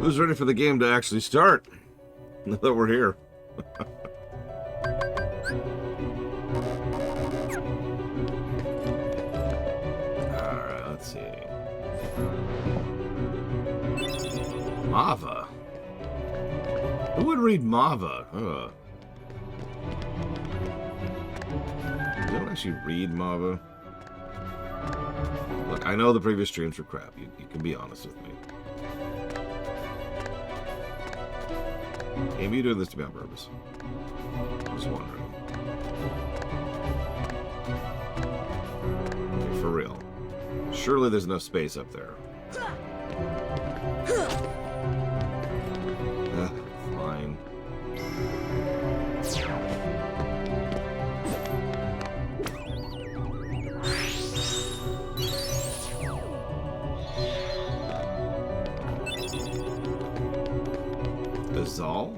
Who's ready for the game to actually start? Now that we're here. Alright, let's see. Mava. Who would read Mava? You don't actually read Mava. Look, I know the previous streams were crap. You can be honest with me. Maybe you're doing this to me on purpose. Just wondering. Okay, for real. Surely there's enough space up there. Fine. Azal?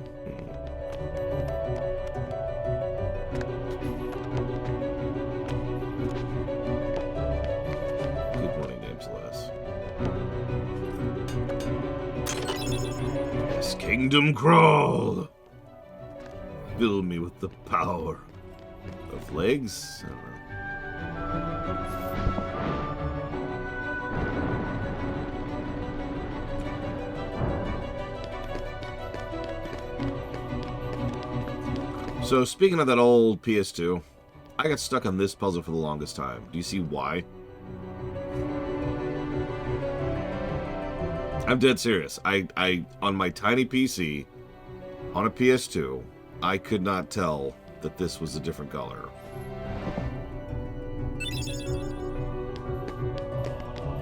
Good morning, names, Les. Yes, Kingdom Crawl! Fill me with the power of legs? I don't know. So, speaking of that old PS2, I got stuck on this puzzle for the longest time. Do you see why? I'm dead serious. I on my tiny PC, on a PS2, I could not tell that this was a different color.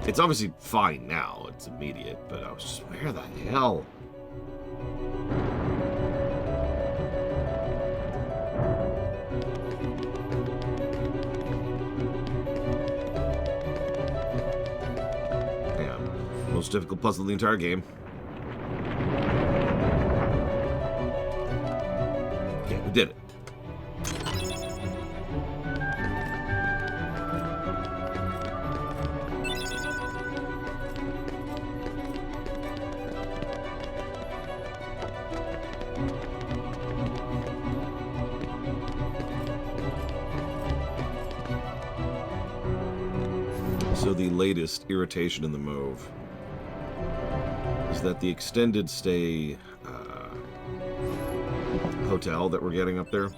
It's obviously fine now. It's immediate, but I was just, where the hell? Most difficult puzzle in the entire game. Okay, we did it. So the latest irritation in the move is that the extended stay hotel that we're getting up there, the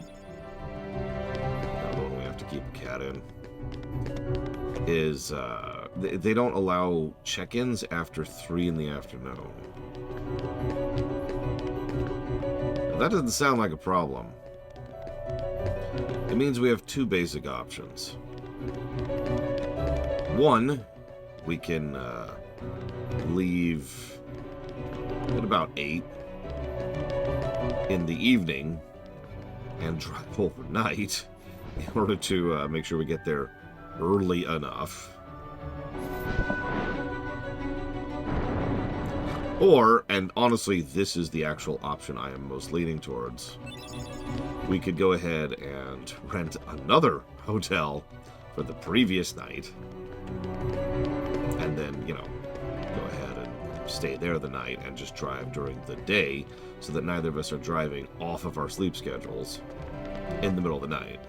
one we have to keep a cat in, is they don't allow check-ins after 3 in the afternoon. Now, that doesn't sound like a problem. It means we have 2 basic options. One, we can leave at about 8 in the evening and drive overnight in order to make sure we get there early enough. Or, and honestly, this is the actual option I am most leaning towards, we could go ahead and rent another hotel for the previous night and then, you know, go ahead and stay there the night and just drive during the day so that neither of us are driving off of our sleep schedules in the middle of the night.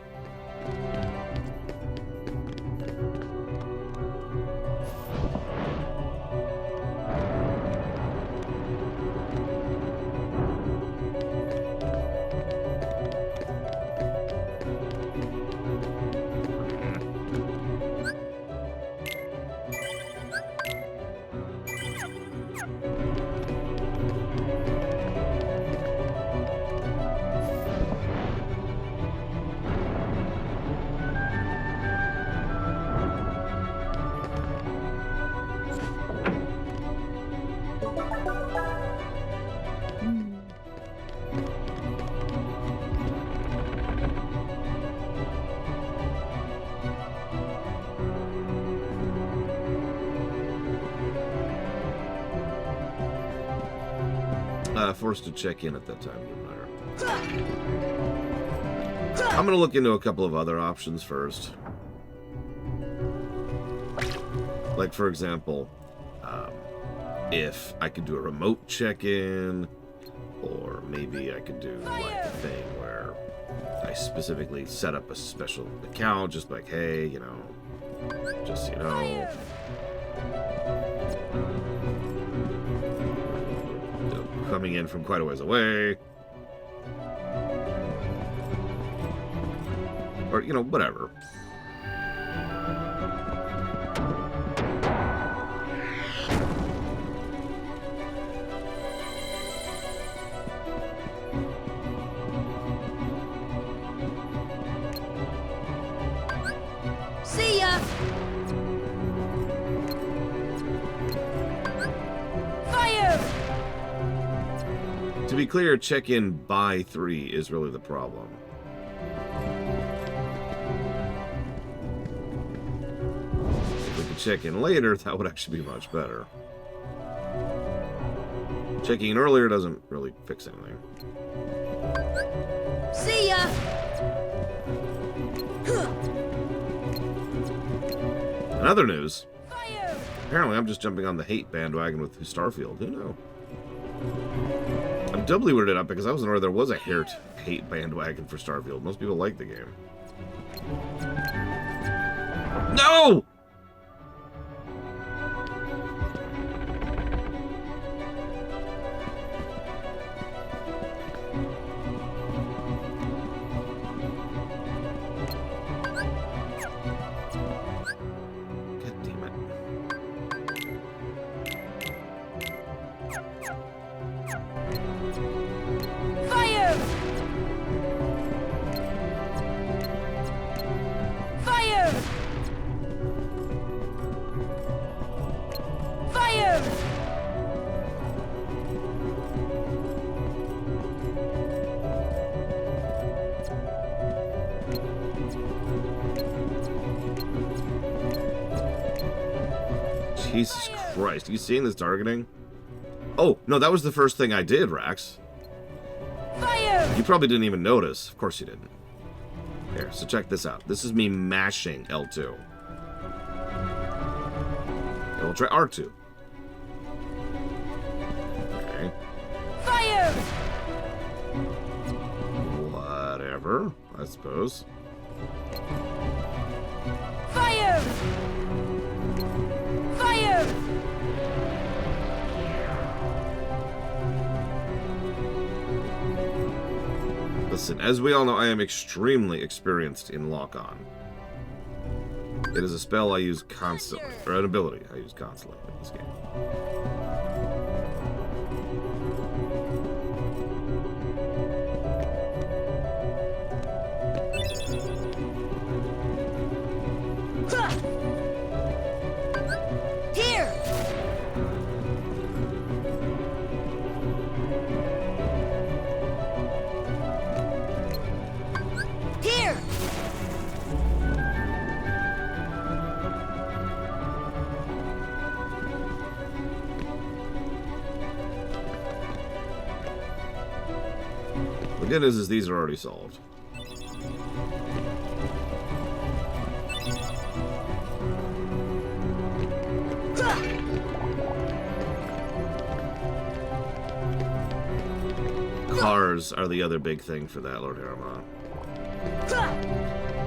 Forced to check in at that time, didn't matter. I'm gonna look into a couple of other options first. Like, for example, if I could do a remote check-in, or maybe I could do like a thing where I specifically set up a special account, just like, hey, you know, just, you know, coming in from quite a ways away, or, you know, whatever. See ya! Fire! To be clear, check-in by 3 is really the problem. If we could check in later, that would actually be much better. Checking in earlier doesn't really fix anything. See ya! In other news, Fire! apparently I'm just jumping on the hate bandwagon with Starfield. Who knew? I'm doubly weirded out because I wasn't aware there was a hate bandwagon for Starfield. Most people like the game. No! God damn it. Fire! Fire! Fire! Jesus Christ. Are you seeing this targeting? Oh, no, that was the first thing I did, Rax. Fire! You probably didn't even notice. Of course you didn't. Here, so check this out. This is me mashing L2. And we'll try R2. Okay. Fire! Whatever, I suppose. Fire! Fire! Listen, as we all know, I am extremely experienced in lock-on. It is a spell I use constantly, or an ability I use constantly in this game. Here! Here! The good news is these are already solved. Cars are the other big thing for that, Lord Harriman.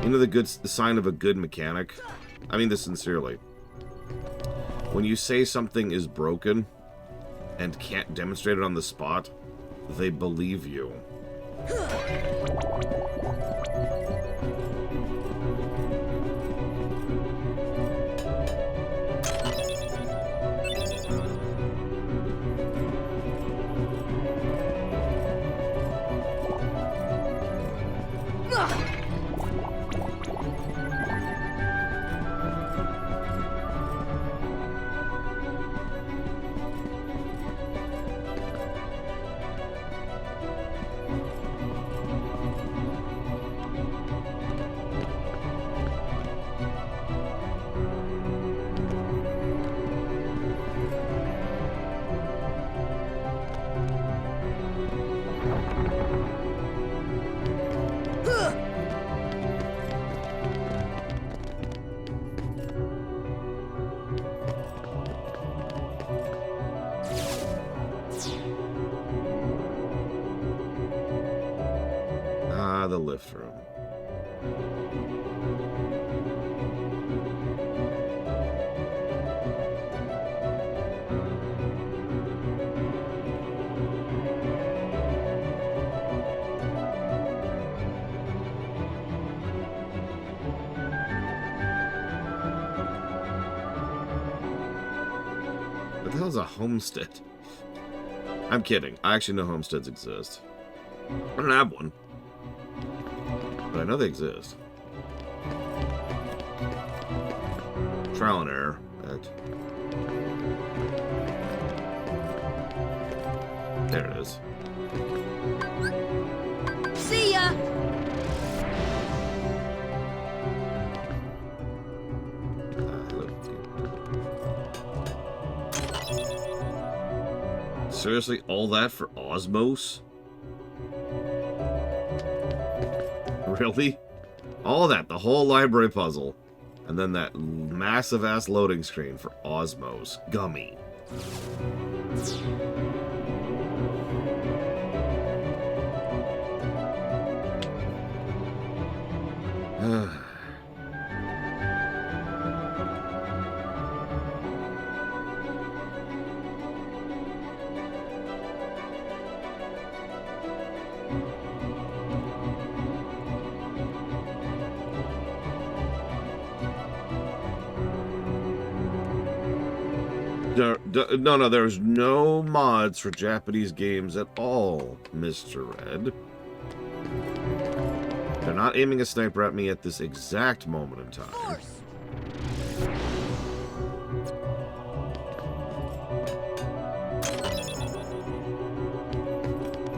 You know the sign of a good mechanic? I mean this sincerely. When you say something is broken and can't demonstrate it on the spot, they believe you. the lift room. What the hell is a homestead? I'm kidding. I actually know homesteads exist. I don't have one, but I know they exist. Trial and error. There it is. See ya! Seriously, all that for Osmos? Really? All that, the whole library puzzle. And then that massive ass loading screen for Osmos. Gummy. No, there's no mods for Japanese games at all, Mr. Red. They're not aiming a sniper at me at this exact moment in time.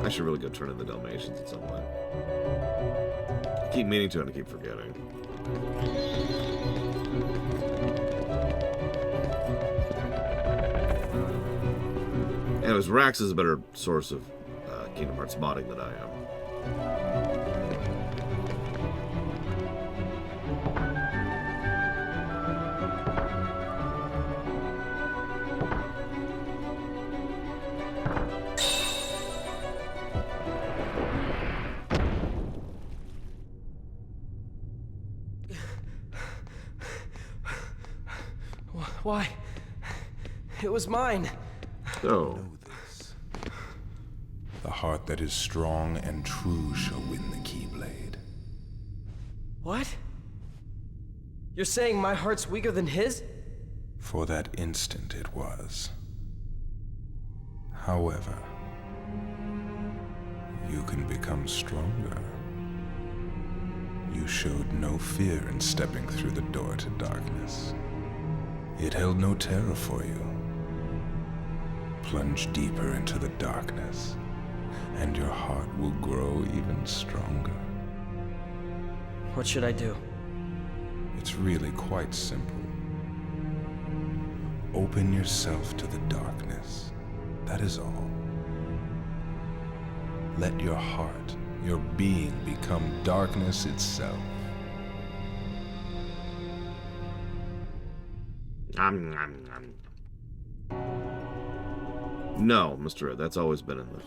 I should really go turn in the Dalmatians at some point. I keep meaning to and I keep forgetting. Anyways, Rax is a better source of Kingdom Hearts modding than I am. Why? It was mine. So... The heart that is strong and true shall win the Keyblade. What? You're saying my heart's weaker than his? For that instant it was. However, you can become stronger. You showed no fear in stepping through the door to darkness. It held no terror for you. Plunge deeper into the darkness, and your heart will grow even stronger. What should I do? It's really quite simple. Open yourself to the darkness. That is all. Let your heart, your being, become darkness itself. No, Mr. Red, that's always been in the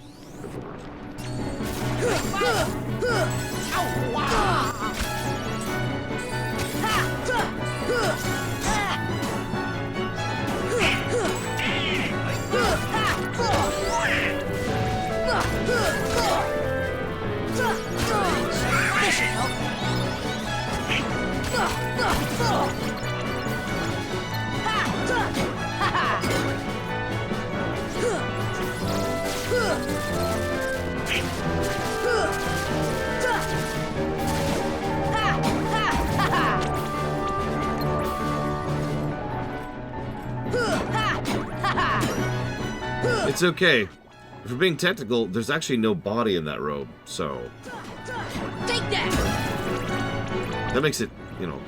It's okay. If we're being technical, there's actually no body in that robe, so... Take that! That makes it, you know,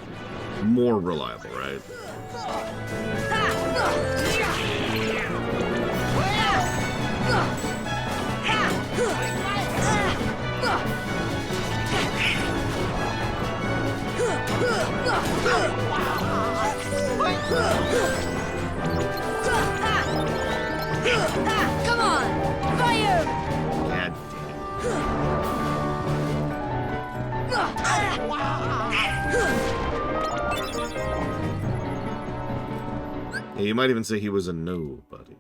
more reliable, right? Come on! Fire! God damn Yeah, you might even say he was a nobody.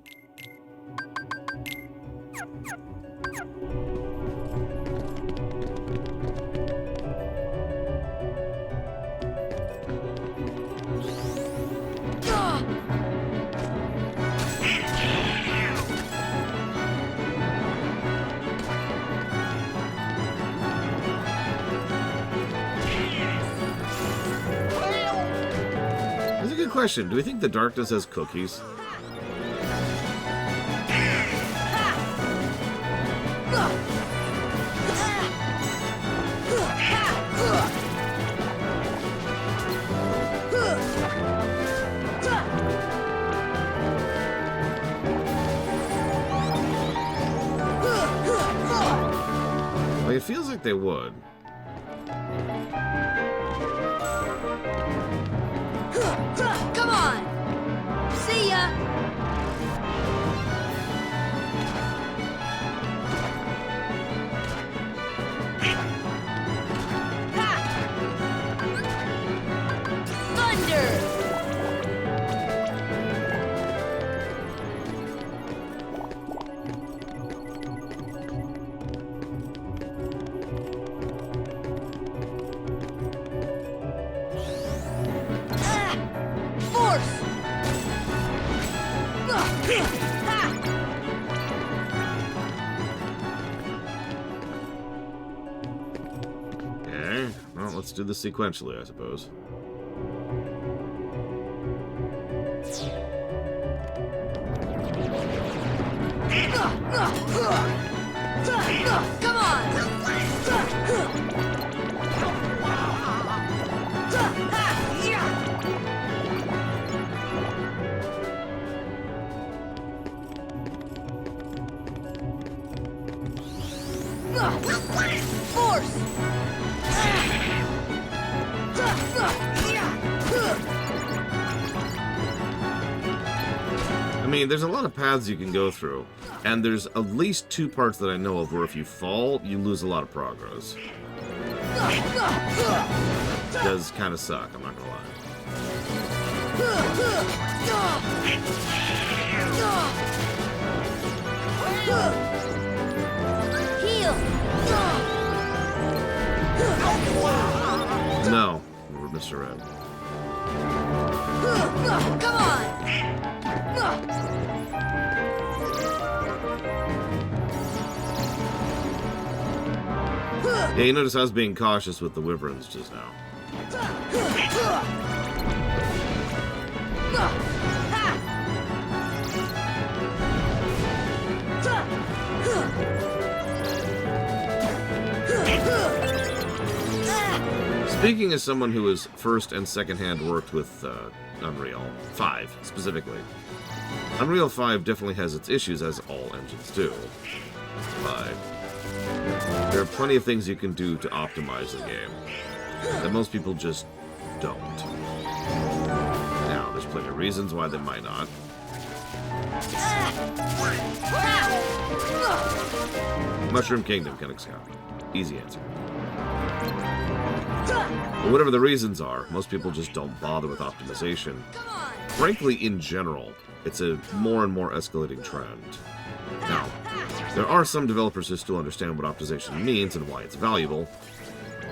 That's a good question. Do we think the darkness has cookies? Like, it feels like they would. Come on! See ya! Thunder! Force! Okay, well, let's do this sequentially, I suppose. Come on! Force! I mean, there's a lot of paths you can go through, and there's at least 2 parts that I know of where if you fall, you lose a lot of progress. It does kind of suck, I'm not gonna lie. Heal! No, Mr. Red. Come on! Yeah, you notice I was being cautious with the wyverns just now. Speaking as someone who has first and second hand worked with Unreal 5 specifically, Unreal 5 definitely has its issues, as all engines do. But there are plenty of things you can do to optimize the game that most people just don't. Now, there's plenty of reasons why they might not. Mushroom Kingdom, Kennex Scout. Easy answer. But whatever the reasons are, most people just don't bother with optimization. Frankly, in general, it's a more and more escalating trend. Now, there are some developers who still understand what optimization means and why it's valuable.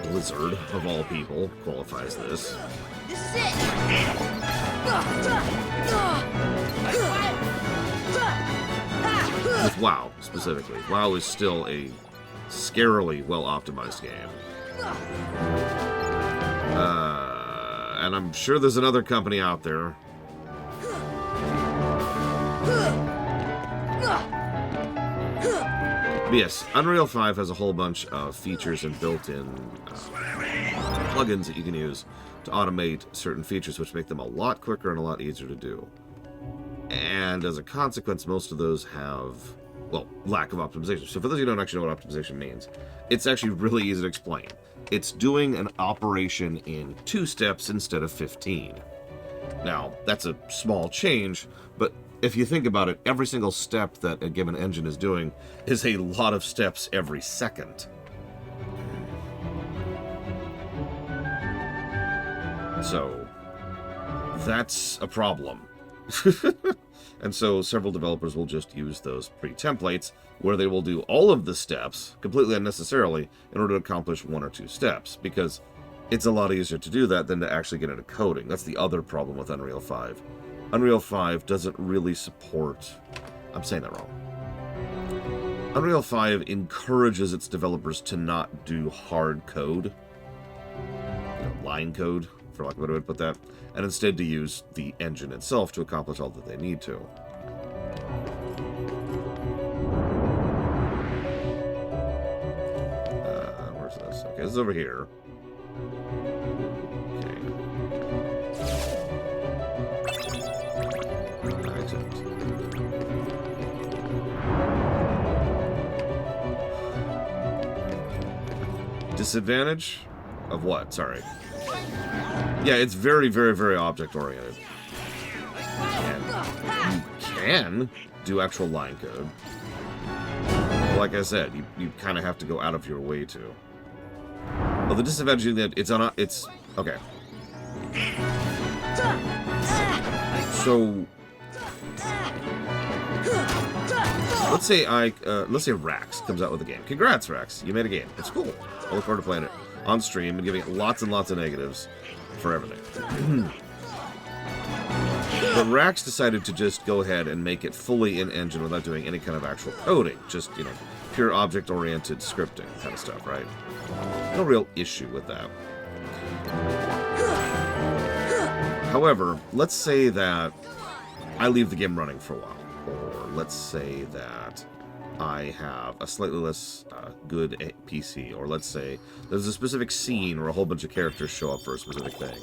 Blizzard, of all people, qualifies this. This is it! With WoW, specifically. WoW is still a scarily well-optimized game. And I'm sure there's another company out there. But yes, Unreal 5 has a whole bunch of features and built-in plugins that you can use to automate certain features, which make them a lot quicker and a lot easier to do. And as a consequence, most of those have, well, lack of optimization. So for those of you who don't actually know what optimization means, it's actually really easy to explain. It's doing an operation in 2 steps instead of 15. Now, that's a small change, but if you think about it, every single step that a given engine is doing is a lot of steps every second. So, that's a problem. And so several developers will just use those pre-templates where they will do all of the steps completely unnecessarily in order to accomplish one or two steps, because it's a lot easier to do that than to actually get into coding. That's the other problem with Unreal 5. Unreal 5 doesn't really support... I'm saying that wrong. Unreal 5 encourages its developers to not do hard code, line code, for lack of a better way to put that, and instead to use the engine itself to accomplish all that they need to. Where's this? Okay, this is over here. Okay. Disadvantage of what? Sorry. Yeah, it's very, very, very object-oriented. And you can do actual line code. But like I said, you kind of have to go out of your way to. Well, the disadvantage is that it's okay. So let's say Rax comes out with a game. Congrats, Rax! You made a game. It's cool. I look forward to playing it on stream and giving it lots and lots of negatives for everything. But Rax decided to just go ahead and make it fully in engine without doing any kind of actual coding. Just, pure object-oriented scripting kind of stuff, right? No real issue with that. However, let's say that I leave the game running for a while. Or let's say that I have a slightly less good PC, or let's say there's a specific scene where a whole bunch of characters show up for a specific thing,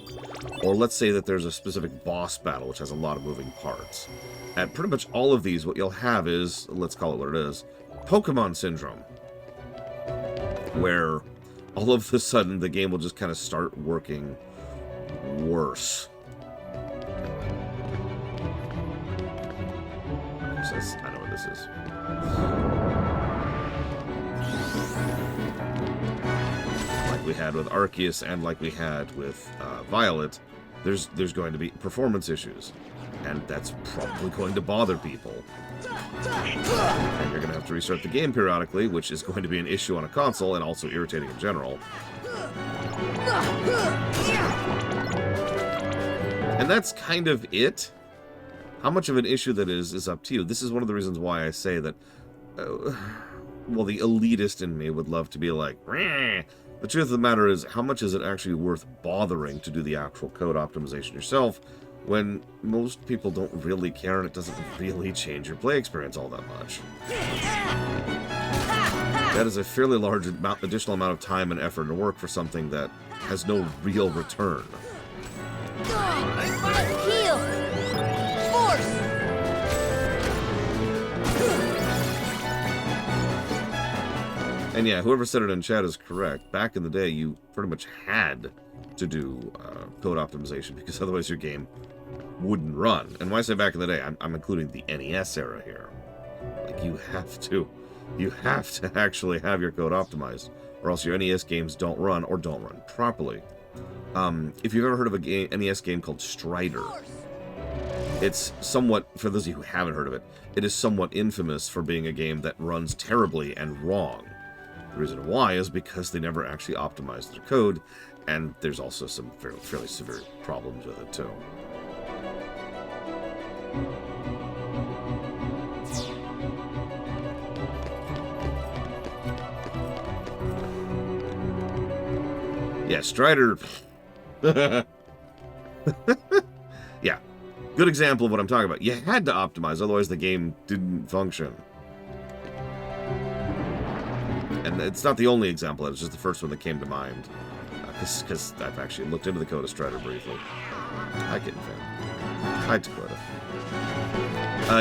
or let's say that there's a specific boss battle which has a lot of moving parts. At pretty much all of these, what you'll have is, let's call it what it is, Pokemon syndrome, where all of a sudden the game will just kind of start working worse. I know what this is. Like we had with Arceus and like we had with Violet, there's going to be performance issues, and that's probably going to bother people. And you're going to have to restart the game periodically, which is going to be an issue on a console and also irritating in general. And that's kind of it. How much of an issue that is up to you. This is one of the reasons why I say that, well, the elitist in me would love to be like, Reh. The truth of the matter is, how much is it actually worth bothering to do the actual code optimization yourself when most people don't really care and it doesn't really change your play experience all that much? That is a fairly large additional amount of time and effort and work for something that has no real return. Heal! And yeah, whoever said it in chat is correct. Back in the day, you pretty much had to do code optimization because otherwise your game wouldn't run. And when I say back in the day, I'm including the NES era here. Like, you have to actually have your code optimized, or else your NES games don't run or don't run properly. If you've ever heard of a NES game called Strider, it's somewhat, for those of you who haven't heard of it, it is somewhat infamous for being a game that runs terribly and wrong. The reason why is because they never actually optimized their code, and there's also some fairly severe problems with it too. Yeah, Strider... Yeah. Good example of what I'm talking about. You had to optimize, otherwise the game didn't function. And it's not the only example, it's just the first one that came to mind. Because I've actually looked into the code of Strider briefly. Hi, Kitten Fan. Hi, Dakota.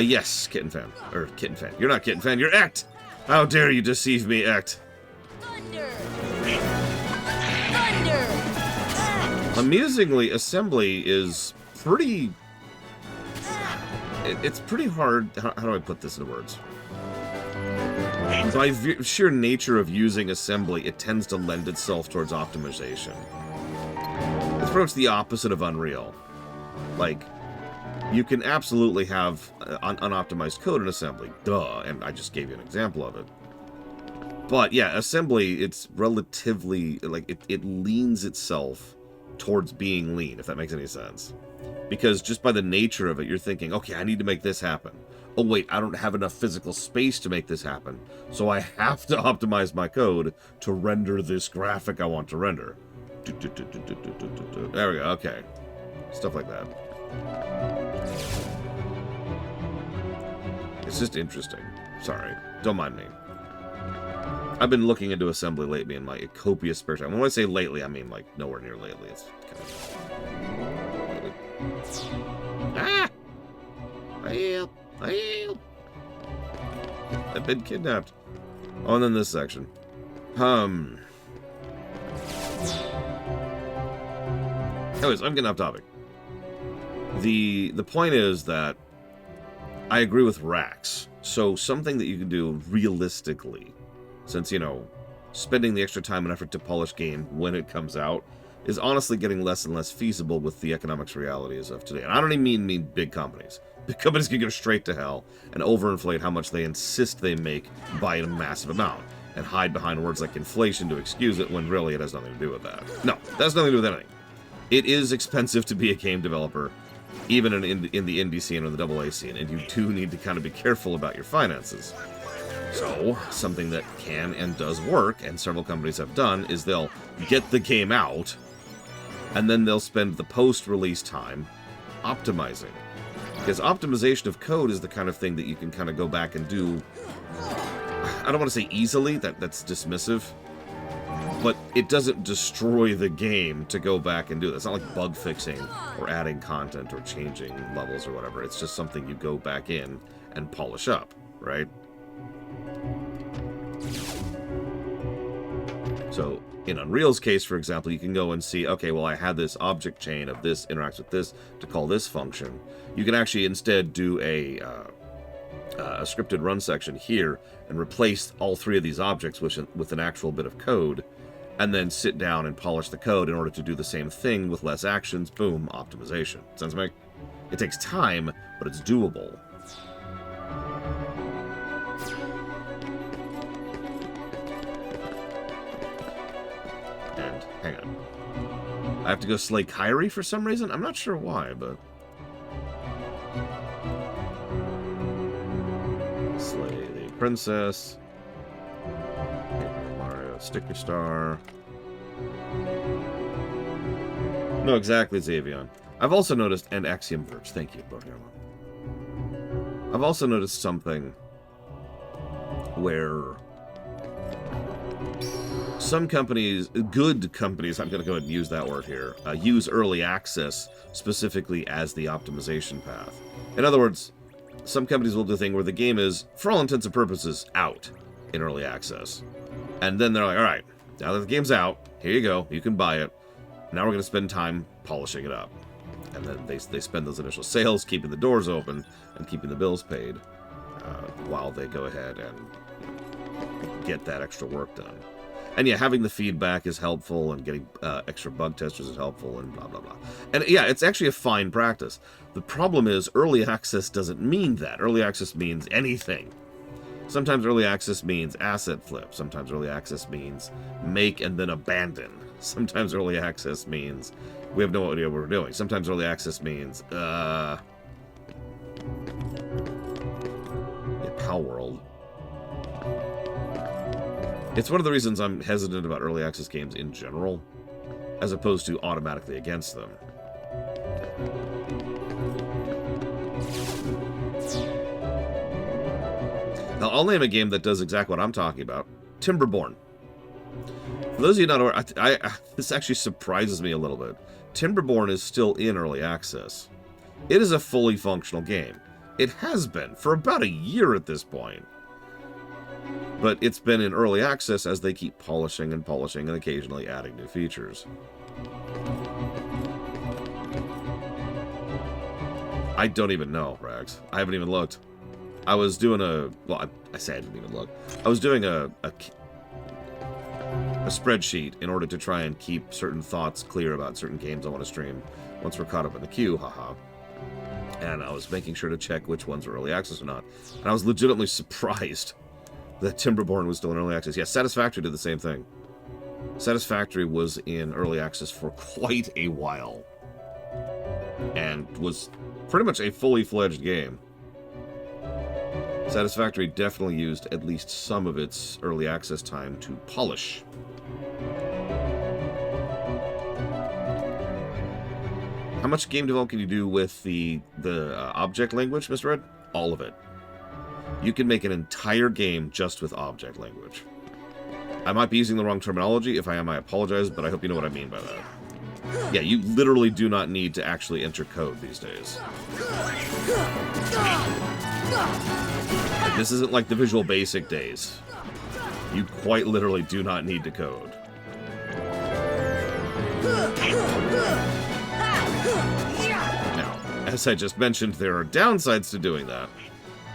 Yes, Kitten Fan. Or Kitten Fan. You're not Kitten Fan, you're Act! How dare you deceive me, Act! Thunder! Thunder! Amusingly, assembly is pretty... It's pretty hard... How do I put this into words? By sheer nature of using assembly, it tends to lend itself towards optimization. It's pretty much the opposite of Unreal. Like, You can absolutely have unoptimized code in assembly. Duh. And I just gave you an example of it. But yeah, assembly, it's relatively, like, it leans itself towards being lean, if that makes any sense. Because just by the nature of it, you're thinking, okay, I need to make this happen. Oh wait, I don't have enough physical space to make this happen. So I have to optimize my code to render this graphic I want to render. There we go, okay. Stuff like that. It's just interesting. Sorry, don't mind me. I've been looking into assembly lately in my copious spare time. When I say lately, I mean like nowhere near lately. It's kind of... Ah! Help! Help! I've been kidnapped. Oh, and then this section. Anyways, I'm getting off topic. The point is that I agree with Rax. So something that you can do realistically, since, you know, spending the extra time and effort to polish game when it comes out is honestly getting less and less feasible with the economics realities of today. And I don't even mean big companies. Big companies can go straight to hell and overinflate how much they insist they make by a massive amount and hide behind words like inflation to excuse it when really it has nothing to do with that. No, that has nothing to do with anything. It is expensive to be a game developer, even in the indie scene or the AA scene, and you do need to kind of be careful about your finances. So, something that can and does work, and several companies have done, is they'll get the game out, and then they'll spend the post-release time optimizing. Because optimization of code is the kind of thing that you can kind of go back and do, I don't want to say easily, that's dismissive, but it doesn't destroy the game to go back and do it. It's not like bug fixing or adding content or changing levels or whatever. It's just something you go back in and polish up, right? So in Unreal's case, for example, you can go and see, okay, well, I had this object chain of this interacts with this to call this function. You can actually instead do a scripted run section here and replace all three of these objects with an actual bit of code, and then sit down and polish the code in order to do the same thing with less actions. Boom, optimization. Sounds like it takes time, but it's doable. And hang on, I have to go slay Kyrie for some reason. I'm not sure why, but slay the princess. Mario sticker star. No, exactly, Xavion. I've also noticed, and Axiom Verge. Thank you, Borderlands. I've also noticed something where some companies, good companies, I'm going to go ahead and use that word here, use early access specifically as the optimization path. In other words, some companies will do a thing where the game is, for all intents and purposes, out in early access. And then they're like, all right, now that the game's out, here you go, you can buy it. Now we're going to spend time polishing it up. And then they spend those initial sales keeping the doors open and keeping the bills paid while they go ahead and get that extra work done. And yeah, having the feedback is helpful, and getting extra bug testers is helpful, and blah, blah, blah. And yeah, it's actually a fine practice. The problem is early access doesn't mean that. Early access means anything. Sometimes early access means asset flip. Sometimes early access means make and then abandon. Sometimes early access means we have no idea what we're doing. Sometimes early access means, yeah, Pal World. It's one of the reasons I'm hesitant about early access games in general, as opposed to automatically against them. Now, I'll name a game that does exactly what I'm talking about. Timberborn. For those of you not aware, this actually surprises me a little bit. Timberborn is still in early access. It is a fully functional game. It has been for about a year at this point. But it's been in early access as they keep polishing and polishing and occasionally adding new features. I don't even know, Rags. I haven't even looked. I was doing a... Well, I say I didn't even look. I was doing a spreadsheet in order to try and keep certain thoughts clear about certain games I want to stream once we're caught up in the queue, haha. and I was making sure to check which ones were early access or not. And I was legitimately surprised that Timberborn was still in early access. Yeah, Satisfactory did the same thing. Satisfactory was in early access for quite a while, and was pretty much a fully fledged game. Satisfactory definitely used at least some of its early access time to polish. How much game development can you do with the object language, Mr. Red? All of it. You can make an entire game just with object language. I might be using the wrong terminology. If I am, I apologize, but I hope you know what I mean by that. Yeah, you literally do not need to actually enter code these days. This isn't like the Visual Basic days. You quite literally do not need to code. Now, as I just mentioned, there are downsides to doing that,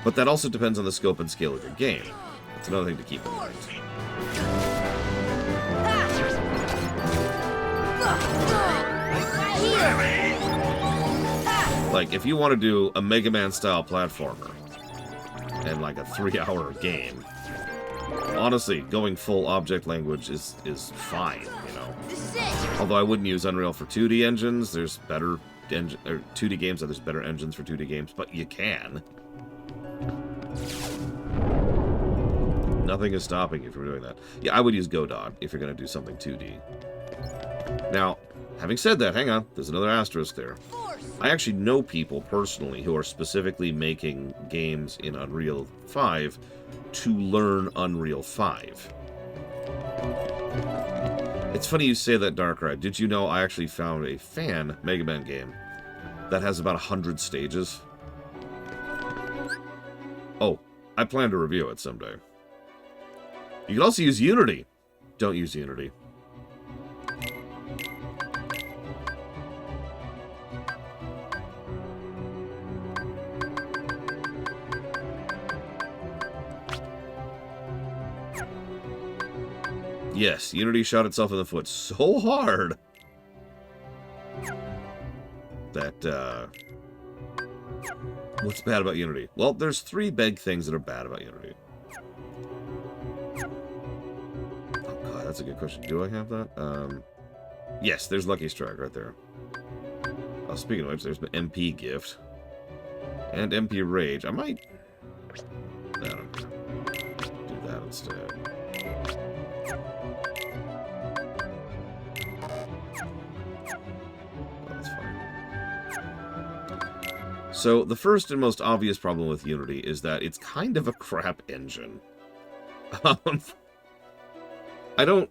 but that also depends on the scope and scale of your game. That's another thing to keep in mind. Like, if you want to do a Mega Man style platformer and like a 3-hour game, honestly, going full object language is fine, you know. Although I wouldn't use Unreal for 2D engines. There's better 2D games. There's better engines for 2D games, but you can. Nothing is stopping you from doing that. Yeah, I would use Godot if you're going to do something 2D. Now, having said that, hang on, there's another asterisk there. I actually know people personally who are specifically making games in Unreal 5 to learn Unreal 5. It's funny you say that, Darkrai. Did you know I actually found a fan Mega Man game that has about 100 stages? Oh, I plan to review it someday. You can also use Unity. Don't use Unity. Yes, Unity shot itself in the foot so hard that, what's bad about Unity? Well, there's 3 big things that are bad about Unity. Oh god, that's a good question. Do I have that? Yes, there's Lucky Strike right there. Oh, speaking of which, there's the MP Gift. And MP Rage. I might... I don't know. Do that instead. So, the first and most obvious problem with Unity is that it's kind of a crap engine. I don't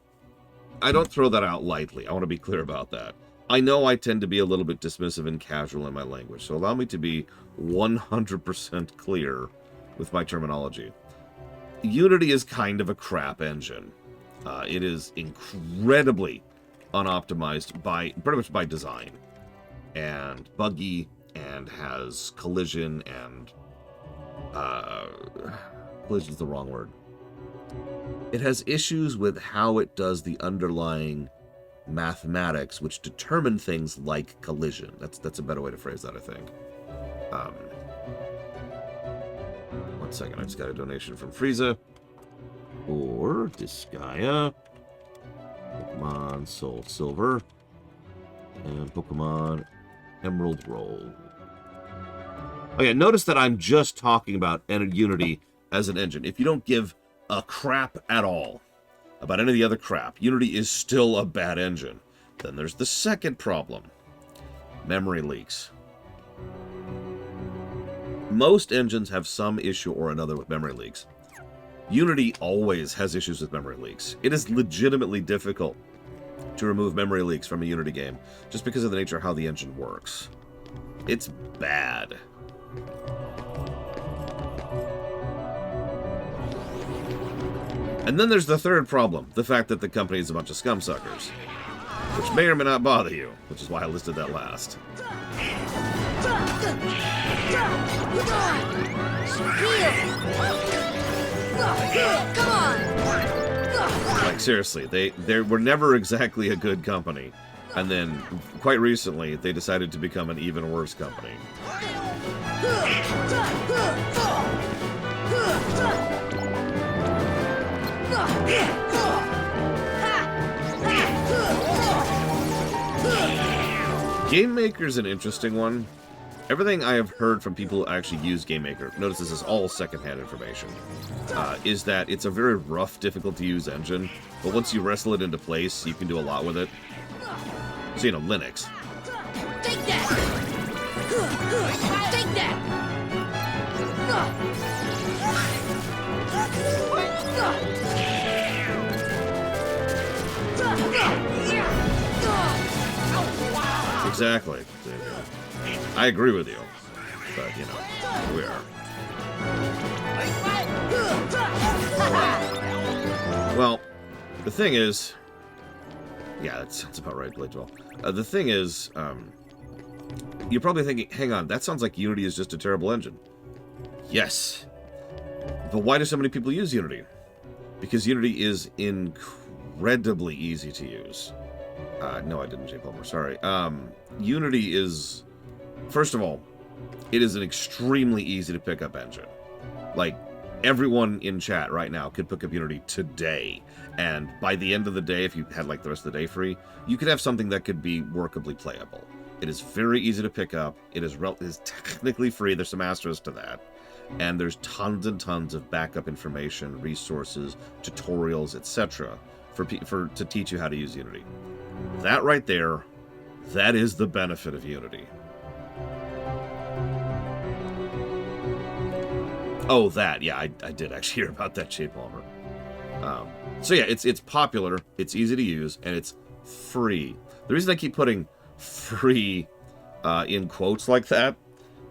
throw that out lightly. I want to be clear about that. I know I tend to be a little bit dismissive and casual in my language, so allow me to be 100% clear with my terminology. Unity is kind of a crap engine. It is incredibly unoptimized pretty much by design. And buggy, and has collision, and collision's the wrong word. It has issues with how it does the underlying mathematics which determine things like collision. That's a better way to phrase that, I think. 1 second, I just got a donation from Frieza or Disgaea, Pokemon Soul Silver, and Pokemon Emerald Roll. Oh yeah, notice that I'm just talking about Unity as an engine. If you don't give a crap at all about any of the other crap, Unity is still a bad engine. Then there's the second problem. Memory leaks. Most engines have some issue or another with memory leaks. Unity always has issues with memory leaks. It is legitimately difficult to remove memory leaks from a Unity game, just because of the nature of how the engine works. It's bad. And then there's the third problem, the fact that the company is a bunch of scumsuckers, which may or may not bother you, which is why I listed that last. Come on! Like, seriously, they were never exactly a good company. And then, quite recently, they decided to become an even worse company. Game Maker's an interesting one. Everything I have heard from people who actually use Game Maker, notice this is all secondhand information, is that it's a very rough, difficult to use engine, but once you wrestle it into place, you can do a lot with it. So, you know, Linux. Take that! Take that! Exactly. I agree with you. But, you know, here we are. Well, the thing is... Yeah, that sounds about right, Bladewell. The thing is, you're probably thinking, hang on, that sounds like Unity is just a terrible engine. Yes. But why do so many people use Unity? Because Unity is incredibly easy to use. No, I didn't, J. Palmer, sorry. Unity is, first of all, it is an extremely easy to pick up engine. Like, everyone in chat right now could pick up Unity today, and by the end of the day, if you had like the rest of the day free, you could have something that could be workably playable. It is very easy to pick up. It is technically free. There's some asterisks to that. And there's tons and tons of backup information, resources, tutorials, etc. to teach you how to use Unity. That right there, that is the benefit of Unity. Oh, that. Yeah, I did actually hear about that, J. Palmer. So yeah, it's popular, it's easy to use, and it's free. The reason I keep putting free in quotes like that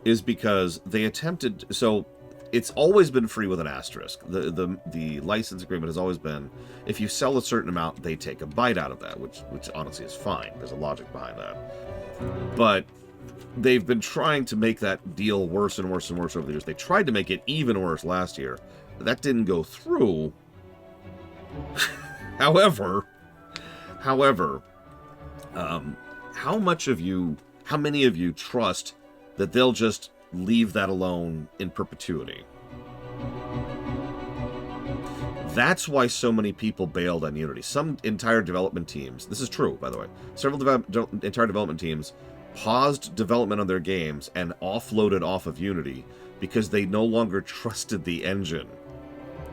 is because they attempted... So, it's always been free with an asterisk. The license agreement has always been, if you sell a certain amount, they take a bite out of that, which honestly is fine. There's a logic behind that. But they've been trying to make that deal worse and worse and worse over the years. They tried to make it even worse last year. That didn't go through. However, how many of you trust that they'll just leave that alone in perpetuity? That's why so many people bailed on Unity. Some entire development teams, this is true, by the way, several entire development teams paused development on their games and offloaded off of Unity because they no longer trusted the engine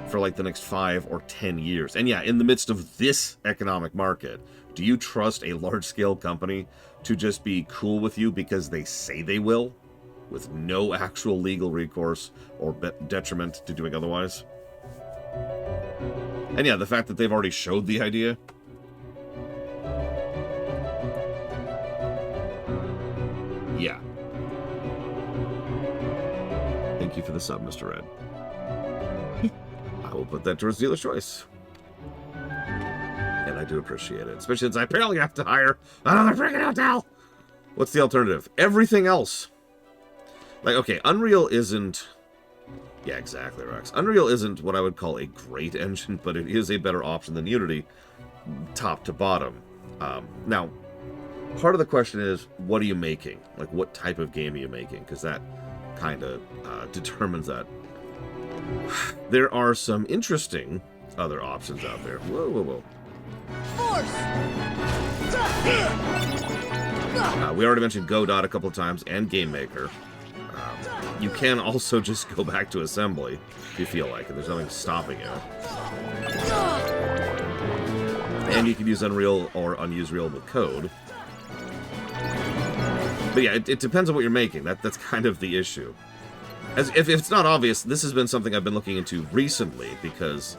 for like the next 5 or 10 years. And yeah, in the midst of this economic market, do you trust a large-scale company to just be cool with you because they say they will, with no actual legal recourse or detriment to doing otherwise? And yeah, the fact that they've already showed the idea. Yeah. Thank you for the sub, Mr. Red. I will put that towards dealer's choice. And I do appreciate it. Especially since I apparently have to hire another freaking hotel. What's the alternative? Everything else. Like, okay, Unreal isn't... Yeah, exactly, Rex. Unreal isn't what I would call a great engine, but it is a better option than Unity, top to bottom. Now, part of the question is, what are you making? Like, what type of game are you making? Because that kind of determines that. There are some interesting other options out there. Whoa, whoa, whoa. We already mentioned Godot a couple of times, and Game Maker. You can also just go back to assembly if you feel like it. There's nothing stopping you. And you can use Unreal or unused Real with code. But yeah, it depends on what you're making. That's kind of the issue. If it's not obvious, this has been something I've been looking into recently because,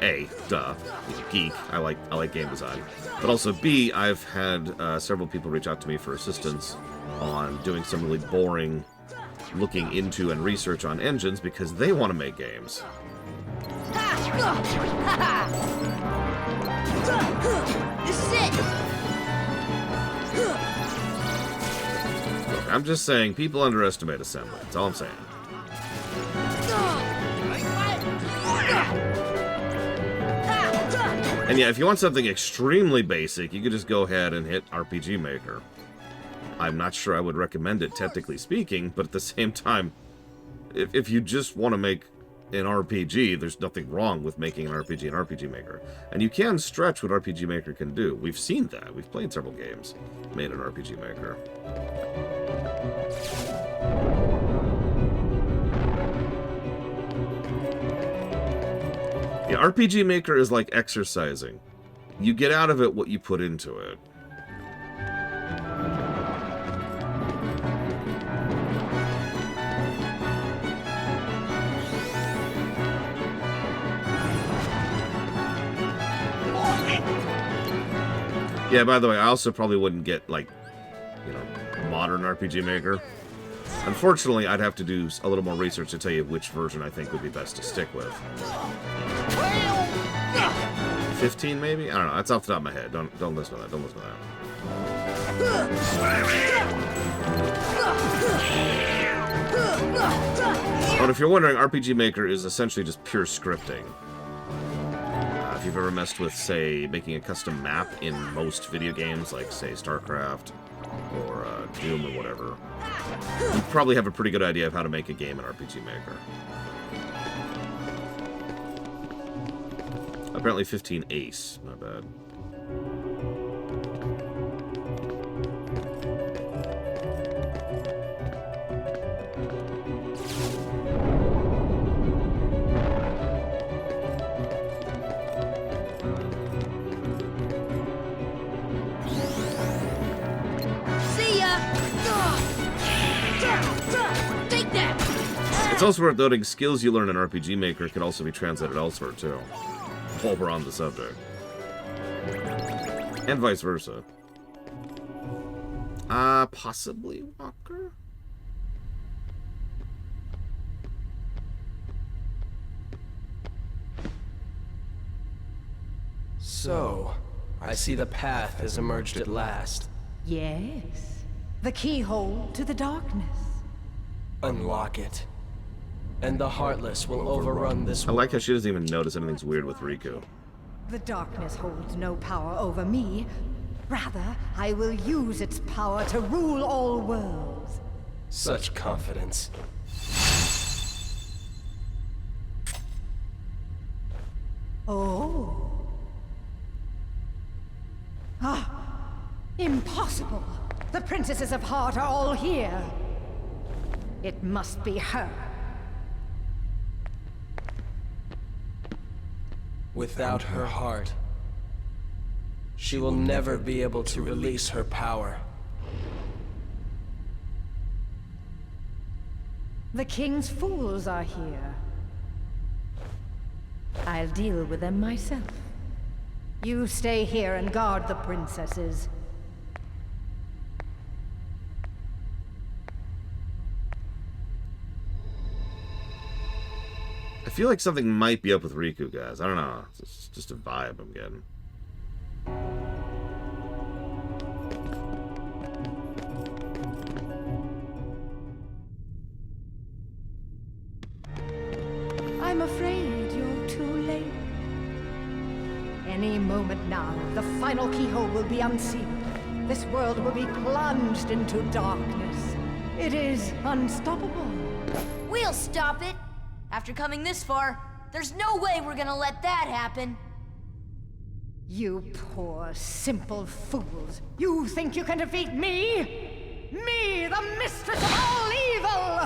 A, duh, he's a geek. I like game design. But also, B, I've had several people reach out to me for assistance on doing some really boring looking into and research on engines because they want to make games. This is it. Look, I'm just saying people underestimate assembly. That's all I'm saying. And yeah, if you want something extremely basic, you could just go ahead and hit RPG Maker. I'm not sure I would recommend it, technically speaking, but at the same time, if you just want to make an RPG, there's nothing wrong with making an RPG in RPG Maker. And you can stretch what RPG Maker can do. We've seen that. We've played several games made in RPG Maker. Yeah, RPG Maker is like exercising. You get out of it what you put into it. Yeah, by the way, I also probably wouldn't get, like, you know, modern RPG Maker. Unfortunately, I'd have to do a little more research to tell you which version I think would be best to stick with. 15, maybe? I don't know. That's off the top of my head. Don't listen to that. Don't listen to that. But if you're wondering, RPG Maker is essentially just pure scripting. If you've ever messed with, say, making a custom map in most video games, like, say, StarCraft or Doom or whatever, you probably have a pretty good idea of how to make a game in RPG Maker. Apparently 15 ace. Not bad. It's also worth noting skills you learn in RPG Maker can also be translated elsewhere, too, while we're on the subject. And vice versa. Possibly Walker? So, I see the path has emerged at last. Yes. The keyhole to the darkness. Unlock it. And the Heartless will overrun this I world. like how she doesn't even notice anything's weird with Riku. The darkness holds no power over me. Rather, I will use its power to rule all worlds. Such confidence. Oh. Impossible! The Princesses of Heart are all here. It must be her. Without her heart, she will never be able to release her power. The King's fools are here. I'll deal with them myself. You stay here and guard the princesses. I feel like something might be up with Riku, guys. I don't know. It's just a vibe I'm getting. I'm afraid you're too late. Any moment now, the final keyhole will be unsealed. This world will be plunged into darkness. It is unstoppable. We'll stop it. After coming this far, there's no way we're gonna let that happen. You poor, simple fools. You think you can defeat me? Me, the mistress of all evil!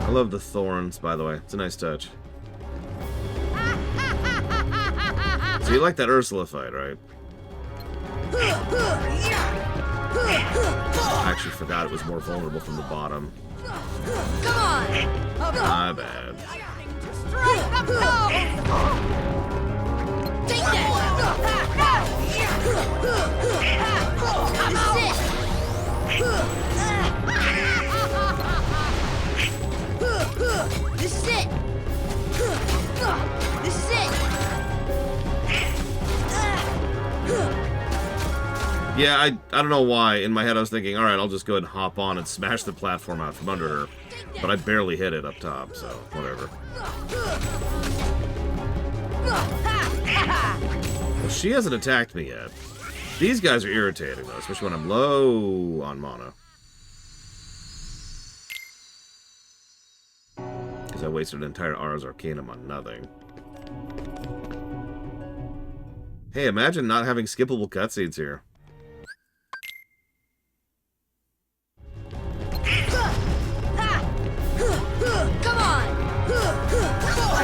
I love the thorns, by the way. It's a nice touch. So you like that Ursula fight, right? I actually forgot it was more vulnerable from the bottom. Come on! My bad. Strike the pose! Take that! This is it! This is it! Yeah, I don't know why. In my head, I was thinking, all right, I'll just go ahead and hop on and smash the platform out from under her. But I barely hit it up top, so whatever. Well, she hasn't attacked me yet. These guys are irritating, though, especially when I'm low on mana. Because I wasted an entire Ars Arcanum on nothing. Hey, imagine not having skippable cutscenes here. Come on!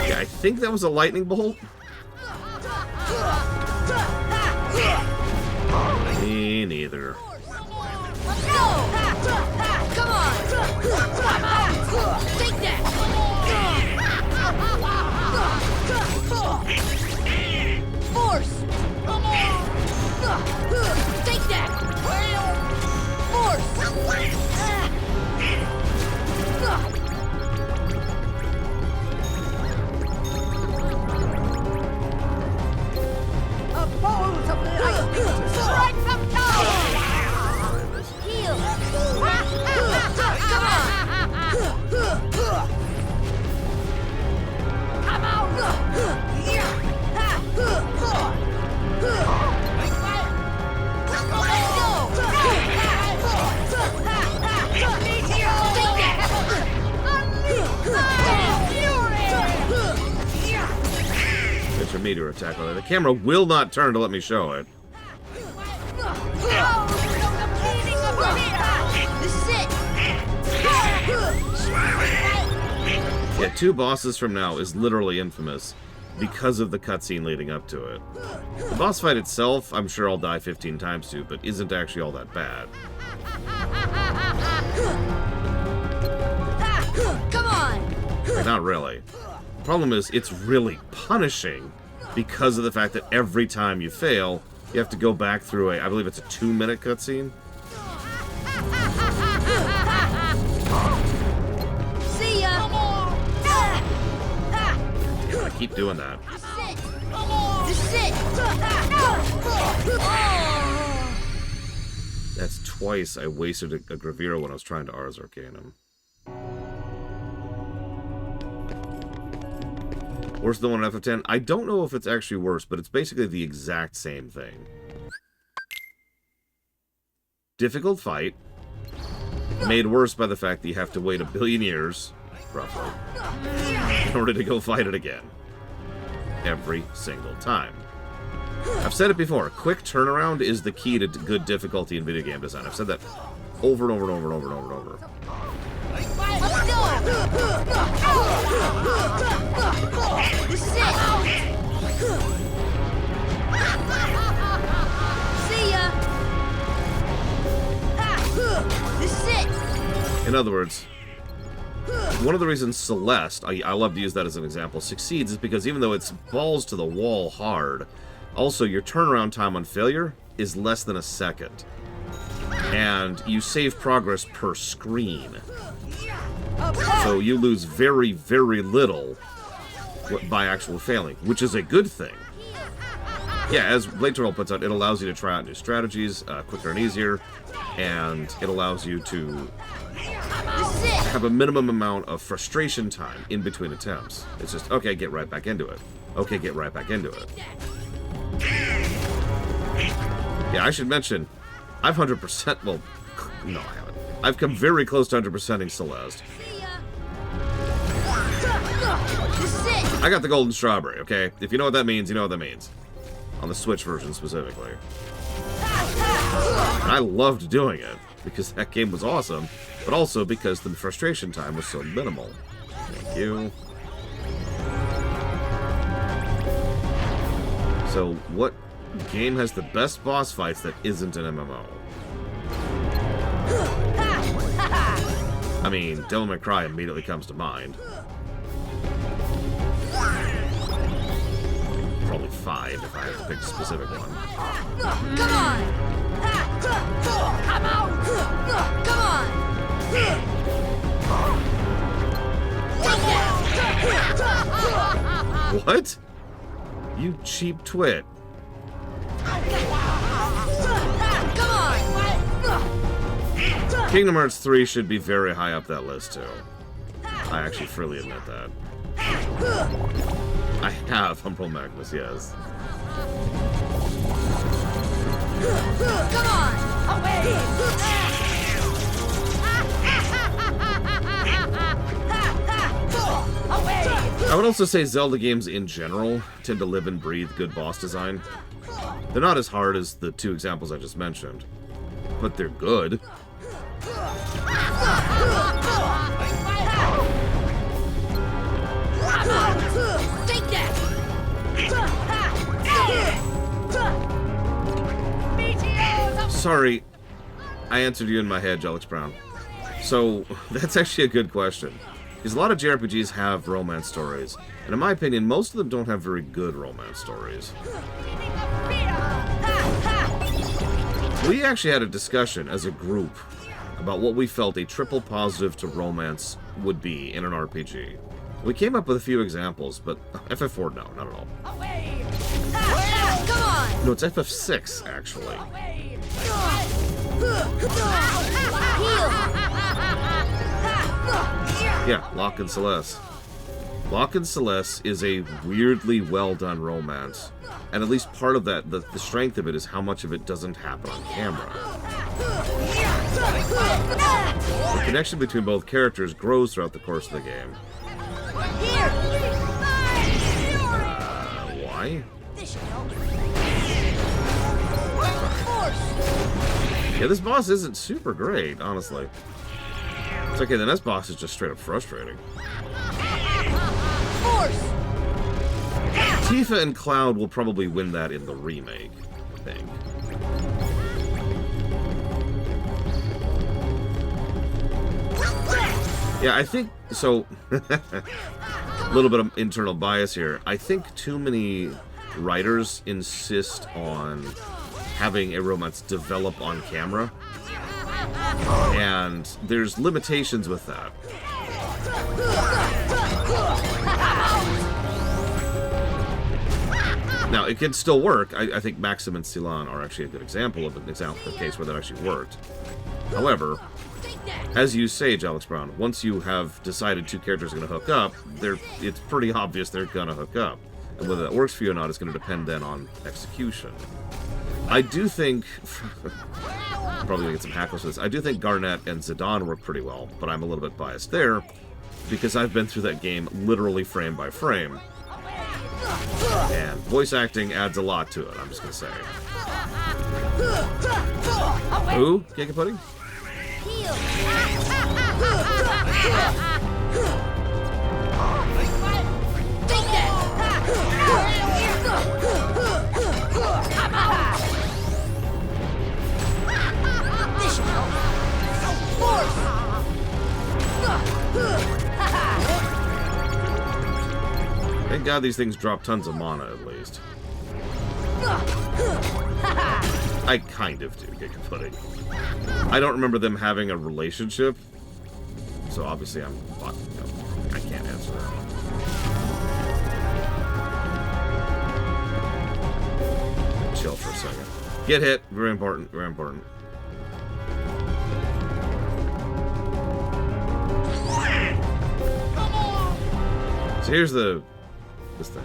Yeah, I think that was a lightning bolt. Me neither. Let's go! Come on! Take that! Force! Take that! Force! A bolt of lightning strike them down! Heal! Come on! Come out! It's a meteor attack. The camera will not turn to let me show it. This is it! Yeah, 2 bosses from now is literally infamous because of the cutscene leading up to it. The boss fight itself, I'm sure I'll die 15 times to, but isn't actually all that bad. Come on! Like, not really. The problem is, it's really punishing because of the fact that every time you fail, you have to go back through I believe it's a 2-minute cutscene. See ya! I keep doing that. This is it! That's twice I wasted a Gravira when I was trying to Ars Arcanum. Worse than one FF10? I don't know if it's actually worse, but it's basically the exact same thing. Difficult fight, made worse by the fact that you have to wait 1 billion years, roughly, in order to go fight it again. Every single time. I've said it before, quick turnaround is the key to good difficulty in video game design. I've said that over and over and over and over and over and over. Let's go! This is it! See ya! This is it! In other words, one of the reasons Celeste, I love to use that as an example, succeeds is because even though it's balls to the wall hard, also your turnaround time on failure is less than a second. And you save progress per screen. So you lose very, very little by actual failing, which is a good thing. Yeah, as Blade Turtle puts out, it allows you to try out new strategies quicker and easier, and it allows you to have a minimum amount of frustration time in between attempts. It's just, okay, get right back into it. Okay, get right back into it. Yeah, I should mention, I've 100%, well, no, I haven't. I've come very close to 100%ing Celeste. This is it! I got the golden strawberry, okay? If you know what that means, you know what that means. On the Switch version specifically. And I loved doing it, because that game was awesome, but also because the frustration time was so minimal. Thank you. So, what game has the best boss fights that isn't an MMO? I mean, Devil May Cry immediately comes to mind. Probably 5 if I had to pick a specific one. Come on! Come out! Come on! Take that! What? You cheap twit. Come Kingdom Hearts 3 should be very high up that list, too. I actually freely admit that. I have Umbral Magnus, yes. Come on! Away! I would also say Zelda games in general tend to live and breathe good boss design. They're not as hard as the two examples I just mentioned, but they're good. Take that! Sorry, I answered you in my head, Jelix Brown. So, that's actually a good question. Because a lot of JRPGs have romance stories, and in my opinion, most of them don't have very good romance stories. We actually had a discussion as a group about what we felt a triple positive to romance would be in an RPG. We came up with a few examples, but FF4, no, not at all. Come on! No, it's FF6, actually. Yeah, Locke and Celeste. Locke and Celeste is a weirdly well-done romance, and at least part of that, the strength of it is how much of it doesn't happen on camera. The connection between both characters grows throughout the course of the game. Why? Yeah, this boss isn't super great, honestly. It's okay, the next boss is just straight up frustrating. Tifa and Cloud will probably win that in the remake, I think. Yeah, I think, so, a little bit of internal bias here. I think too many writers insist on having a romance develop on camera, and there's limitations with that. Now, it can still work. I think Maxim and Silan are actually a good example of a case where that actually worked. However, as you say, Jelix Brown, once you have decided two characters are going to hook up, it's pretty obvious they're going to hook up. And whether that works for you or not is going to depend then on execution. I do think... probably going to get some hackles for this. I do think Garnet and Zidane work pretty well, but I'm a little bit biased there, because I've been through that game literally frame by frame. And voice acting adds a lot to it, I'm just going to say. Who? Giga Pudding? Thank God these things drop tons of mana, at least. I kind of do, Giga Pudding. I don't remember them having a relationship, so obviously I can't answer that. Chill for a second. Get hit. Very important. Very important. So here's this thing.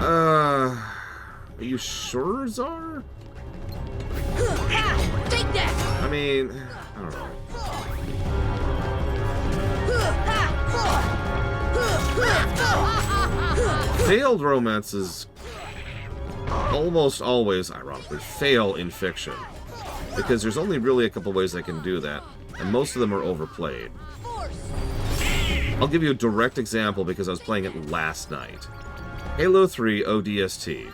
Are you sure, Czar? Take that! I mean, I don't know. Failed romances almost always, ironically, fail in fiction. Because there's only really a couple ways they can do that, and most of them are overplayed. I'll give you a direct example because I was playing it last night. Halo 3 ODST.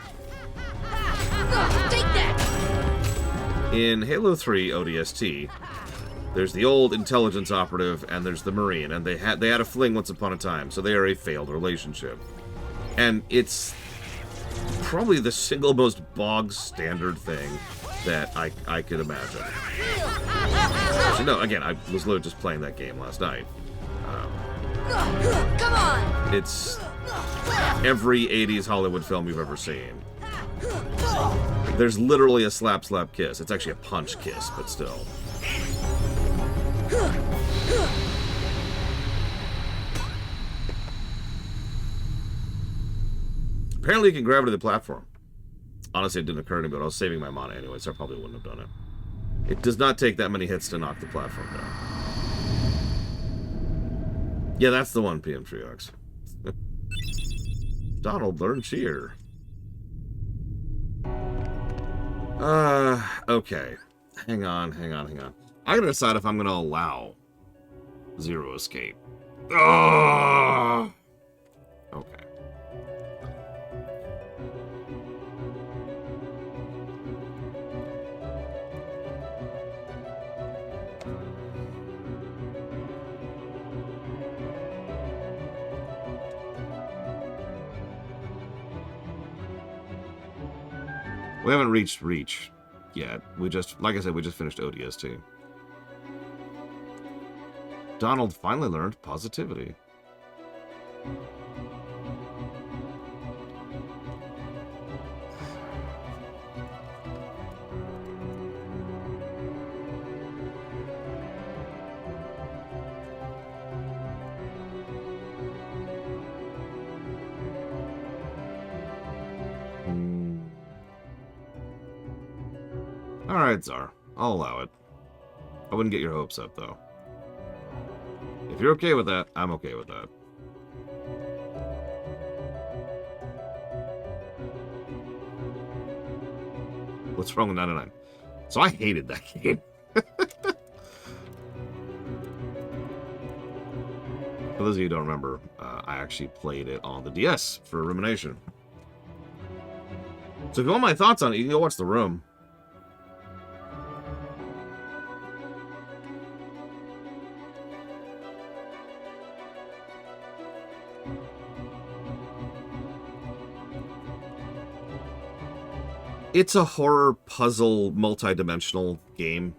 In Halo 3 ODST, there's the old intelligence operative and there's the Marine, and they had a fling once upon a time, so they are a failed relationship. And it's probably the single most bog standard thing that I could imagine. So no, again, I was literally just playing that game last night. Come on! It's every 80s Hollywood film you've ever seen. There's literally a slap kiss. It's actually a punch kiss, but still. Apparently you can grab it to the platform. Honestly, it didn't occur to me, but I was saving my mana anyway, so I probably wouldn't have done it. It does not take that many hits to knock the platform down. Yeah, that's the one, PM Triox. Donald, learn cheer. Okay. Hang on. I gotta decide if I'm gonna allow Zero Escape. Okay. We haven't reached Reach yet. We just, like I said, we just finished ODST. Donald finally learned positivity. Alright, Czar. I'll allow it. I wouldn't get your hopes up, though. If you're okay with that, I'm okay with that. What's wrong with 99? So I hated that game. For those of you who don't remember, I actually played it on the DS for Rumination. So if you want my thoughts on it, you can go watch The Room. It's a horror puzzle multi-dimensional game.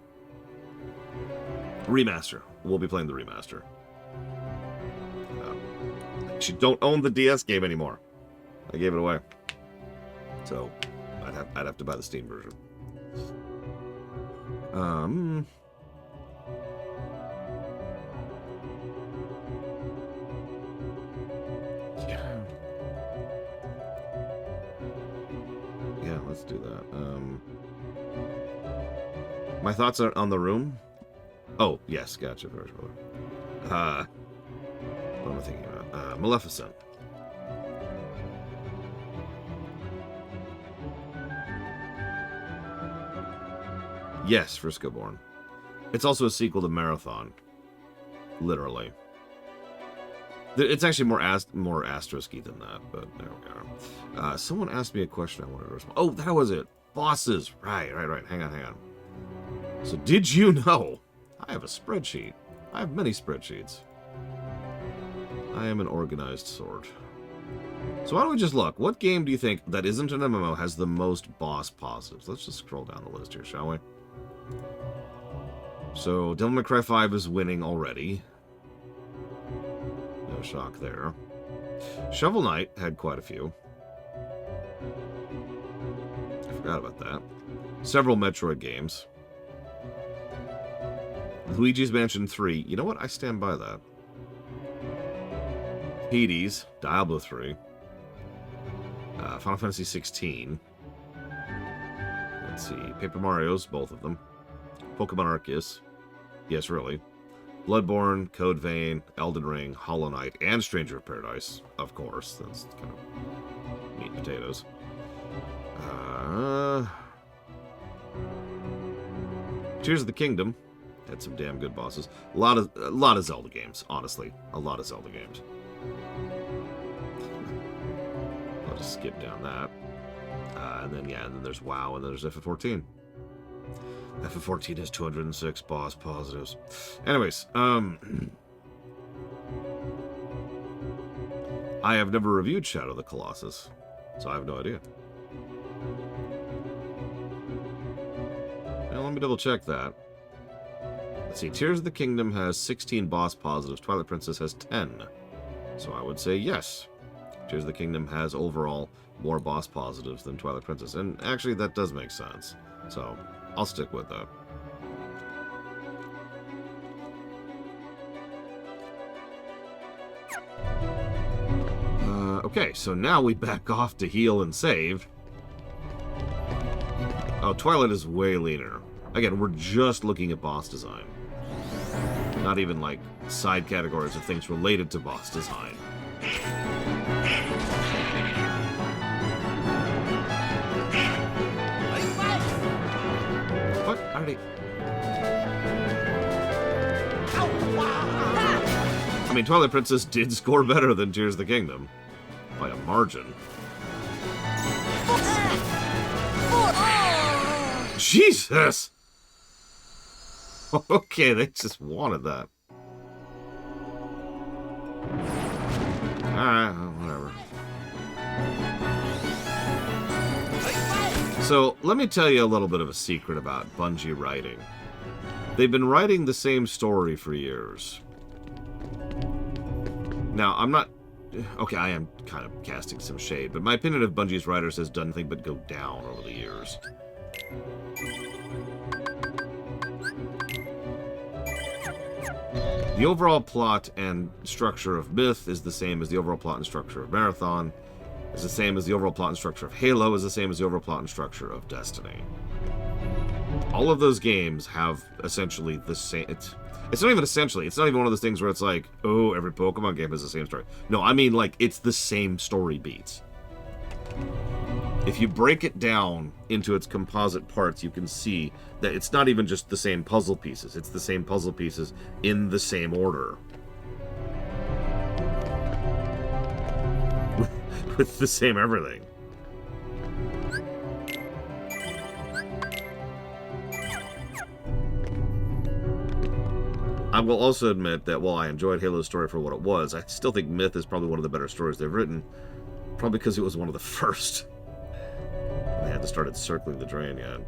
Remaster. We'll be playing the remaster. I actually don't own the DS game anymore. I gave it away. So I'd have to buy the Steam version. Yeah, let's do that. My thoughts are on The Room. Oh, yes, gotcha. Very well. What am I thinking about? Maleficent. Yes, Frisco Born. It's also a sequel to Marathon. Literally. It's actually more asterisky than that, but there we go. Someone asked me a question I wanted to respond. Oh, that was it. Bosses. Right. Hang on. So did you know I have a spreadsheet? I have many spreadsheets. I am an organized sort. So why don't we just look? What game do you think that isn't an MMO has the most boss positives? Let's just scroll down the list here, shall we? So Devil May Cry 5 is winning already. No shock there. Shovel Knight had quite a few. I forgot about that. Several Metroid games. Luigi's Mansion 3. You know what? I stand by that. Hades. Diablo 3. Final Fantasy 16. Let's see. Paper Mario's, both of them. Pokemon Arceus. Yes, really. Bloodborne, Code Vein, Elden Ring, Hollow Knight, and Stranger of Paradise. Of course. That's kind of meat and potatoes. Tears of the Kingdom. Had some damn good bosses. A lot of Zelda games, honestly. A lot of Zelda games. I'll just skip down that. And then there's WoW, and then there's FF14. FF14 has 206 boss positives. Anyways, I have never reviewed Shadow of the Colossus, so I have no idea. Now, let me double check that. Let's see, Tears of the Kingdom has 16 boss positives. Twilight Princess has 10. So I would say yes. Tears of the Kingdom has overall more boss positives than Twilight Princess. And actually, that does make sense. So, I'll stick with that. Okay, so now we back off to heal and save. Oh, Twilight is way leaner. Again, we're just looking at boss design. Not even, like, side categories of things related to boss design. What? How did he... I mean, Twilight Princess did score better than Tears of the Kingdom. By a margin. Jesus! Okay, they just wanted that. Alright, whatever. So, let me tell you a little bit of a secret about Bungie writing. They've been writing the same story for years. Now, I'm not... Okay, I am kind of casting some shade, but my opinion of Bungie's writers has done nothing but go down over the years. The overall plot and structure of Myth is the same as the overall plot and structure of Marathon, is the same as the overall plot and structure of Halo, is the same as the overall plot and structure of Destiny. All of those games have essentially the same... It's not even essentially. It's not even one of those things where it's like, oh, every Pokemon game has the same story. No, I mean, like, it's the same story beats. If you break it down into its composite parts, you can see that it's not even just the same puzzle pieces. It's the same puzzle pieces in the same order. With the same everything. I will also admit that while I enjoyed Halo's story for what it was, I still think Myth is probably one of the better stories they've written. Probably because it was one of the first. They hadn't started circling the drain yet.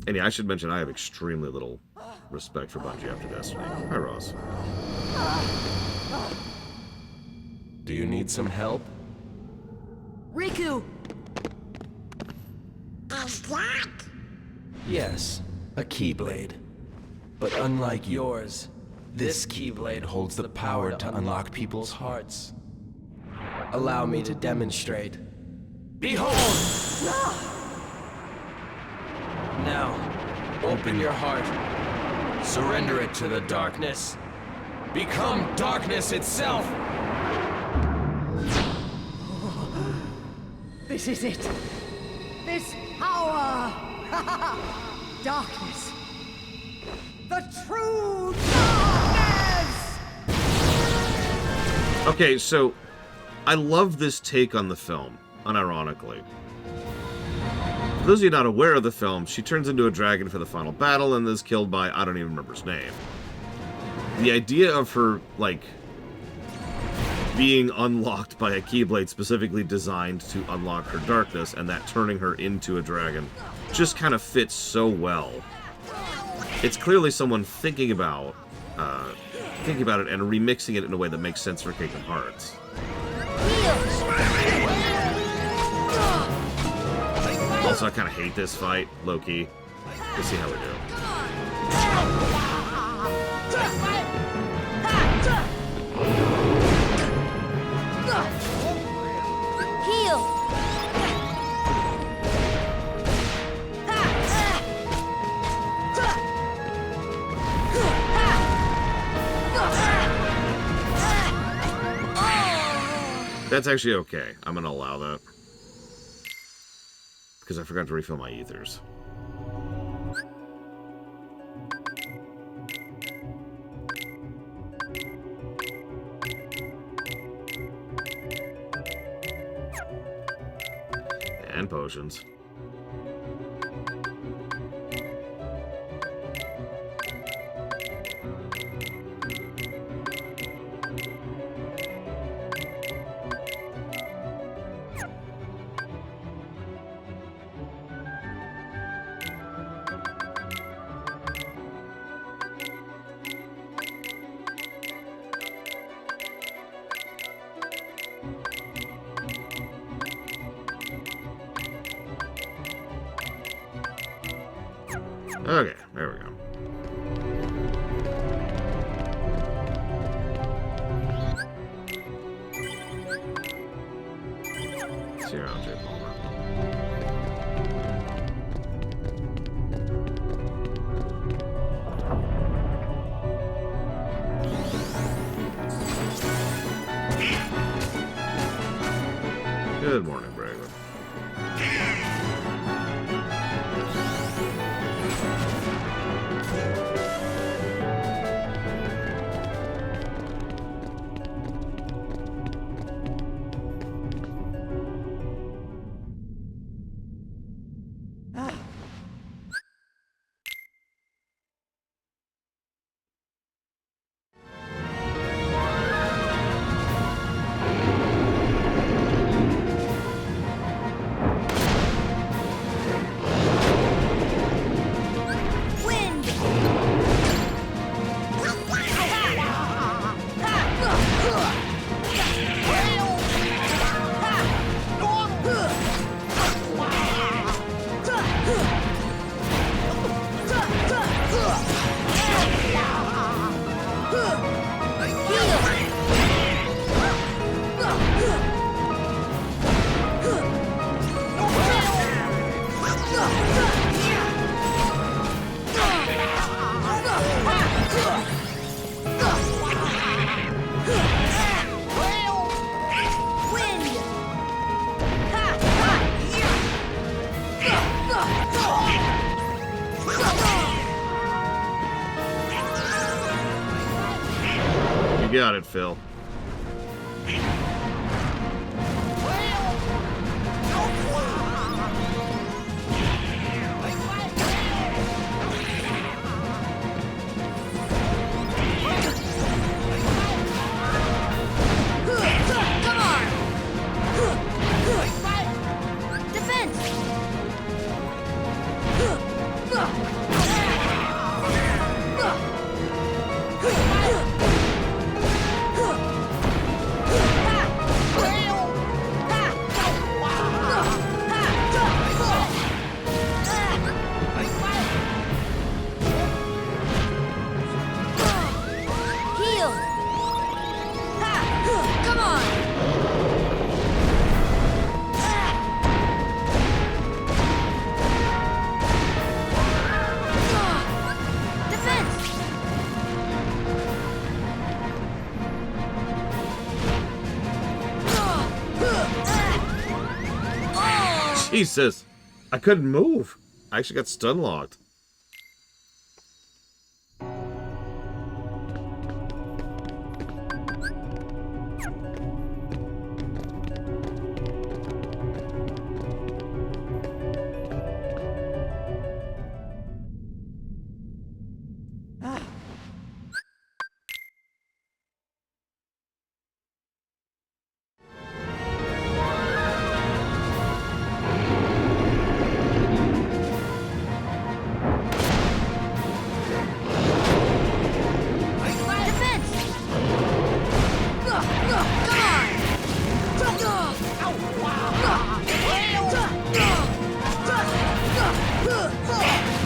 And yeah, I should mention I have extremely little respect for Bungie after Destiny. Hi, Ross. Do you need some help? Riku! Yes, a Keyblade. But unlike yours, this Keyblade holds the power to unlock people's hearts. Allow me to demonstrate. Behold! Now, open your heart. Surrender it to the darkness. Become darkness itself! This is it. This power. Darkness. The true darkness! Okay, so I love this take on the film, unironically. For those of you not aware of the film, she turns into a dragon for the final battle and is killed by, I don't even remember his name. The idea of her, like, being unlocked by a Keyblade specifically designed to unlock her darkness and that turning her into a dragon just kind of fits so well. It's clearly someone thinking about it and remixing it in a way that makes sense for Kingdom Hearts. Also, I kind of hate this fight, low-key. We'll see how we do. Heal! That's actually okay. I'm going to allow that. Because I forgot to refill my ethers. And potions. Okay, there we go. Zero, J. Palmer. Good morning, Braylon. You got it, Phil. Jesus, I couldn't move. I actually got stun locked.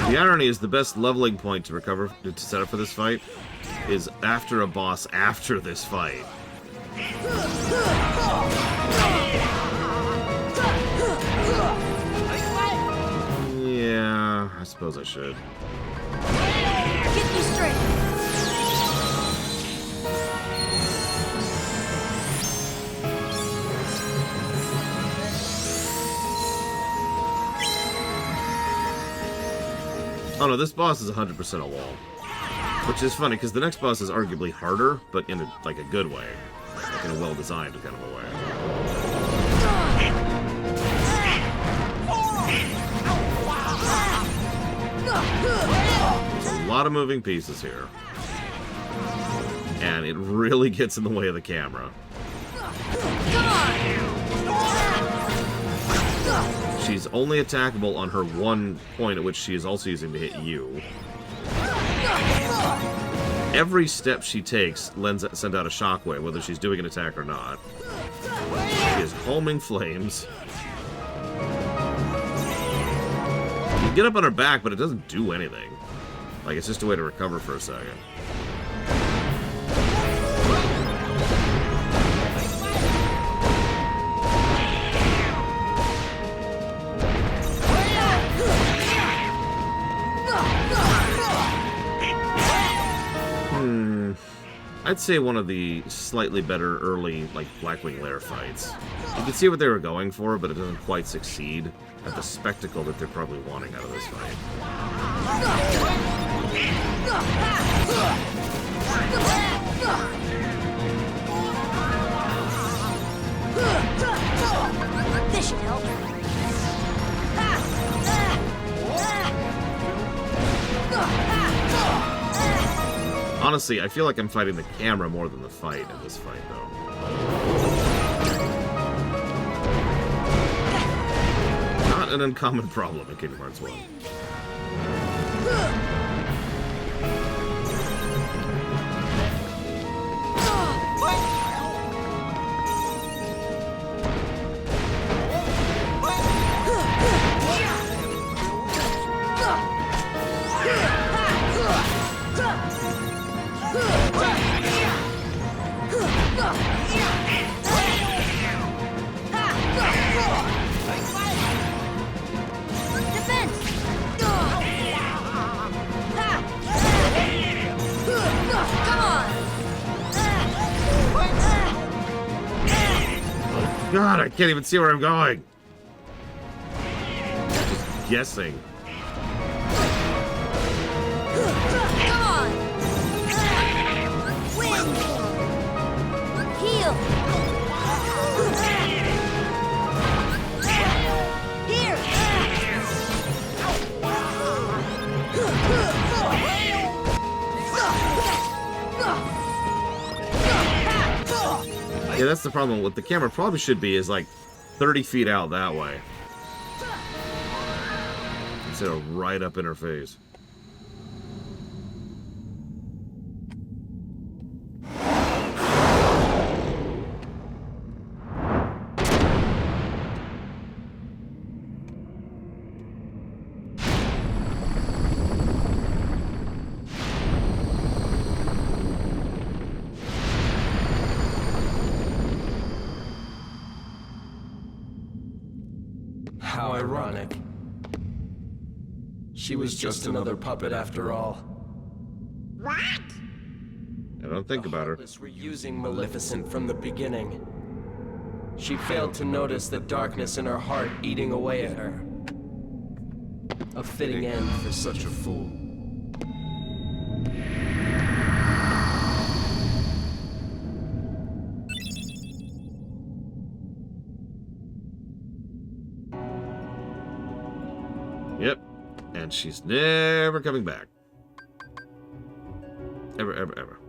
The irony is the best leveling point to recover to set up for this fight is after a boss after this fight. Yeah, I suppose I should. Get me straight. Oh no, this boss is 100% a wall. Which is funny, because the next boss is arguably harder, but in a, like a good way. Like in a well-designed kind of a way. There's a lot of moving pieces here. And it really gets in the way of the camera. She's only attackable on her one point at which she is also using to hit you. Every step she takes sends out a shockwave, whether she's doing an attack or not. She is homing flames. can get up on her back, but it doesn't do anything. Like, it's just a way to recover for a second. I'd say one of the slightly better early, like, Blackwing Lair fights. You can see what they were going for, but it doesn't quite succeed at the spectacle that they're probably wanting out of this fight. This should help. Honestly, I feel like I'm fighting the camera more than the fight in this fight, though. Not an uncommon problem in Kingdom Hearts 1. God, I can't even see where I'm going. Just guessing. Come on! Win! Heal! Here! Yeah, that's the problem. What the camera probably should be is like 30 feet out that way. Instead of right up in her face. How ironic. She was just another puppet after all. What? I don't think about her. Were using Maleficent from the beginning. She failed to notice the darkness in her heart eating away at her. A fitting end for such a fool. Yep. And she's never coming back. Ever, ever, ever.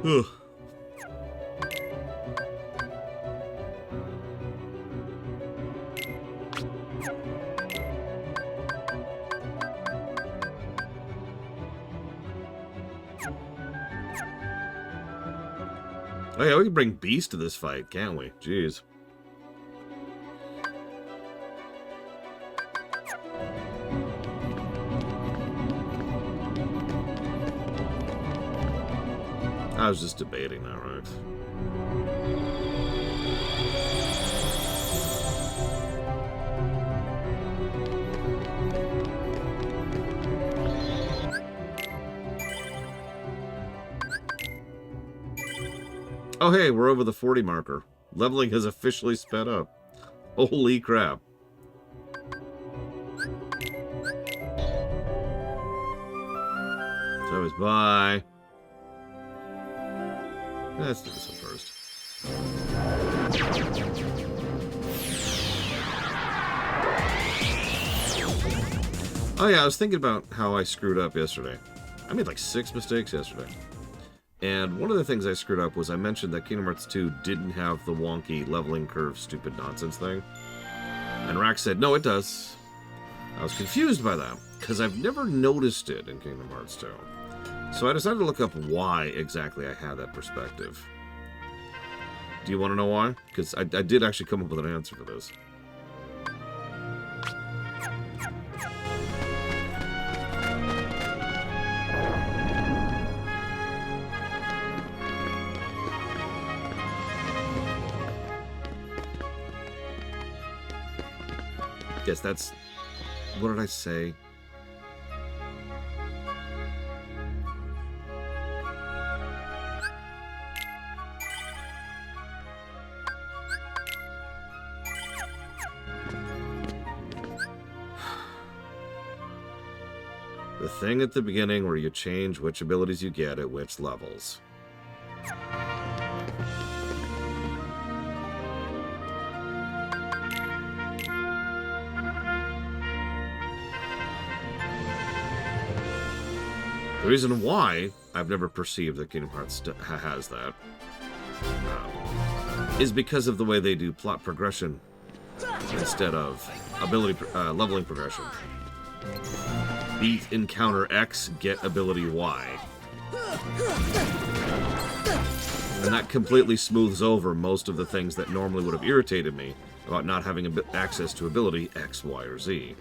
Ugh. Oh yeah, we can bring Beast to this fight, can't we? Jeez. I was just debating that, right? Oh hey, we're over the 40 marker. Leveling has officially sped up. Holy crap. So is bye. Let's do this one first. Oh yeah, I was thinking about how I screwed up yesterday. I made like 6 mistakes yesterday. And one of the things I screwed up was I mentioned that Kingdom Hearts 2 didn't have the wonky leveling curve stupid nonsense thing. And Rax said, no, it does. I was confused by that, because I've never noticed it in Kingdom Hearts 2. So I decided to look up why exactly I had that perspective. Do you want to know why? Because I did actually come up with an answer for this. Yes, that's... What did I say? The thing at the beginning where you change which abilities you get at which levels. The reason why I've never perceived that Kingdom Hearts has that is because of the way they do plot progression instead of ability leveling progression. Beat encounter X, get ability Y. And that completely smooths over most of the things that normally would have irritated me about not having access to ability X, Y, or Z.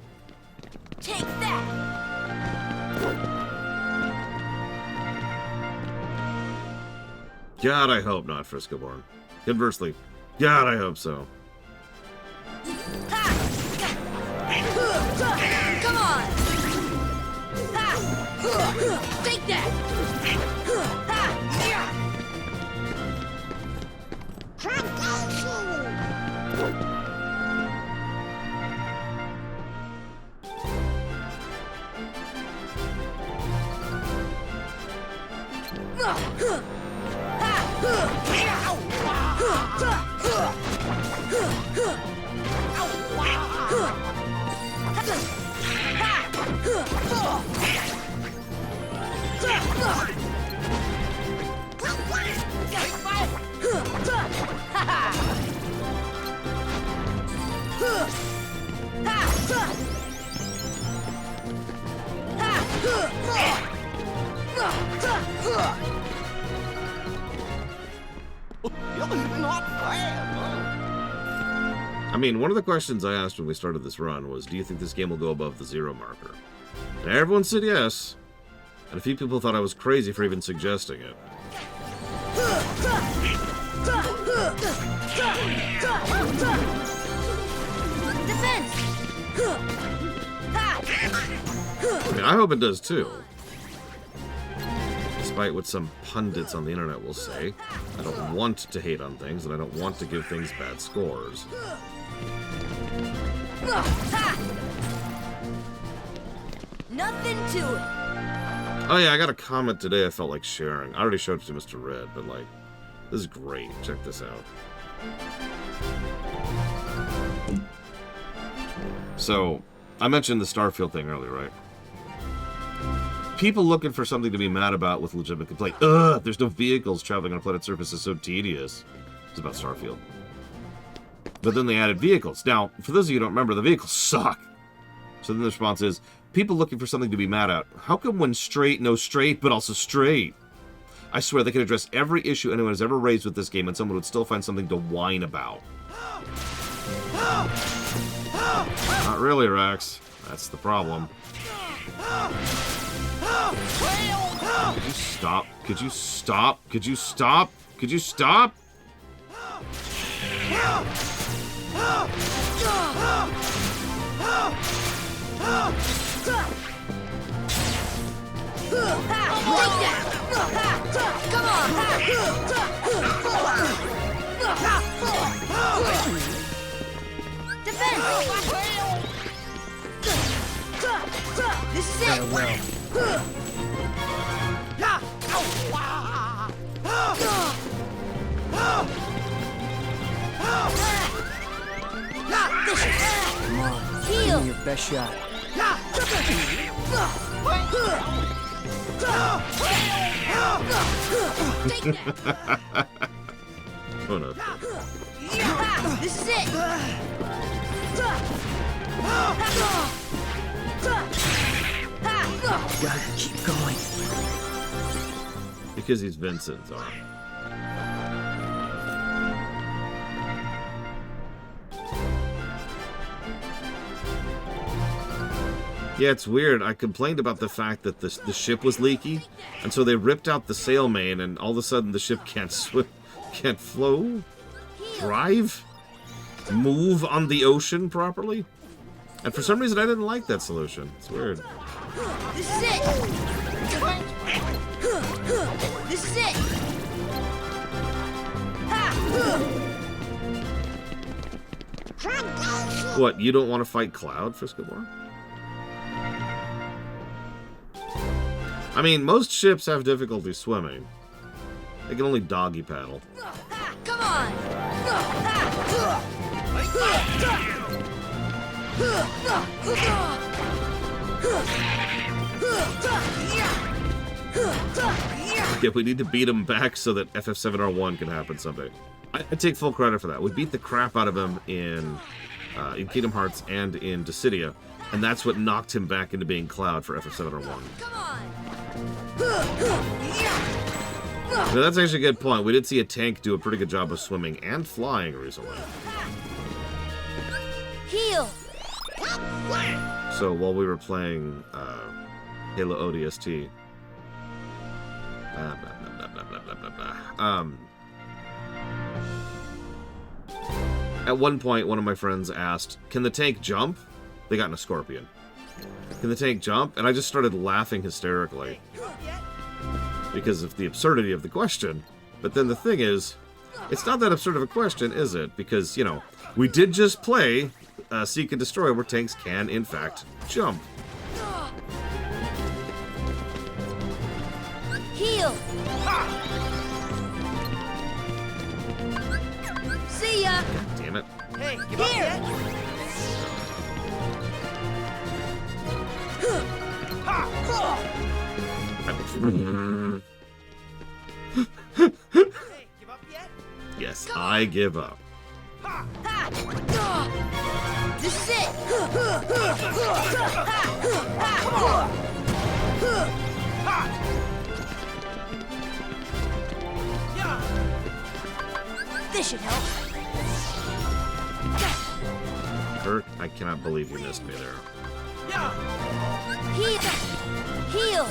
Take that! God, I hope not, Friscoborn. Conversely, God, I hope so. Come on! Take that! I mean, one of the questions I asked when we started this run was, do you think this game will go above the 0 marker? And everyone said yes. And a few people thought I was crazy for even suggesting it. Defense! I mean, I hope it does too. Despite what some pundits on the internet will say, I don't want to hate on things, and I don't want to give things bad scores. Nothing to it. Oh yeah, I got a comment today I felt like sharing. I already showed it to Mr. Red, but like, this is great. Check this out. So, I mentioned the Starfield thing earlier, right? People looking for something to be mad about with legitimate complaint. Ugh, there's no vehicles traveling on a planet's surface is so tedious. It's about Starfield. But then they added vehicles. Now, for those of you who don't remember, the vehicles suck. So then the response is, people looking for something to be mad at. How come when straight, no straight, but also straight? I swear they could address every issue anyone has ever raised with this game and someone would still find something to whine about. Not really, Rex. That's the problem. Could you stop? Could you stop? Could you stop? Could you stop? Come on! Defense! This is it! Heal! Give me your best shot. Oh no. This is it! Gotta keep going. Because he's Vincent's arm. Yeah, it's weird. I complained about the fact that the ship was leaky, and so they ripped out the sail main, and all of a sudden the ship can't swim, can't flow, drive, move on the ocean properly. And for some reason, I didn't like that solution. It's weird. This is it! This is it! What, you don't want to fight Cloud, Frisco? I mean, most ships have difficulty swimming. They can only doggy paddle. Come on! Yeah, we need to beat him back so that FF7R1 can happen someday. I take full credit for that. We beat the crap out of him in Kingdom Hearts and in Dissidia, and that's what knocked him back into being Cloud for FF7R1. Come on! Now, that's actually a good point. We did see a tank do a pretty good job of swimming and flying recently. Heal! So while we were playing Halo ODST, at one point, one of my friends asked, "Can the tank jump?" They got in a Scorpion. "Can the tank jump?" And I just started laughing hysterically because of the absurdity of the question. But then the thing is, it's not that absurd of a question, is it? Because, you know, we did just play Seek and Destroy, where tanks can, in fact, jump. Heal! See ya! Damn it. Hey, give Here! up yet? Yes, I give up. This is it! This should help. Kirk, I cannot believe you missed me there. Heal! Heal!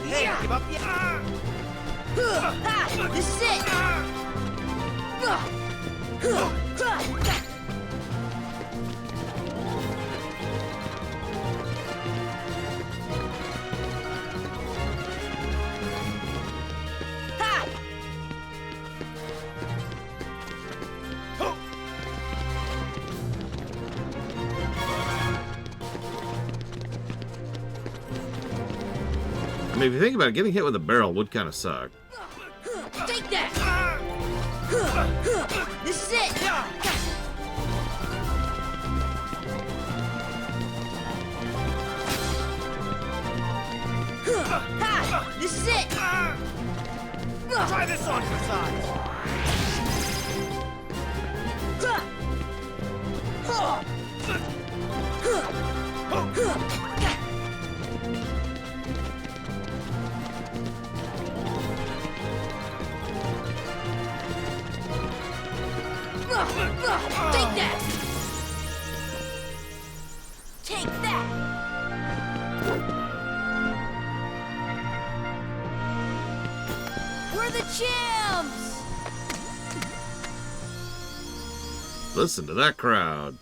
Hey, give up yet? This is it! I mean, if you think about it, getting hit with a barrel would kind of suck. Take that! This is it! This is it! Try this on for size. Take that! Take that! We're the champs! Listen to that crowd.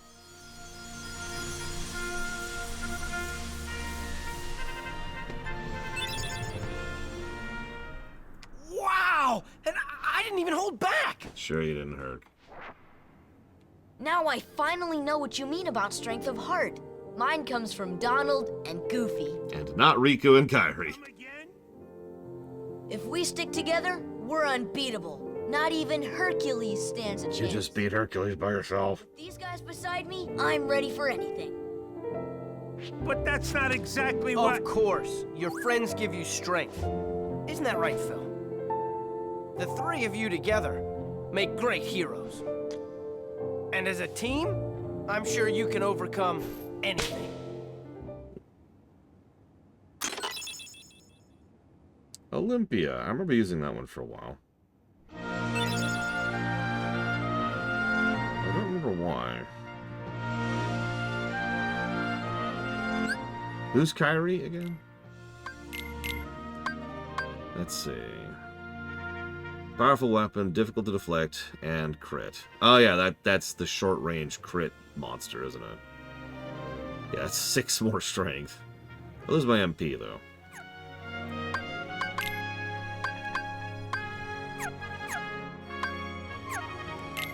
Wow! And I didn't even hold back! Sure you didn't, Herc. Now I finally know what you mean about strength of heart. Mine comes from Donald and Goofy. And not Riku and Kairi. If we stick together, we're unbeatable. Not even Hercules stands a chance. You just beat Hercules by yourself. With these guys beside me, I'm ready for anything. But that's not exactly what... Of course. Your friends give you strength. Isn't that right, Phil? The three of you together make great heroes. And as a team, I'm sure you can overcome anything. Olympia. I remember using that one for a while. Who's Kyrie again? Let's see. Powerful weapon, difficult to deflect, and crit. Oh yeah, that's the short-range crit monster, isn't it? Yeah, it's 6 more strength. I lose my MP, though.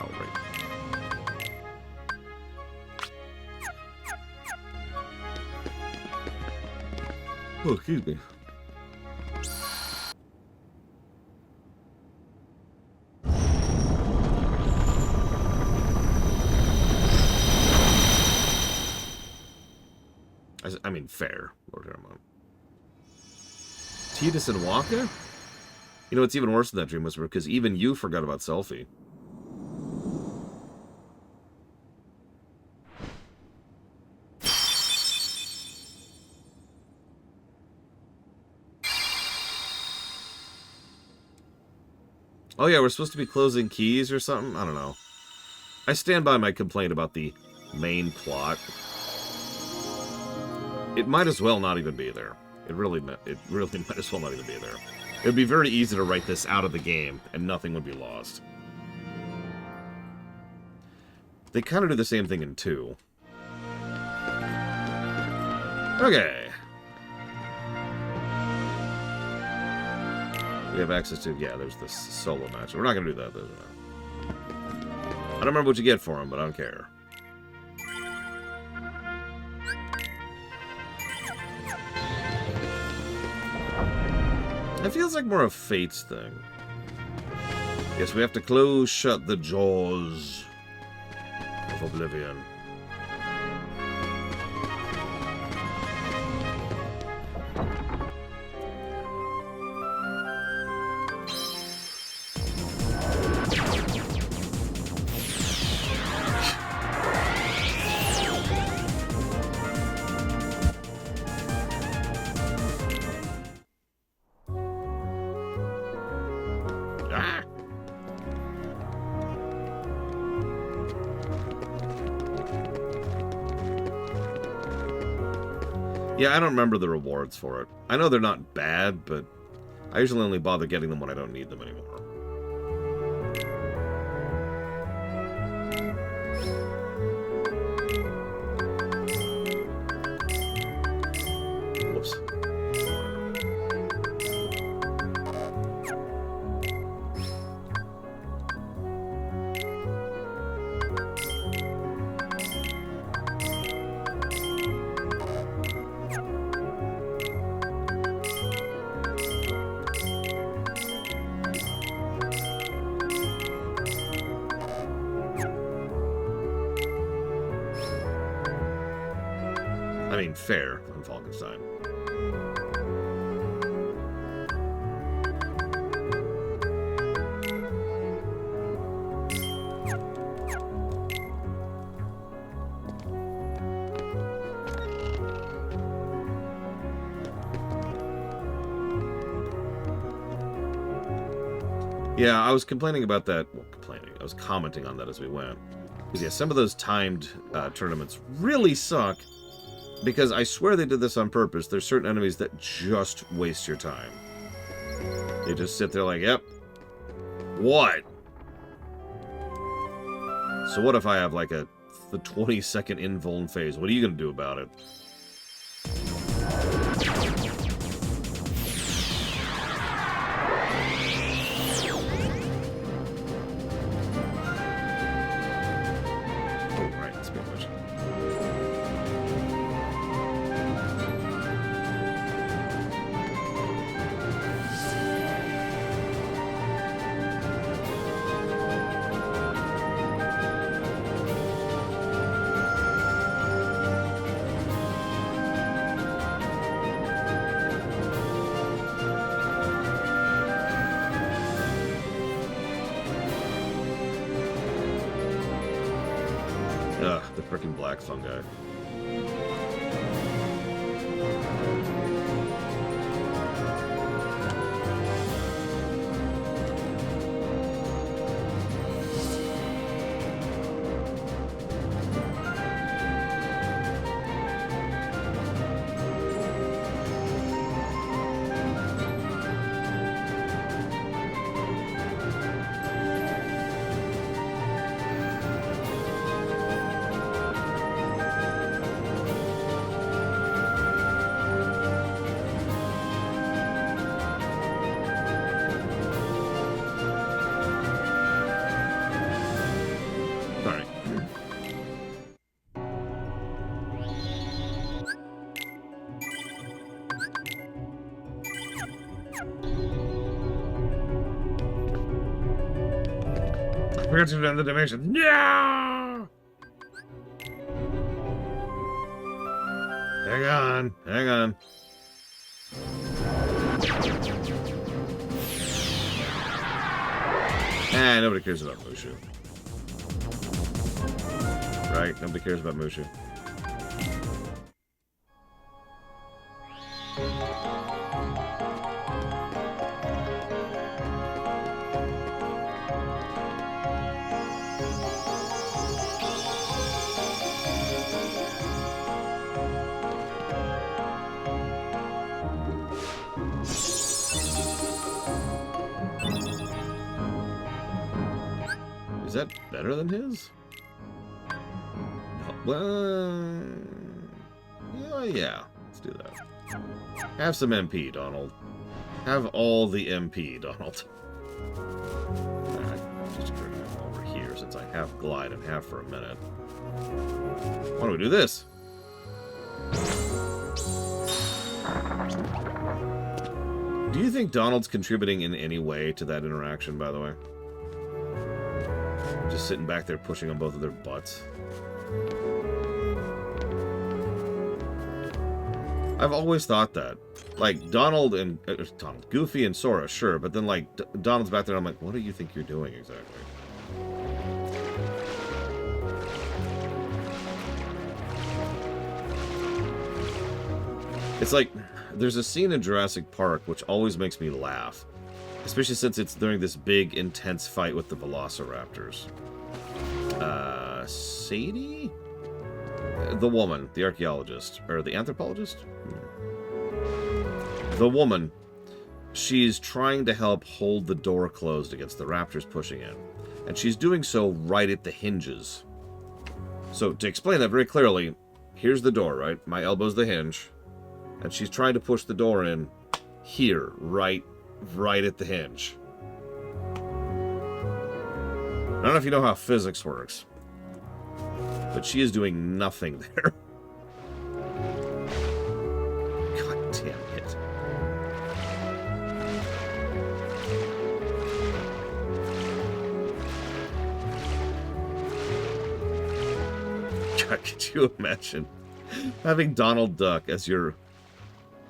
Oh, right. Oh, excuse me. I mean, fair, Lord Hermon. Tidus and Waka? You know what's even worse than that, Dream Whisperer? Because even you forgot about Selfie. Oh yeah, we're supposed to be closing keys or something? I don't know. I stand by my complaint about the main plot. It might as well not even be there. It really might as well not even be there. It would be very easy to write this out of the game, and nothing would be lost. They kind of do the same thing in 2. Okay. We have access to... Yeah, there's this solo match. We're not going to do that, though. I don't remember what you get for him, but I don't care. It feels like more of Fate's thing. Yes, we have to close shut the jaws of Oblivion. Yeah, I don't remember the rewards for it. I know they're not bad, but I usually only bother getting them when I don't need them anymore. Whoops. I mean, fair on Falkenstein. Yeah, I was complaining about that. Well, I was commenting on that as we went. Because, yeah, some of those timed tournaments really suck. Because I swear they did this on purpose. There's certain enemies that just waste your time. They just sit there like, yep. What? So what if I have like the 20-second invuln phase? What are you going to do about it? Oh, right. That's pretty much. Ugh, the frickin' black fungi. Sorry. I forgot to do the dimension. Yeah! Hang on. Hang on. Ah, nobody cares about Mushu. Right? Nobody cares about Mushu. Is that better than his? Well, yeah. Let's do that. Have some MP, Donald. Have all the MP, Donald. Alright, just bring him over here since I have glide and have for a minute. Why don't we do this? Do you think Donald's contributing in any way to that interaction, by the way? Just sitting back there pushing on both of their butts. I've always thought that. Like, Donald, Goofy and Sora, sure, but then, like, Donald's back there, and I'm like, what do you think you're doing exactly? It's like, there's a scene in Jurassic Park which always makes me laugh. Especially since it's during this big, intense fight with the Velociraptors. Sadie? The woman, the archaeologist. Or the anthropologist? The woman. She's trying to help hold the door closed against the raptors pushing in. And she's doing so right at the hinges. So, to explain that very clearly, here's the door, right? My elbow's the hinge. And she's trying to push the door in here, right at the hinge. I don't know if you know how physics works, but she is doing nothing there. God damn it. God, could you imagine having Donald Duck as your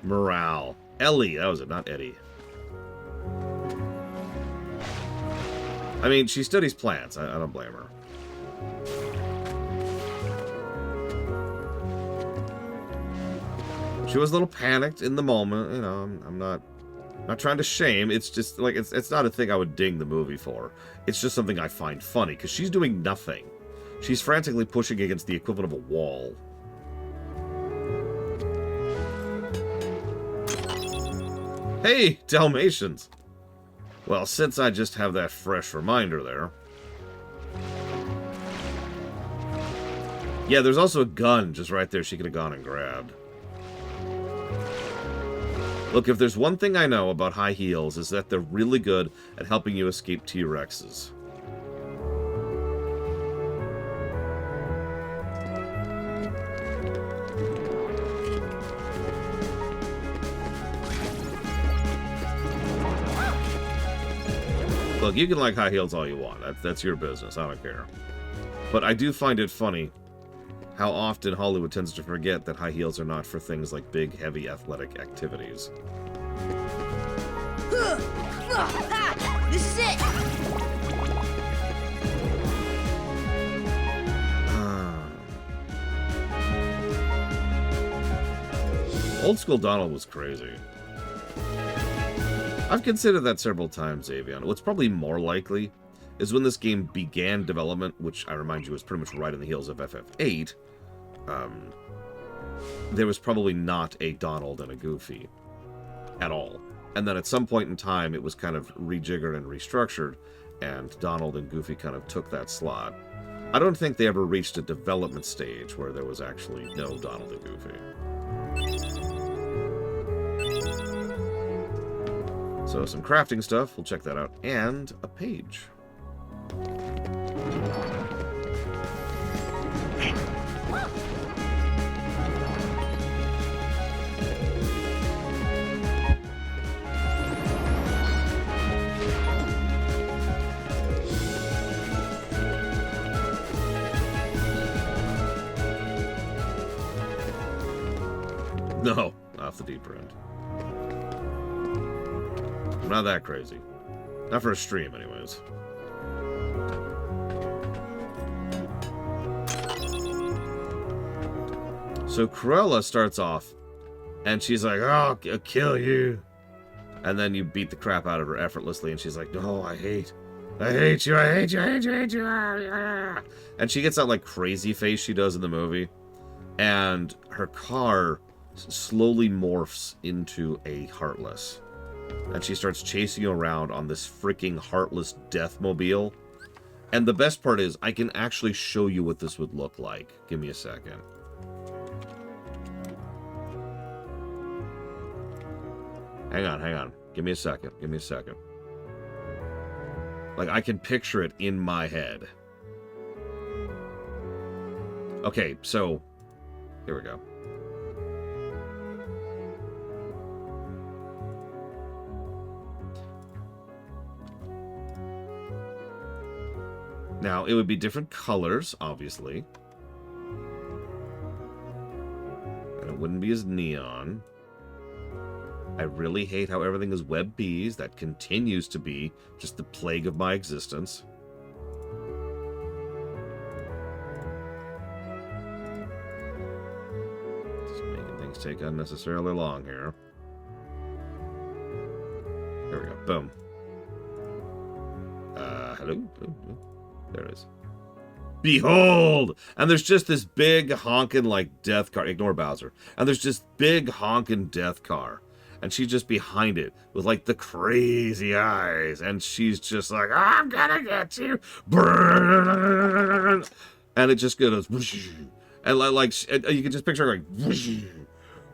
morale? Ellie, that was it, not Eddie. I mean, she studies plants. I don't blame her. She was a little panicked in the moment. You know, I'm not trying to shame. It's just like it's not a thing I would ding the movie for. It's just something I find funny because she's doing nothing. She's frantically pushing against the equivalent of a wall. Hey, Dalmatians! Well, since I just have that fresh reminder there. Yeah, there's also a gun just right there she could have gone and grabbed. Look, if there's one thing I know about high heels, is that they're really good at helping you escape T-Rexes. Look, you can like high heels all you want. That's your business. I don't care. But I do find it funny how often Hollywood tends to forget that high heels are not for things like big, heavy athletic activities. This is it! Old school Donald was crazy. I've considered that several times, Avion. What's probably more likely is when this game began development, which I remind you was pretty much right in the heels of FF8, there was probably not a Donald and a Goofy at all. And then at some point in time, it was kind of rejiggered and restructured, and Donald and Goofy kind of took that slot. I don't think they ever reached a development stage where there was actually no Donald and Goofy. So some crafting stuff, we'll check that out, and a page. No, off the deeper end. I'm not that crazy. Not for a stream, anyways. So Cruella starts off, and she's like, "Oh, I'll kill you." And then you beat the crap out of her effortlessly, and she's like, "No, I hate you, I hate you, I hate you." And she gets that, like, crazy face she does in the movie. And her car slowly morphs into a Heartless. And she starts chasing you around on this freaking Heartless Deathmobile. And the best part is, I can actually show you what this would look like. Give me a second. Hang on. Give me a second. Like, I can picture it in my head. Okay, so... here we go. Now, it would be different colors, obviously. And it wouldn't be as neon. I really hate how everything is web bees. That continues to be just the plague of my existence. Just making things take unnecessarily long here. There we go. Boom. Hello? There it is. Behold! And there's just this big honking, like, death car. Ignore Bowser. And there's just big honking death car. And she's just behind it with, like, the crazy eyes. And she's just like, "I'm gonna get you." And it just goes, whoosh. And, like, you can just picture her going, whoosh,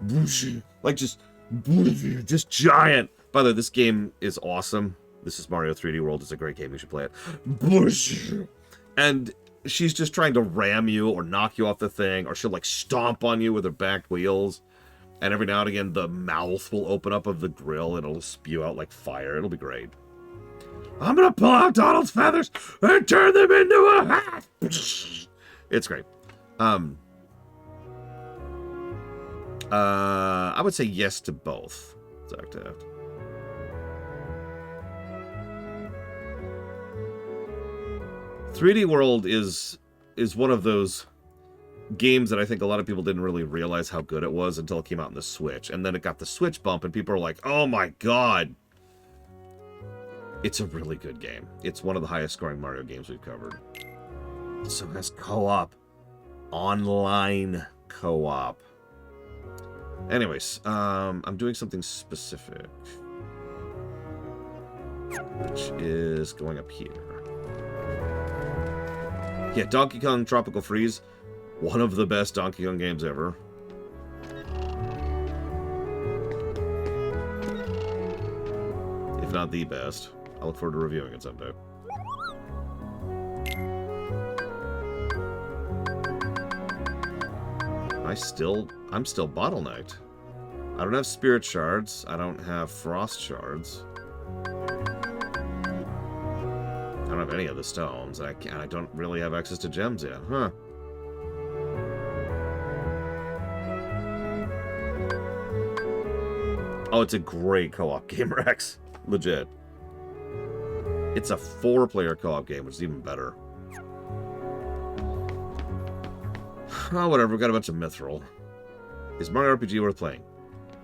whoosh, like, just giant. By the way, this game is awesome. This is Mario 3D World. It's a great game. You should play it. Whoosh. And she's just trying to ram you or knock you off the thing. Or she'll, like, stomp on you with her back wheels. And every now and again, the mouth will open up of the grill and it'll spew out like fire. It'll be great. I'm gonna pull out Donald's feathers and turn them into a hat. It's great. I would say yes to both. Exact. 3D World is one of those games that I think a lot of people didn't really realize how good it was until it came out on the Switch. And then it got the Switch bump and people are like, "Oh my god." It's a really good game. It's one of the highest scoring Mario games we've covered. So it has co-op. Online co-op. Anyways, I'm doing something specific. Which is going up here. Yeah, Donkey Kong Tropical Freeze. One of the best Donkey Kong games ever. If not the best. I look forward to reviewing it someday. I'm still bottlenecked. I don't have Spirit Shards. I don't have Frost Shards. I don't have any of the stones. I don't really have access to gems yet. Huh. Oh, it's a great co-op game, Rex. Legit. It's a 4-player co-op game, which is even better. Oh, whatever. We've got a bunch of Mithril. Is Mario RPG worth playing?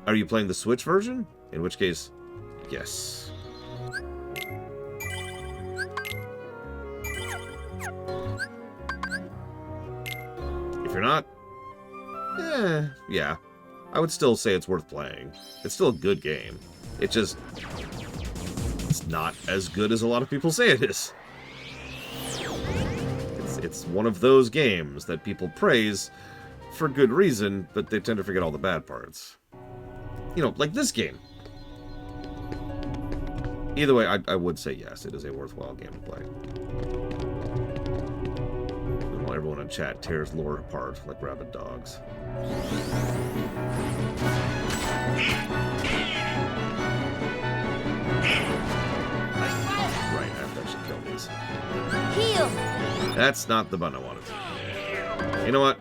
Are you playing the Switch version? In which case, yes. If you're not, yeah. I would still say it's worth playing. It's still a good game. It's not as good as a lot of people say it is. It's one of those games that people praise for good reason, but they tend to forget all the bad parts. You know, like this game. Either way, I would say yes, it is a worthwhile game to play. And while everyone in chat tears lore apart like rabid dogs. Right, I have to actually kill these. Heal! That's not the button I wanted. You know what?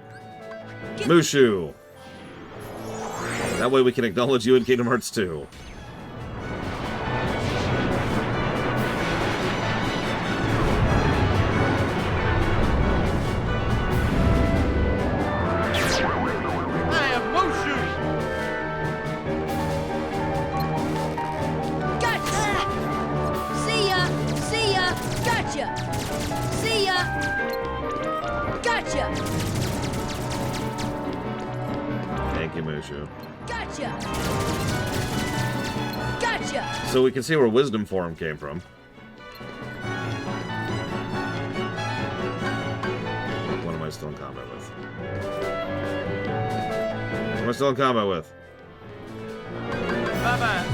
Mushu! That way we can acknowledge you in Kingdom Hearts 2. I have motion! Gotcha! See ya! See ya! Gotcha! See ya! Gotcha! Thank you, Mushu. Gotcha! Gotcha! So we can see where Wisdom Form came from. What am I still in combat with? What am I still in combat with? Bye-bye.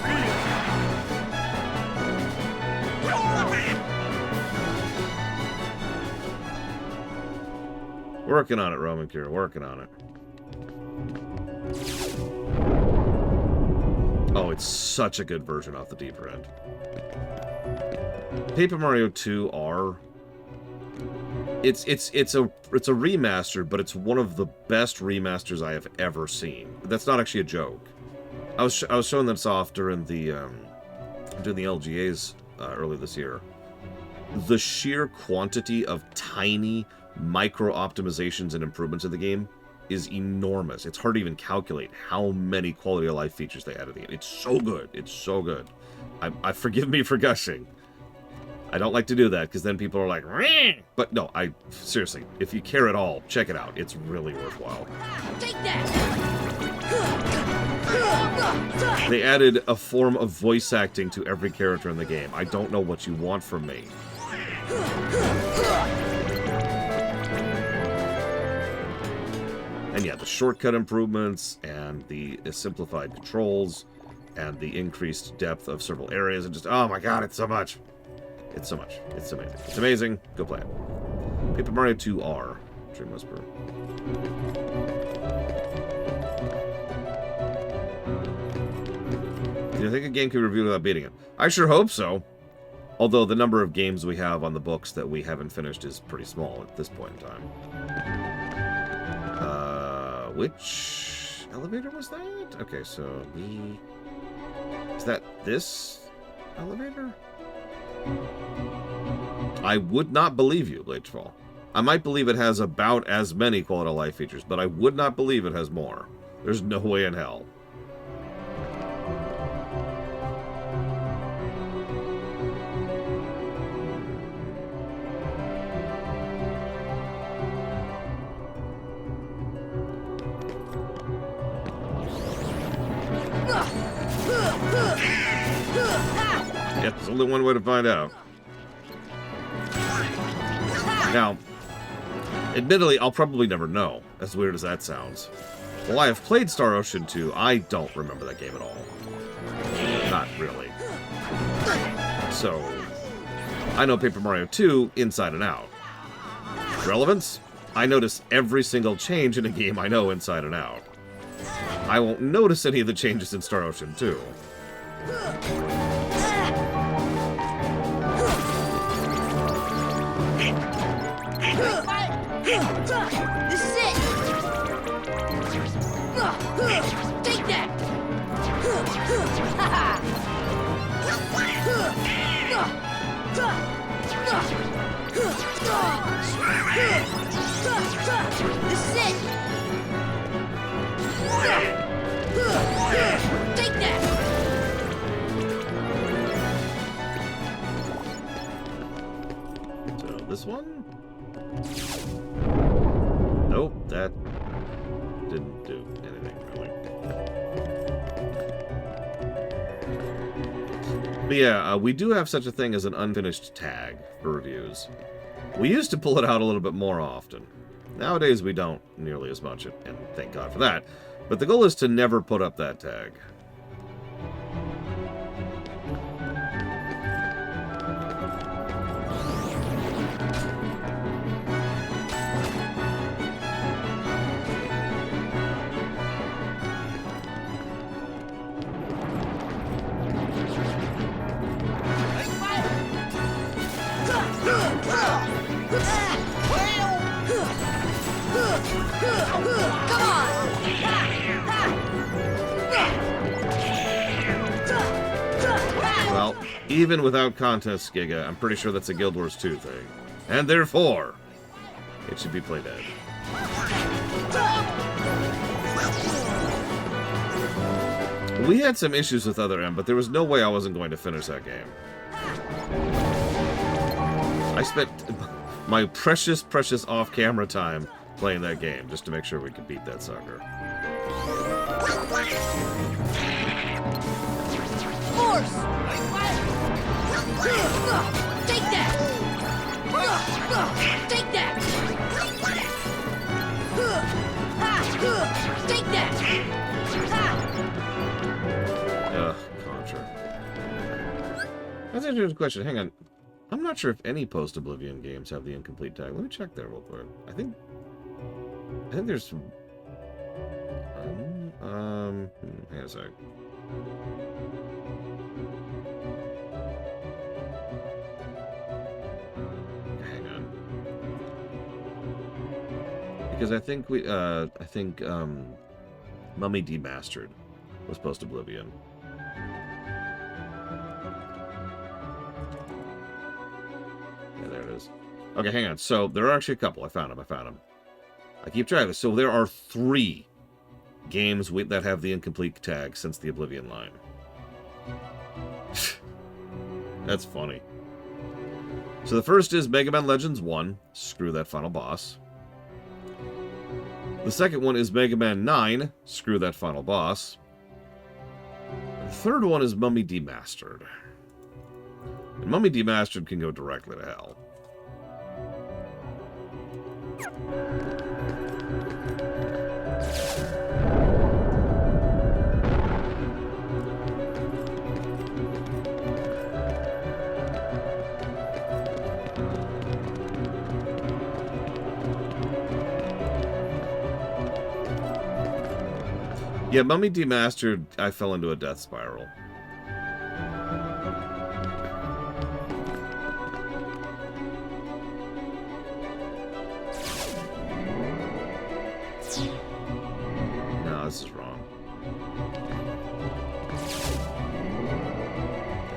Working on it, Roman Cure. Working on it. Oh, it's such a good version off the deeper end. Paper Mario 2 R. It's a remaster, but it's one of the best remasters I have ever seen. That's not actually a joke. I was showing this off during the LGAs earlier this year. The sheer quantity of tiny micro optimizations and improvements in the game is enormous. It's hard to even calculate how many quality of life features they added in it. It's so good. It's so good. I forgive me for gushing. I don't like to do that because then people are like, "Reh!" But no, seriously, if you care at all, check it out. It's really worthwhile. Take that! They added a form of voice acting to every character in the game. I don't know what you want from me. And yeah, the shortcut improvements and the simplified controls and the increased depth of several areas and just, oh my god, it's so much. It's so much. It's amazing. It's amazing. Go play it. Paper Mario 2 R. Dream Whisperer. Do you think a game can be reviewed without beating it? I sure hope so. Although the number of games we have on the books that we haven't finished is pretty small at this point in time. Which elevator was that? Okay, so is that this elevator? I would not believe you, Bladefall. I might believe it has about as many quality of life features, but I would not believe it has more. There's no way in hell. Yep, there's only one way to find out. Now, admittedly, I'll probably never know, as weird as that sounds. While I have played Star Ocean 2, I don't remember that game at all. Not really. So, I know Paper Mario 2 inside and out. Relevance? I notice every single change in a game I know inside and out. I won't notice any of the changes in Star Ocean 2. This is it! Take that! This is it! Take that! So this one? Nope, that didn't do anything really. But yeah, we do have such a thing as an unfinished tag for reviews. We used to pull it out a little bit more often. Nowadays we don't nearly as much, and thank God for that. But the goal is to never put up that tag. Come on! Even without contests, Giga, I'm pretty sure that's a Guild Wars 2 thing. And therefore, it should be played dead. We had some issues with Other M, but there was no way I wasn't going to finish that game. I spent my precious, precious off-camera time playing that game just to make sure we could beat that sucker. Force! Take that! Take that! Take that! Contra. That's an interesting question. Hang on. I'm not sure if any post-Oblivion games have the incomplete tag. Let me check there real quick. I think there's some... hang on a sec. Hang on. Because I think Mummy Demastered was post-Oblivion. Yeah, there it is. Okay, hang on. So, there are actually a couple. I found them. I keep track of this. So, there are 3 games that have the incomplete tag since the Oblivion line. That's funny. So, the first is Mega Man Legends 1. Screw that final boss. The second one is Mega Man 9. Screw that final boss. The third one is Mummy Demastered. And Mummy Demastered can go directly to hell. Yeah, Mummy Demastered, I fell into a death spiral. No, this is wrong.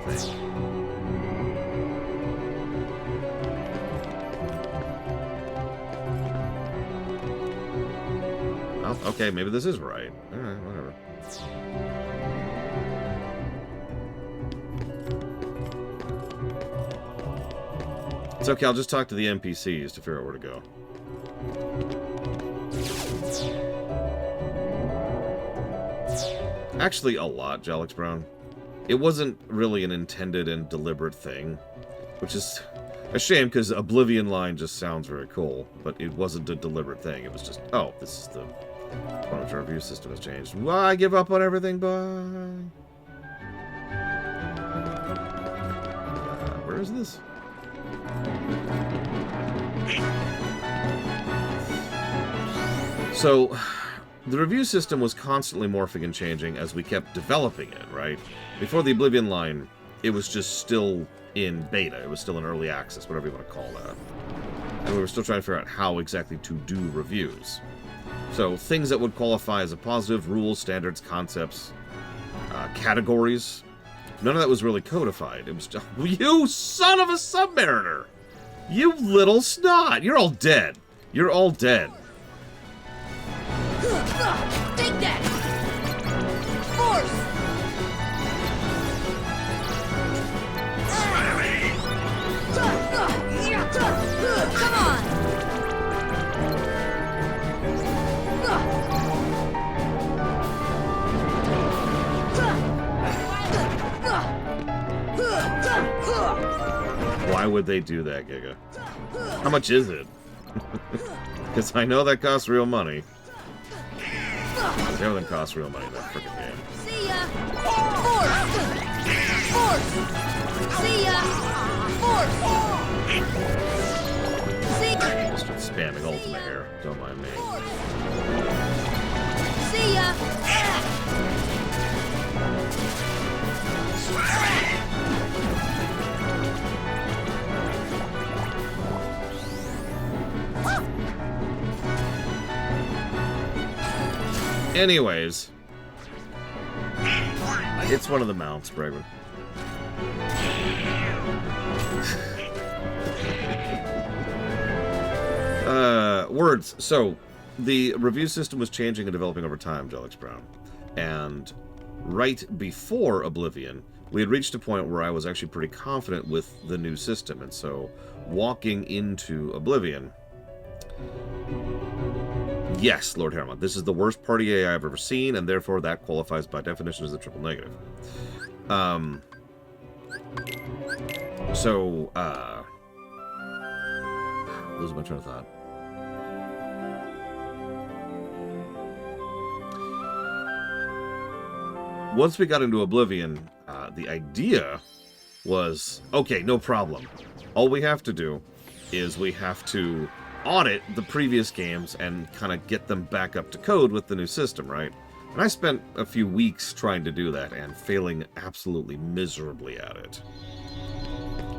I think. Oh, okay, maybe this is right. Alright, whatever. It's okay, I'll just talk to the NPCs to figure out where to go. Actually, a lot, Jalex Brown. It wasn't really an intended and deliberate thing, which is a shame because Oblivion line just sounds very cool, but it wasn't a deliberate thing. It was just, oh, this is the our review system has changed. Why give up on everything? Bye. Where is this? So, the review system was constantly morphing and changing as we kept developing it, right? Before the Oblivion line, it was just still in beta. It was still in early access, whatever you want to call that. And we were still trying to figure out how exactly to do reviews. So, things that would qualify as a positive, rules, standards, concepts, categories, none of that was really codified. It was just, you son of a Submariner! You little snot! You're all dead. You're all dead. Take that! Force! Come on! Why would they do that, Giga? How much is it? Because I know that costs real money. Everything costs real money in that freaking game. See ya! Force! Force! See ya! Force! See ya! Just start spamming ultimate here. Don't mind me. See ya! Anyways, it's one of the mounts, Bregman. Words. So, the review system was changing and developing over time, Jelix Brown. And right before Oblivion, we had reached a point where I was actually pretty confident with the new system. And so, walking into Oblivion... Yes, Lord Harriman, this is the worst party AI I've ever seen, and therefore that qualifies by definition as a triple negative. Losing my train of thought. Once we got into Oblivion, the idea was, okay, no problem. All we have to do is we have to audit the previous games and kind of get them back up to code with the new system, right? And I spent a few weeks trying to do that and failing absolutely miserably at it.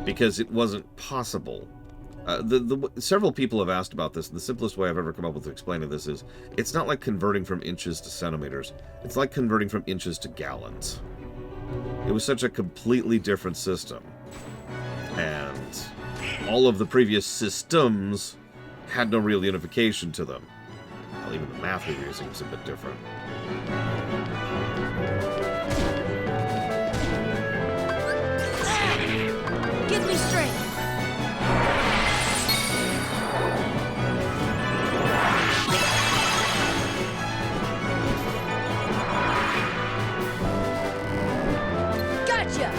Because it wasn't possible. Several people have asked about this, and the simplest way I've ever come up with explaining this is, it's not like converting from inches to centimeters. It's like converting from inches to gallons. It was such a completely different system. And all of the previous systems had no real unification to them. Well, even the math we were using was a bit different. Give me strength. Gotcha.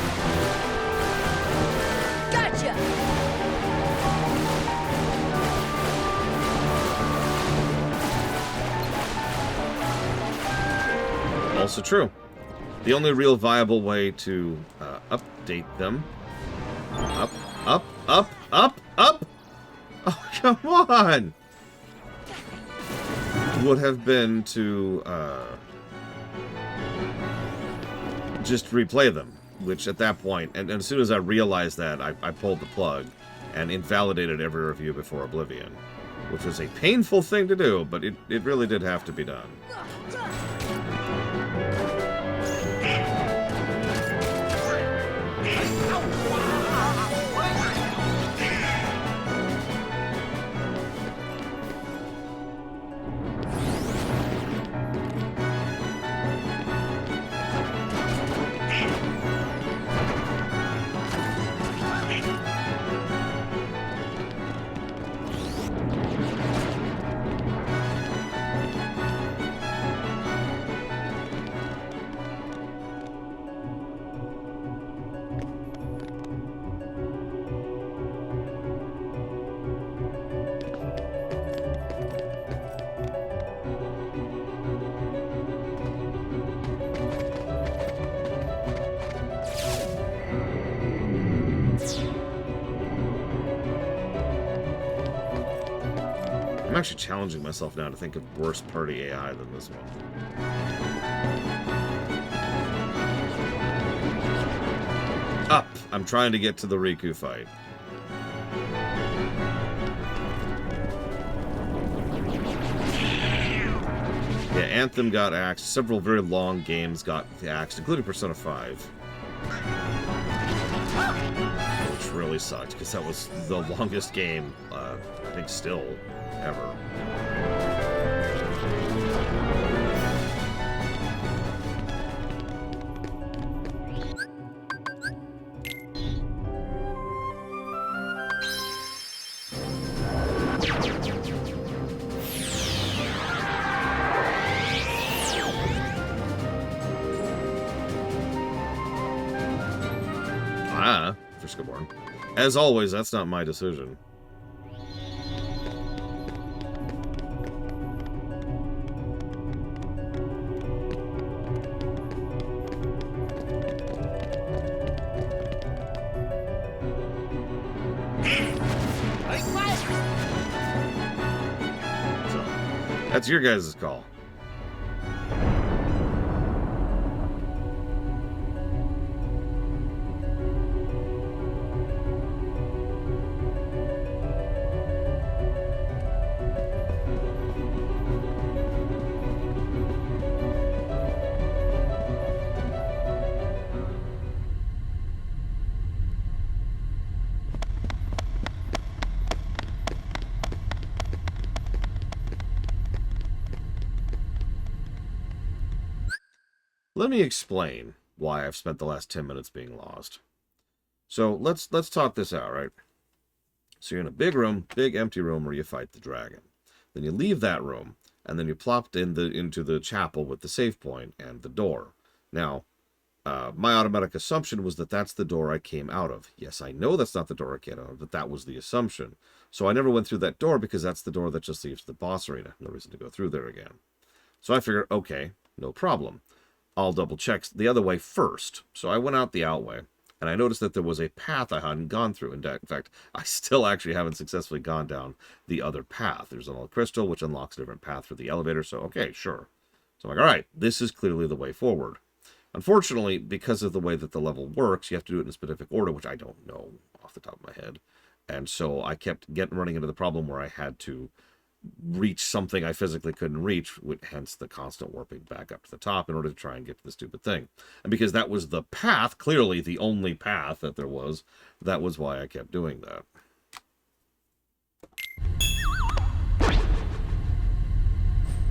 Gotcha. Also true. The only real viable way to update them... Up. Oh, come on! Would have been to just replay them. Which at that point, and as soon as I realized that, I pulled the plug and invalidated every review before Oblivion. Which was a painful thing to do, but it really did have to be done. I'm actually challenging myself now to think of worse party AI than this one. Up! I'm trying to get to the Riku fight. Yeah, Anthem got axed. Several very long games got axed, including Persona 5. Which really sucked, because that was the longest game, I think still, ever. Friscoborn. As always, that's not my decision. So, that's your guys' call. Let me explain why I've spent the last 10 minutes being lost. So let's talk this out, right? So you're in a big room, big empty room where you fight the dragon. Then you leave that room, and then you plopped into the chapel with the save point and the door. Now, my automatic assumption was that that's the door I came out of. Yes, I know that's not the door I came out of, but that was the assumption. So I never went through that door because that's the door that just leads to the boss arena. No reason to go through there again. So I figured, okay, no problem. I'll double check the other way first. So I went out the outway, and I noticed that there was a path I hadn't gone through. In fact, I still actually haven't successfully gone down the other path. There's an old crystal, which unlocks a different path for the elevator. So, okay, sure. So I'm like, all right, this is clearly the way forward. Unfortunately, because of the way that the level works, you have to do it in a specific order, which I don't know off the top of my head. And so I kept running into the problem where I had to reach something I physically couldn't reach, hence the constant warping back up to the top in order to try and get to the stupid thing. And because that was the path, clearly the only path that there was, that was why I kept doing that.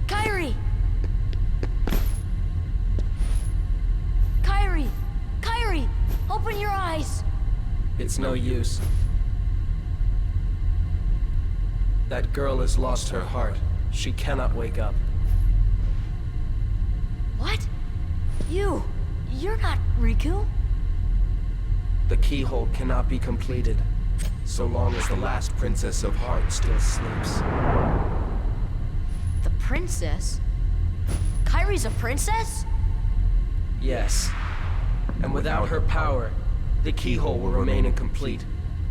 Kyrie! Kyrie! Kyrie! Open your eyes! It's no use. That girl has lost her heart. She cannot wake up. What? You're not Riku? The keyhole cannot be completed, so long as the last Princess of Heart still sleeps. The princess? Kyrie's a princess? Yes. And without her power, the keyhole will remain incomplete.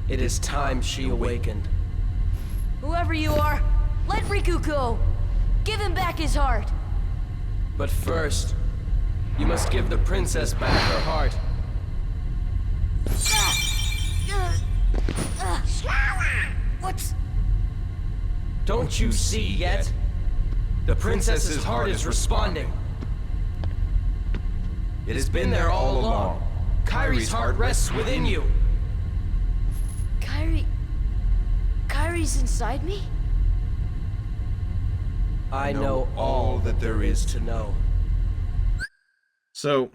It is time she awakened. Whoever you are, let Riku go! Give him back his heart! But first, you must give the princess back her heart. What's... Don't you see yet? The princess's heart is responding. It has been there all along. Kyrie's heart rests within you. Kyrie's inside me? I know all that there is to know. So,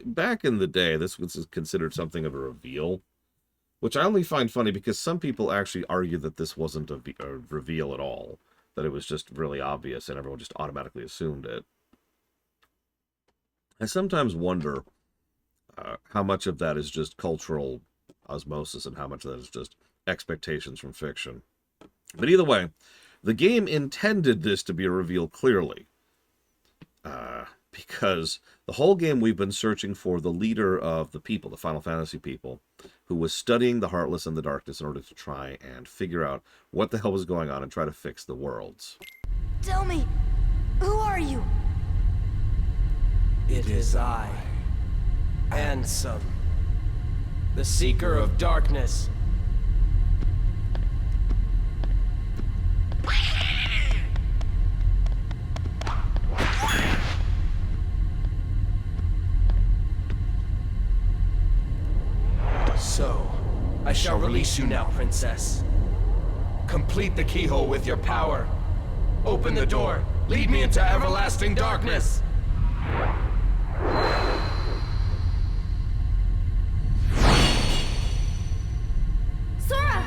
back in the day, this was considered something of a reveal, which I only find funny because some people actually argue that this wasn't a reveal at all, that it was just really obvious and everyone just automatically assumed it. I sometimes wonder how much of that is just cultural osmosis and how much of that is just expectations from fiction. But either way, the game intended this to be a reveal clearly. Because the whole game we've been searching for the leader of the people, the Final Fantasy people, who was studying the Heartless and the Darkness in order to try and figure out what the hell was going on and try to fix the worlds. Tell me, who are you? It is I, Ansem, the Seeker of Darkness. So, I shall release you now, Princess. Complete the keyhole with your power. Open the door. Lead me into everlasting darkness. Sora!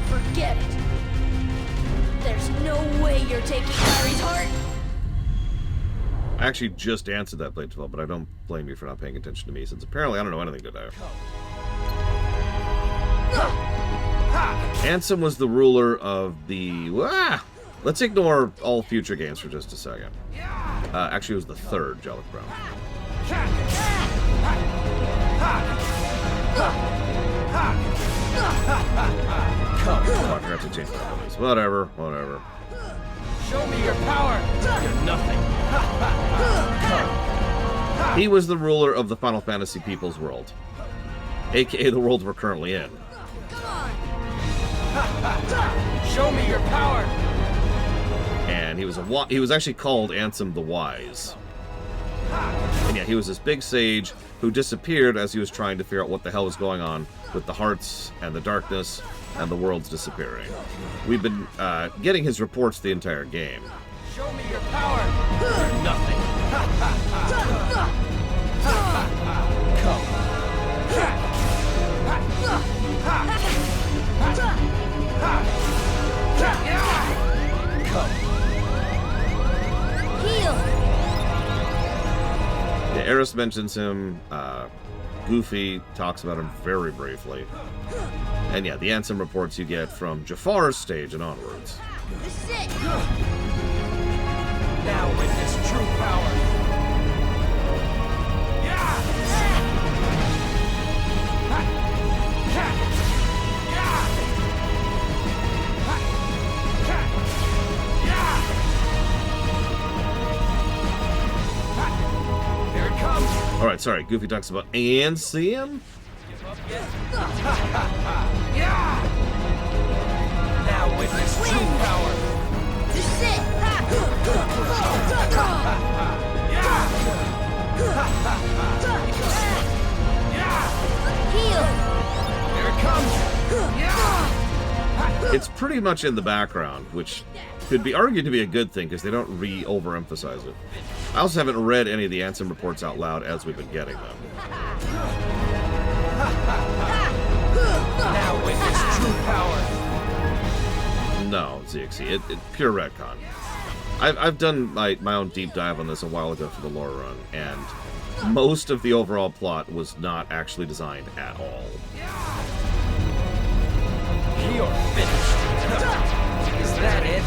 Forget it. There's no way you're taking Kyrie's heart. I actually just answered that, Blade 12, but I don't blame you for not paying attention to me, since apparently I don't know anything today. Ansem was the ruler of the... Let's ignore all future games for just a second. Actually, it was the third Jellic Brown. Oh, I forgot to change my abilities. Whatever. Show me your power! You're nothing. He was the ruler of the Final Fantasy People's World, aka the world we're currently in. Show me your power! And he was actually called Ansem the Wise. And yeah, he was this big sage who disappeared as he was trying to figure out what the hell was going on with the hearts and the darkness and the worlds disappearing. We've been getting his reports the entire game. Show me your power. You're nothing. Heal! Yeah, Eris mentions him. Goofy talks about him very briefly. And yeah, the Ansem reports you get from Jafar's stage and onwards. This is it! Now witness true power. Here it comes. Alright, sorry, Goofy talks about Ansem? Now witness true power. This is it! Heal! Here it comes. It's pretty much in the background, which could be argued to be a good thing because they don't overemphasize it. I also haven't read any of the Ansem reports out loud as we've been getting them. Now witness true power. No, ZXC, it pure retcon. I've done my own deep dive on this a while ago for the lore run, and most of the overall plot was not actually designed at all. You're finished. Is that it?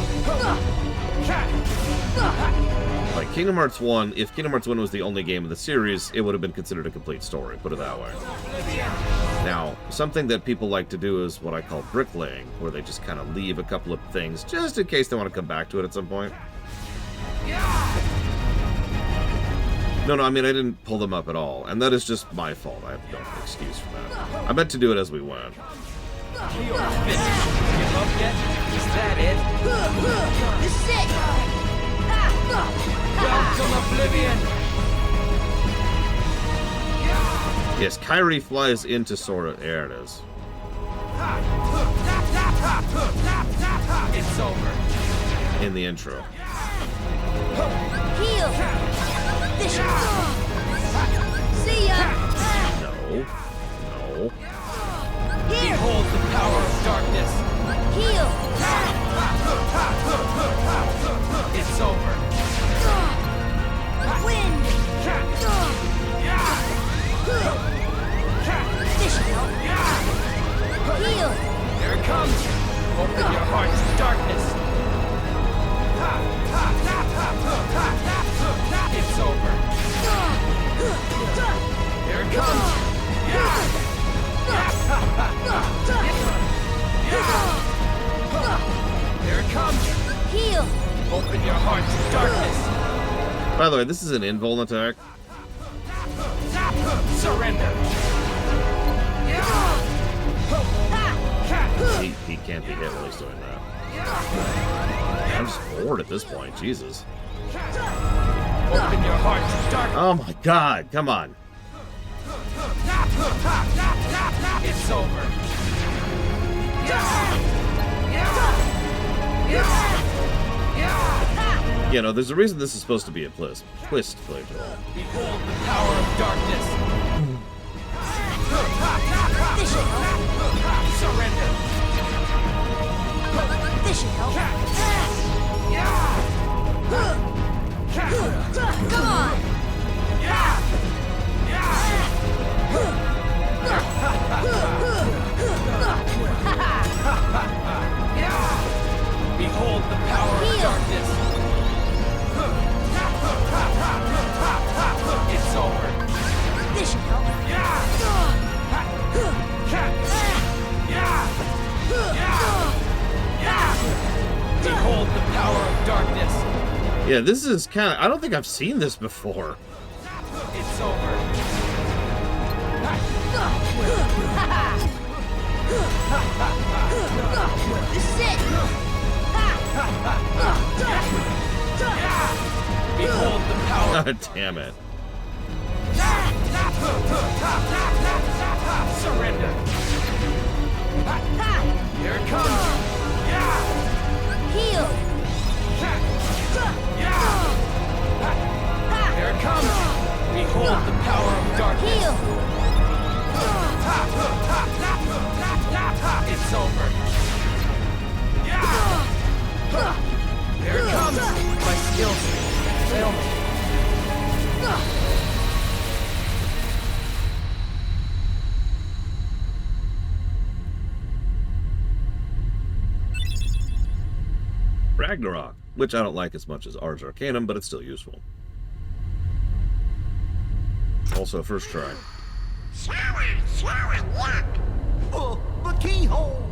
Like Kingdom Hearts 1, if Kingdom Hearts 1 was the only game of the series, it would have been considered a complete story, put it that way. Now, something that people like to do is what I call bricklaying, where they just kind of leave a couple of things just in case they want to come back to it at some point. No, I mean, I didn't pull them up at all, and that is just my fault. I have no excuse for that. I meant to do it as we went. You're finished. Give up yet? Is that it? This is it! Welcome, Oblivion! Yes, Kairi flies into Sora. There it is. It's over. In the intro. Heal! This See ya! No. Here! Behold the power of darkness. Heal! It's over. Wind! This should help. Heal! Here it comes. Open your heart to darkness. It's over. Here it comes. Here it comes. Heal! Open your heart to darkness. By the way, this is an invuln attack. Surrender. He can't be hit while he's doing that. I'm just bored at this point. Jesus. Open your heart to darkness. Oh my god, come on. It's over. You know, there's a reason this is supposed to be a twist playthrough. Behold the power of darkness. This should help. Surrender. This should help. Come on! Behold the power of darkness. It's over. This should help. Behold the power of darkness. Yeah, this is kind of... I don't think I've seen this before. It's over. This is it! Behold the power. God damn it. Surrender. Here it comes. Heal! Here it comes. Behold the power of darkness. Heal! It's over. Here it comes. My skills fail me. Ragnarok, which I don't like as much as Ars Arcanum, but it's still useful. Also, first try. The keyhole!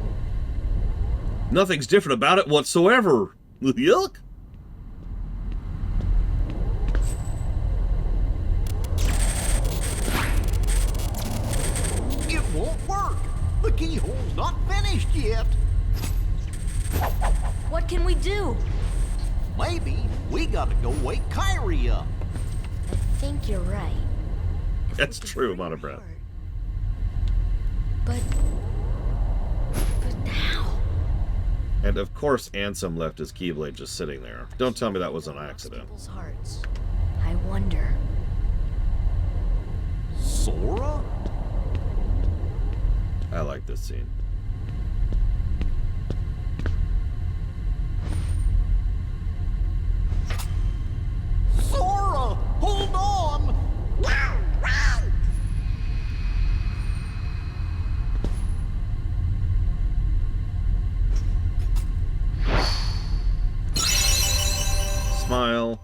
Nothing's different about it whatsoever. Yuck. It won't work! The keyhole's not finished yet! What can we do? Maybe we gotta go wake Kyrie up. I think you're right. If we That's could true, free Monobreath. Heart. But how? And of course, Ansem left his Keyblade just sitting there. Don't tell me that was an accident. People's hearts. I wonder. Sora? I like this scene. Sora! Hold on! Smile.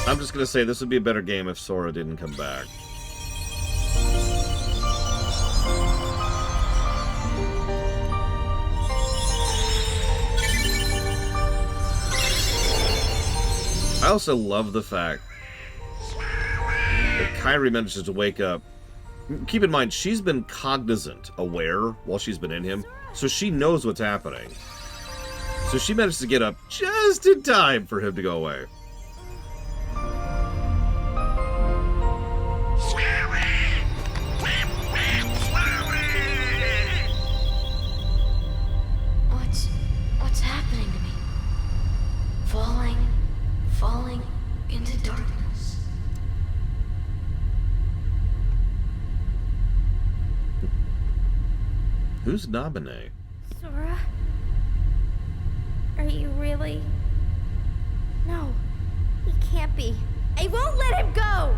I'm just gonna say this would be a better game if Sora didn't come back. I also love the fact that Kyrie manages to wake up. Keep in mind, she's been cognizant, aware, while she's been in him, so she knows what's happening. So she managed to get up just in time for him to go away. What's happening to me? Falling into darkness. Who's Nabine? Sora? Are you really? No, he can't be. I won't let him go!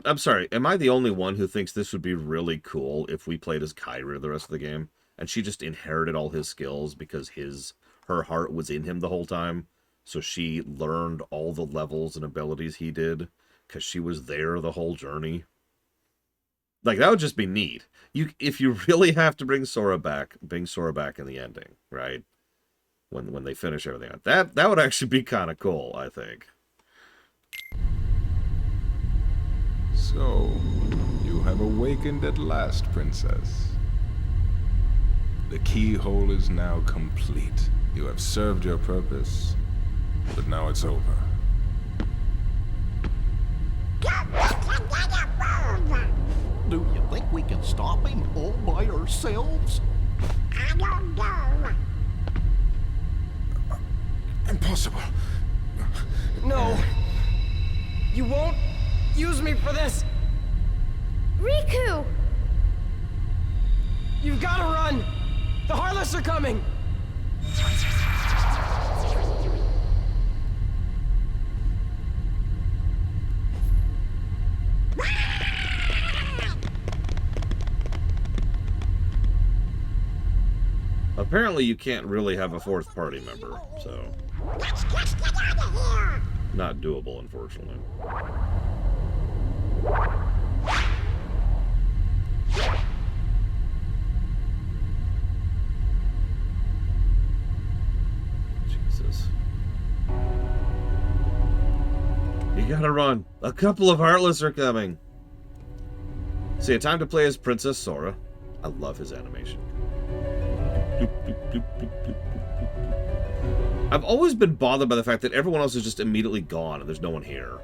I'm sorry, am I the only one who thinks this would be really cool if we played as Kyrie the rest of the game? And she just inherited all his skills because her heart was in him the whole time. So she learned all the levels and abilities he did because she was there the whole journey. Like, that would just be neat. If you really have to bring Sora back in the ending, right? When they finish everything out. That would actually be kind of cool, I think. So, you have awakened at last, Princess. The keyhole is now complete. You have served your purpose, but now it's over. Do you think we can stop him all by ourselves? I don't know. Impossible. No. You won't use me for this. Riku! You've got to run. The Heartless are coming. Apparently you can't really have a fourth party member, so... Let's just get out of here! Not doable, unfortunately. gotta run. A couple of Heartless are coming. See, a time to play as Princess Sora. I love his animation. I've always been bothered by the fact that everyone else is just immediately gone and there's no one here.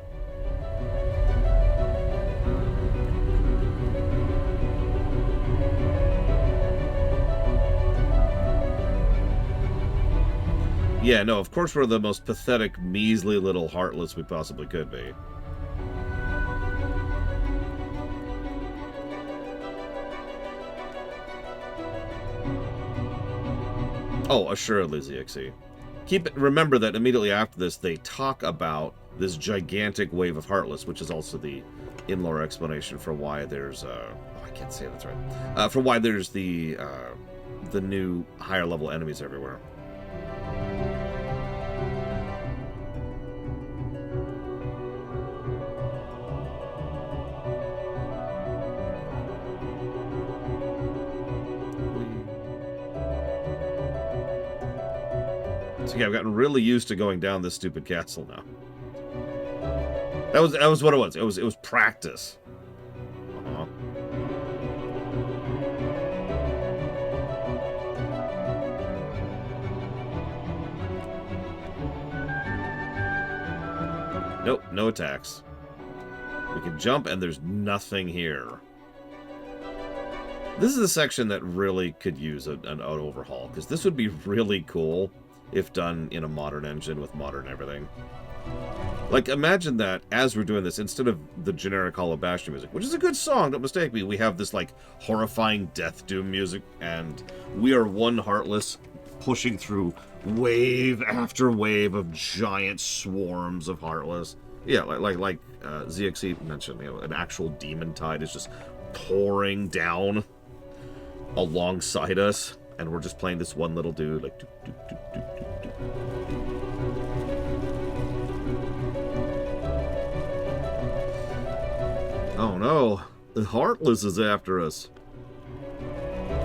Yeah, no, of course we're the most pathetic, measly little Heartless we possibly could be. Oh, assuredly, ZXE. Remember that immediately after this, they talk about this gigantic wave of Heartless, which is also the in-lore explanation for why there's, oh, I can't say that's right. For why there's the new higher level enemies everywhere. So yeah, I've gotten really used to going down this stupid castle now. That was what it was. It was practice. Uh-huh. Nope, no attacks. We can jump and there's nothing here. This is a section that really could use an overhaul, because this would be really cool if done in a modern engine with modern everything. Like, imagine that as we're doing this, instead of the generic Hollow Bastion music, which is a good song, don't mistake me, we have this, like, horrifying Death Doom music, and we are one Heartless pushing through wave after wave of giant swarms of Heartless. Yeah, like ZXE mentioned, you know, an actual demon tide is just pouring down alongside us, and we're just playing this one little dude, like, doop, doop, doop, doop, doop, doop. Oh no, the Heartless is after us.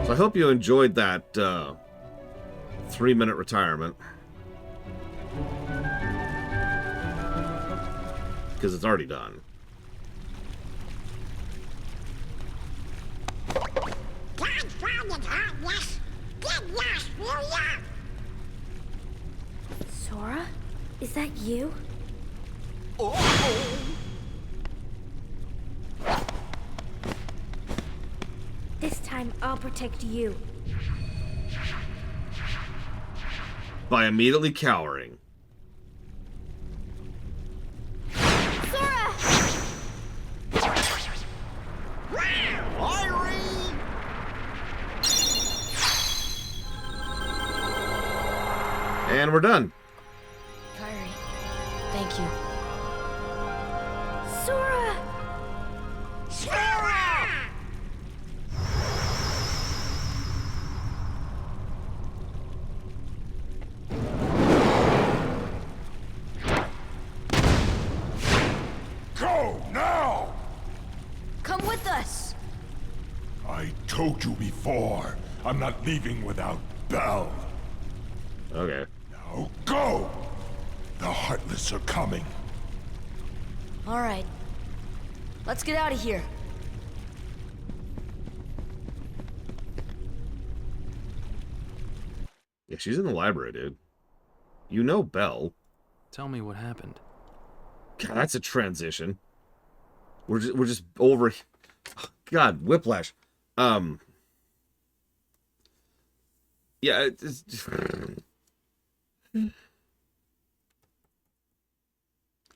So I hope you enjoyed that 3-minute retirement. Because it's already done. Sora? Is that you? Oh! This time I'll protect you. By immediately cowering. Sora! Irene! And we're done. Kyrie, thank you. Sora! Sora! Go now! Come with us. I told you before, I'm not leaving without Belle. Okay. Now go! The Heartless are coming. All right. Let's get out of here. Yeah, she's in the library, dude. You know Belle. Tell me what happened. God, that's a transition. We're just over. God, whiplash. Yeah.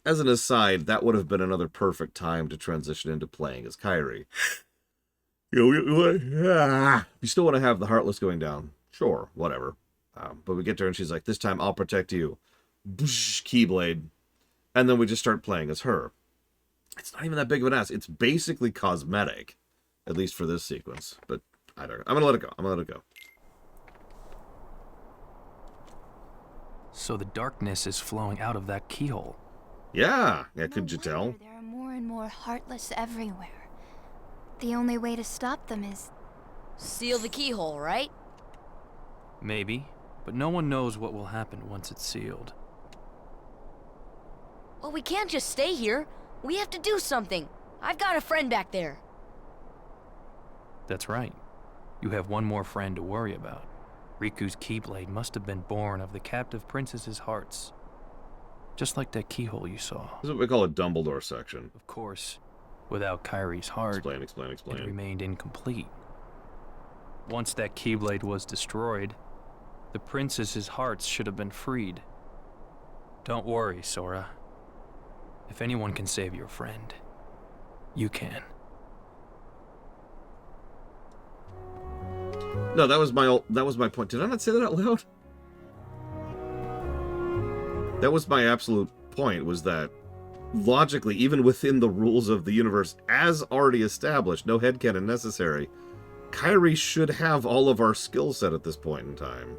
As an aside, that would have been another perfect time to transition into playing as Kyrie. You still want to have the Heartless going down? Sure, whatever. But we get to her and she's like, "This time I'll protect you." Keyblade. And then we just start playing as her. It's not even that big of an ass. It's basically cosmetic. At least for this sequence. But I don't know. I'm gonna let it go. I'm gonna let it go. So the darkness is flowing out of that keyhole. Yeah. Yeah, could you tell? There are more and more Heartless everywhere. The only way to stop them is... Seal the keyhole, right? Maybe, but no one knows what will happen once it's sealed. Well, we can't just stay here. We have to do something. I've got a friend back there. That's right. You have one more friend to worry about. Riku's Keyblade must have been born of the captive princess's hearts. Just like that keyhole you saw. This is what we call a Dumbledore section. Of course, without Kyrie's heart, explain. it remained incomplete. Once that Keyblade was destroyed, the princess's hearts should have been freed. Don't worry, Sora. If anyone can save your friend, you can. No, that was my point. Did I not say that out loud? That was my absolute point, was that logically, even within the rules of the universe as already established, no headcanon necessary, Kyrie should have all of our skill set at this point in time.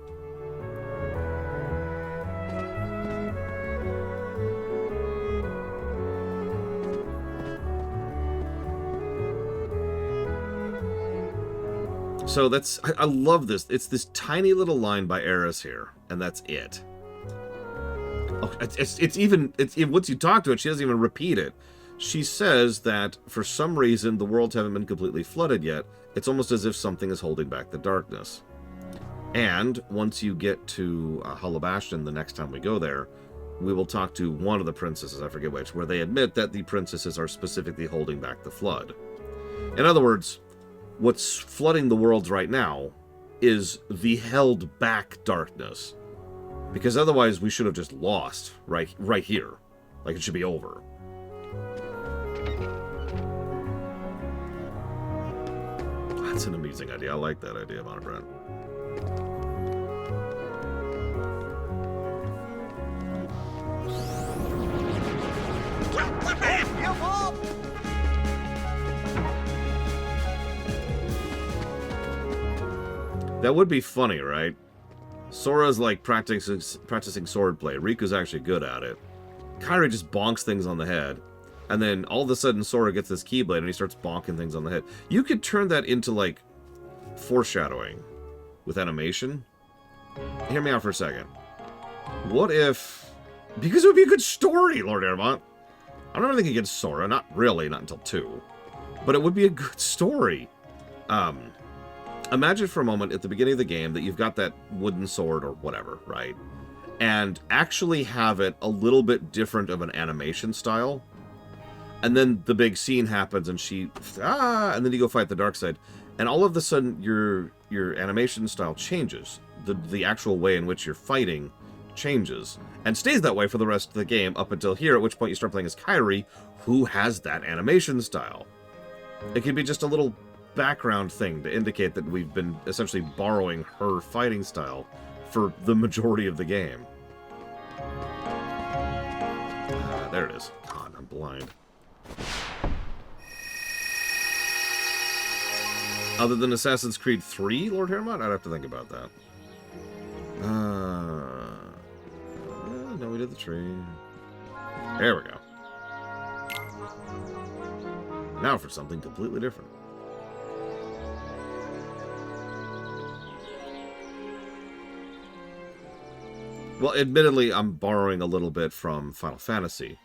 So that's, I love this. It's this tiny little line by Eris here, and that's it. Oh, it's once you talk to it, she doesn't even repeat it. She says that for some reason the worlds haven't been completely flooded yet. It's almost as if something is holding back the darkness. And once you get to Hollow Bastion, the next time we go there, we will talk to one of the princesses, I forget which, where they admit that the princesses are specifically holding back the flood. In other words, what's flooding the worlds right now is the held back darkness. Because otherwise we should have just lost right here. Like it should be over. That's an amazing idea. I like that idea, Monobrand. That would be funny, right? Sora's like practicing swordplay. Riku's actually good at it. Kyrie just bonks things on the head. And then all of a sudden Sora gets this Keyblade and he starts bonking things on the head. You could turn that into like foreshadowing with animation. Hear me out for a second. What if... Because it would be a good story, Lord Airmont. I don't have anything against Sora. Not really, not until 2. But it would be a good story. Imagine for a moment at the beginning of the game that you've got that wooden sword or whatever, right? And actually have it a little bit different of an animation style. And then the big scene happens and she... and then you go fight the dark side. And all of a sudden your animation style changes. The actual way in which you're fighting changes. And stays that way for the rest of the game up until here, at which point you start playing as Kyrie, who has that animation style. It could be just a little background thing to indicate that we've been essentially borrowing her fighting style for the majority of the game. There it is. God, I'm blind. Other than Assassin's Creed 3, Lord Hermod? I'd have to think about that. No, we did the tree. There we go. Now for something completely different. Well, admittedly, I'm borrowing a little bit from Final Fantasy.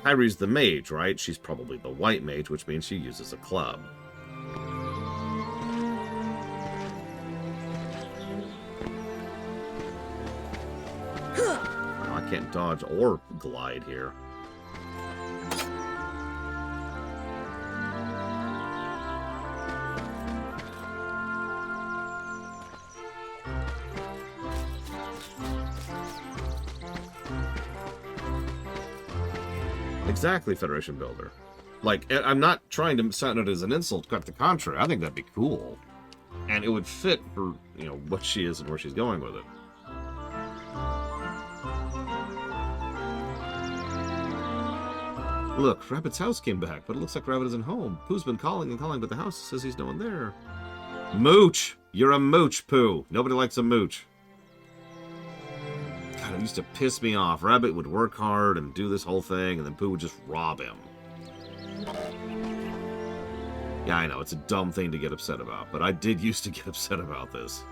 Kyrie's the mage, right? She's probably the white mage, which means she uses a club. Oh, I can't dodge or glide here. Exactly, Federation Builder. Like, I'm not trying to sound it as an insult, quite the contrary. I think that'd be cool. And it would fit for, you know, what she is and where she's going with it. Look, Rabbit's house came back, but it looks like Rabbit isn't home. Pooh's been calling and calling, but the house says he's no one there. Mooch! You're a mooch, Pooh. Nobody likes a mooch. God, it used to piss me off. Rabbit would work hard and do this whole thing, and then Pooh would just rob him. Yeah, I know, it's a dumb thing to get upset about, but I did used to get upset about this.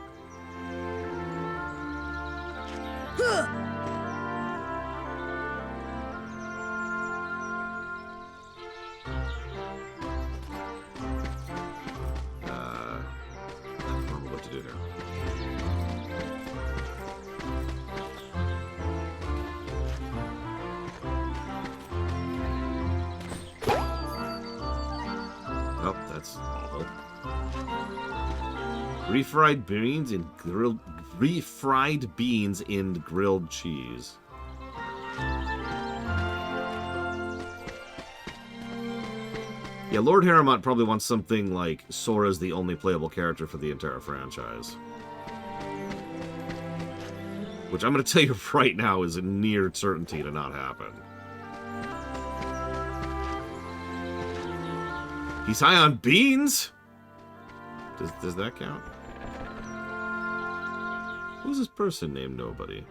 That's awful. Refried beans in grilled cheese. Yeah, Lord Harrimont probably wants something like Sora's the only playable character for the entire franchise. Which I'm going to tell you right now is a near certainty to not happen. He's high on beans? Does that count? Who's this person named Nobody?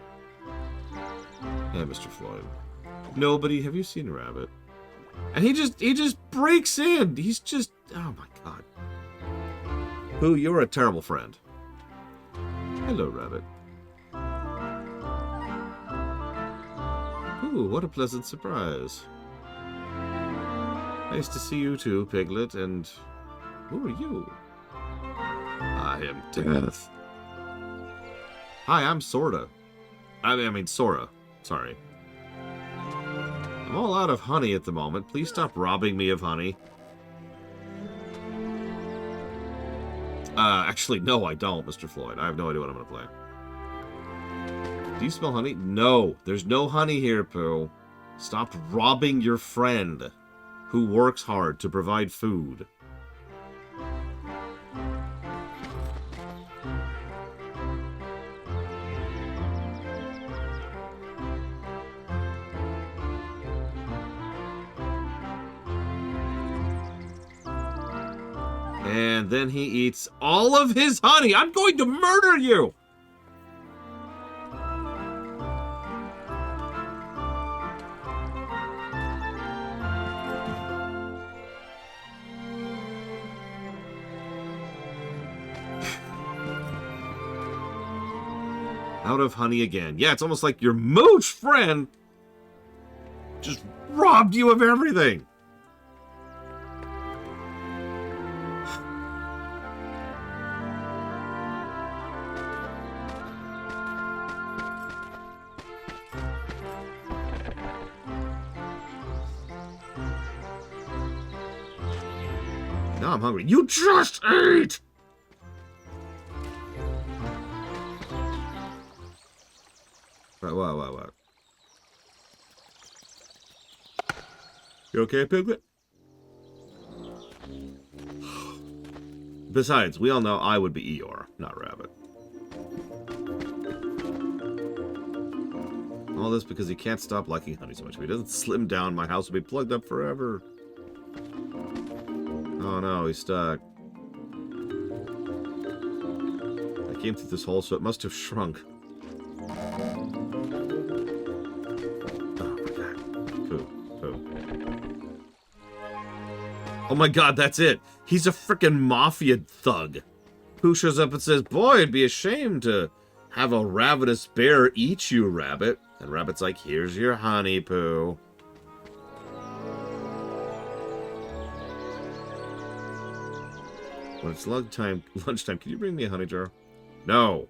Hey, Mr. Floyd. Nobody, have you seen Rabbit? And he just breaks in. He's just, oh my god. Pooh, you're a terrible friend. Hello, Rabbit. Ooh, what a pleasant surprise. Nice to see you too, Piglet, and who are you? I am Death. Hi, I'm Sora. I mean, Sora. Sorry. I'm all out of honey at the moment. Please stop robbing me of honey. Actually, no, I don't, Mr. Floyd. I have no idea what I'm going to play. Do you smell honey? No, there's no honey here, Pooh. Stop robbing your friend who works hard to provide food. And then he eats all of his honey. I'm going to murder you! Out of honey again. Yeah, it's almost like your mooch friend just robbed you of everything. Now I'm hungry. You just ate! What? You okay, Piglet? Besides, we all know I would be Eeyore, not Rabbit. All this because he can't stop liking honey so much. If he doesn't slim down, my house will be plugged up forever. Oh no, he's stuck. I came through this hole, so it must have shrunk. Oh my god, that's it. He's a frickin' mafia thug. Who shows up and says, boy, it'd be a shame to have a ravenous bear eat you, Rabbit. And Rabbit's like, here's your honey, Pooh. When it's lunchtime, can you bring me a honey jar? No.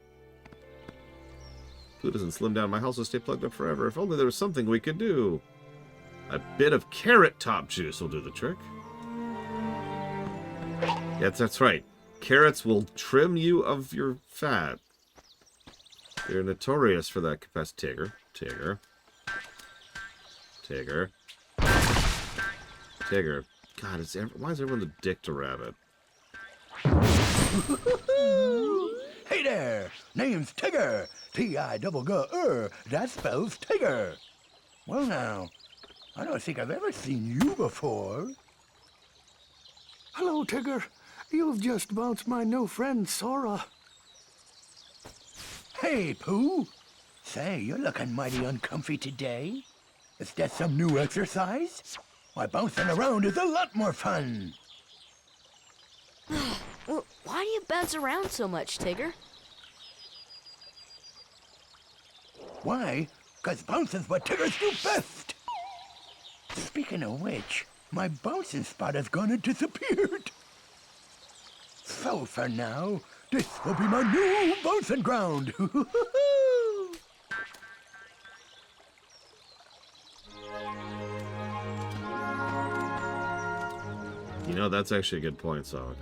Pooh doesn't slim down. My house will stay plugged up forever. If only there was something we could do. A bit of carrot top juice will do the trick. Yes, that's right. Carrots will trim you of your fat. They're notorious for that capacity. Tigger. God, why is everyone the dick to Rabbit? Hey there! Name's Tigger! T-I-double-G-R. That spells Tigger. Well now, I don't think I've ever seen you before. Hello, Tigger. You've just bounced my new friend, Sora. Hey, Pooh. Say, you're looking mighty uncomfy today. Is that some new exercise? Why, bouncing around is a lot more fun. Well, why do you bounce around so much, Tigger? Why? 'Cause bouncing's what Tiggers do best. Speaking of which, my bouncing spot has gone and disappeared. So for now, this will be my new bouncing ground. You know, that's actually a good point, so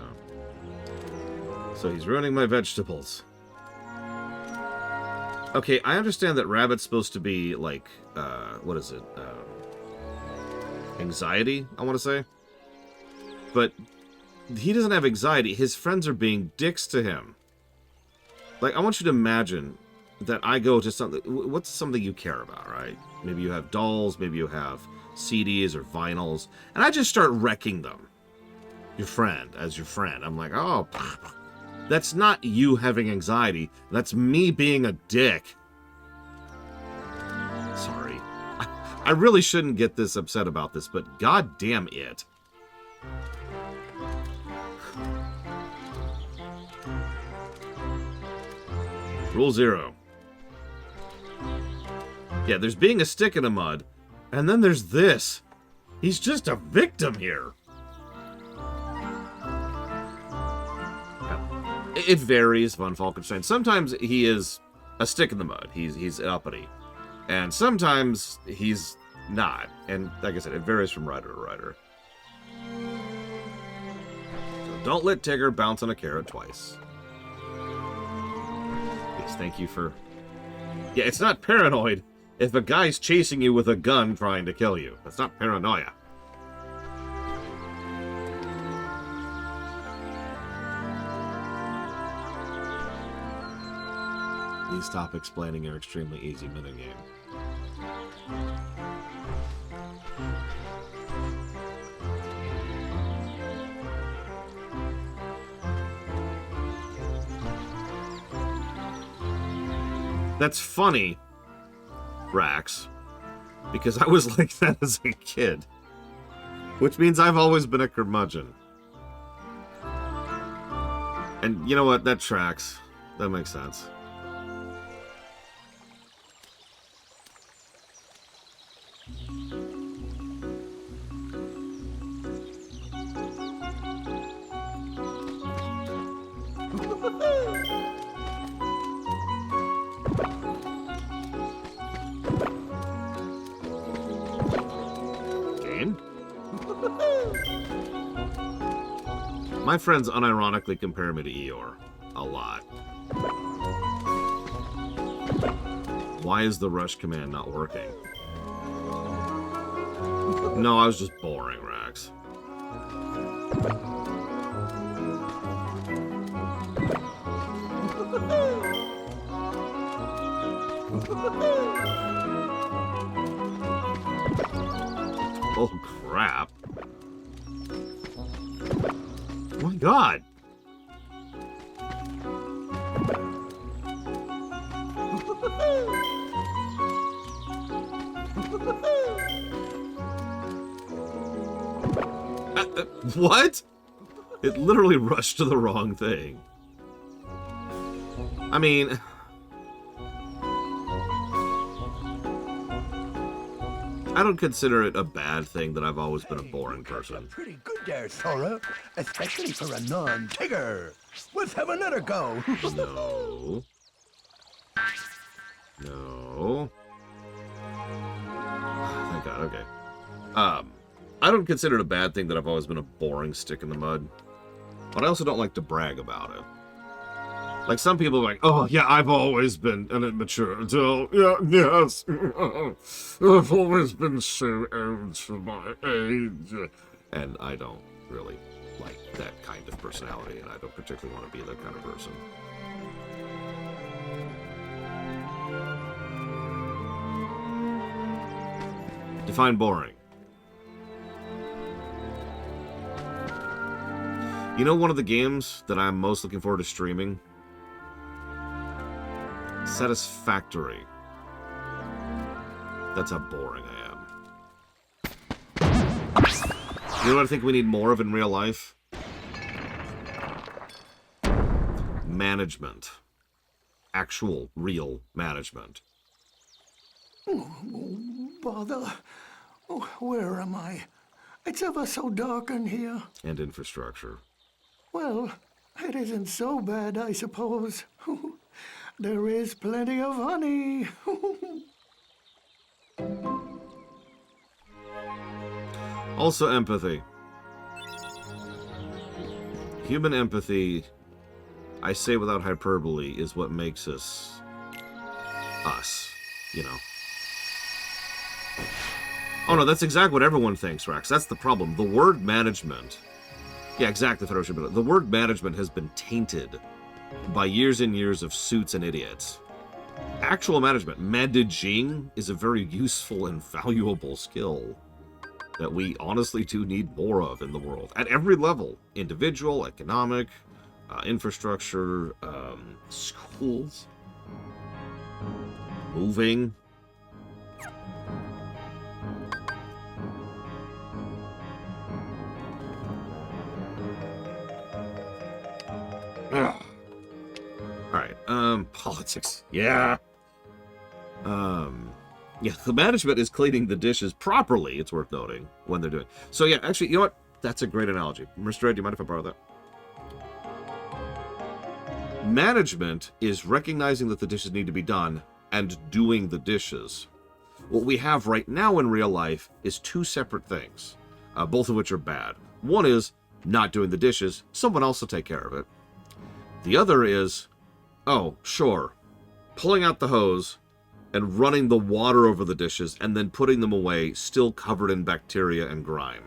he's ruining my vegetables. Okay, I understand that rabbit's supposed to be, like, what is it? Anxiety, I want to say. But he doesn't have anxiety. His friends are being dicks to him. Like, I want you to imagine that I go to something... What's something you care about, right? Maybe you have dolls, maybe you have CDs or vinyls, and I just start wrecking them. Your friend, as your friend. I'm like, oh... That's not you having anxiety. That's me being a dick. Sorry. I really shouldn't get this upset about this, but god damn it. Rule 0. Yeah, there's being a stick in the mud, and then there's this. He's just a victim here. It varies, Von Falkenstein. Sometimes he is a stick in the mud. He's uppity. And sometimes he's not. And like I said, it varies from writer to writer. So don't let Tigger bounce on a carrot twice. Yes, thank you for... Yeah, it's not paranoid if a guy's chasing you with a gun trying to kill you. That's not paranoia. Please stop explaining your extremely easy minigame. That's funny, Rax, because I was like that as a kid. Which means I've always been a curmudgeon. And you know what? That tracks. That makes sense. My friends unironically compare me to Eeyore. A lot. Why is the rush command not working? No, I was just boring, Rax. Oh, crap. Oh my god! What? It literally rushed to the wrong thing. I mean... I don't consider it a bad thing that I've always been a boring person. Pretty good there, Sora. Especially for a non-Tigger. Let's have another go. No. No. Thank God, okay. I don't consider it a bad thing that I've always been a boring stick in the mud. But I also don't like to brag about it. Like, some people are like, oh, yeah, I've always been an immature adult. Yeah, yes. I've always been so old for my age. And I don't really like that kind of personality, and I don't particularly want to be that kind of person. Define boring. You know one of the games that I'm most looking forward to streaming? Satisfactory. That's how boring I am. You know what I think we need more of in real life? Management. Actual, real management. Oh, bother. Oh, where am I? It's ever so dark in here. And infrastructure. Well, it isn't so bad, I suppose. There is plenty of honey. Also empathy. Human empathy, I say without hyperbole, is what makes us us, you know. Oh no, that's exactly what everyone thinks, Rex. That's the problem. The word management... Yeah, exactly, Federation. The word management has been tainted by years and years of suits and idiots. Actual management, managing, is a very useful and valuable skill that we honestly do need more of in the world. At every level. Individual, economic, infrastructure, schools, moving. Alright, politics. Yeah. Yeah, the management is cleaning the dishes properly, it's worth noting, when they're doing. So yeah, actually, you know what? That's a great analogy. Mr. Ed, do you mind if I borrow that? Management is recognizing that the dishes need to be done and doing the dishes. What we have right now in real life is two separate things, both of which are bad. One is not doing the dishes, someone else will take care of it. The other is, oh, sure, pulling out the hose and running the water over the dishes and then putting them away, still covered in bacteria and grime.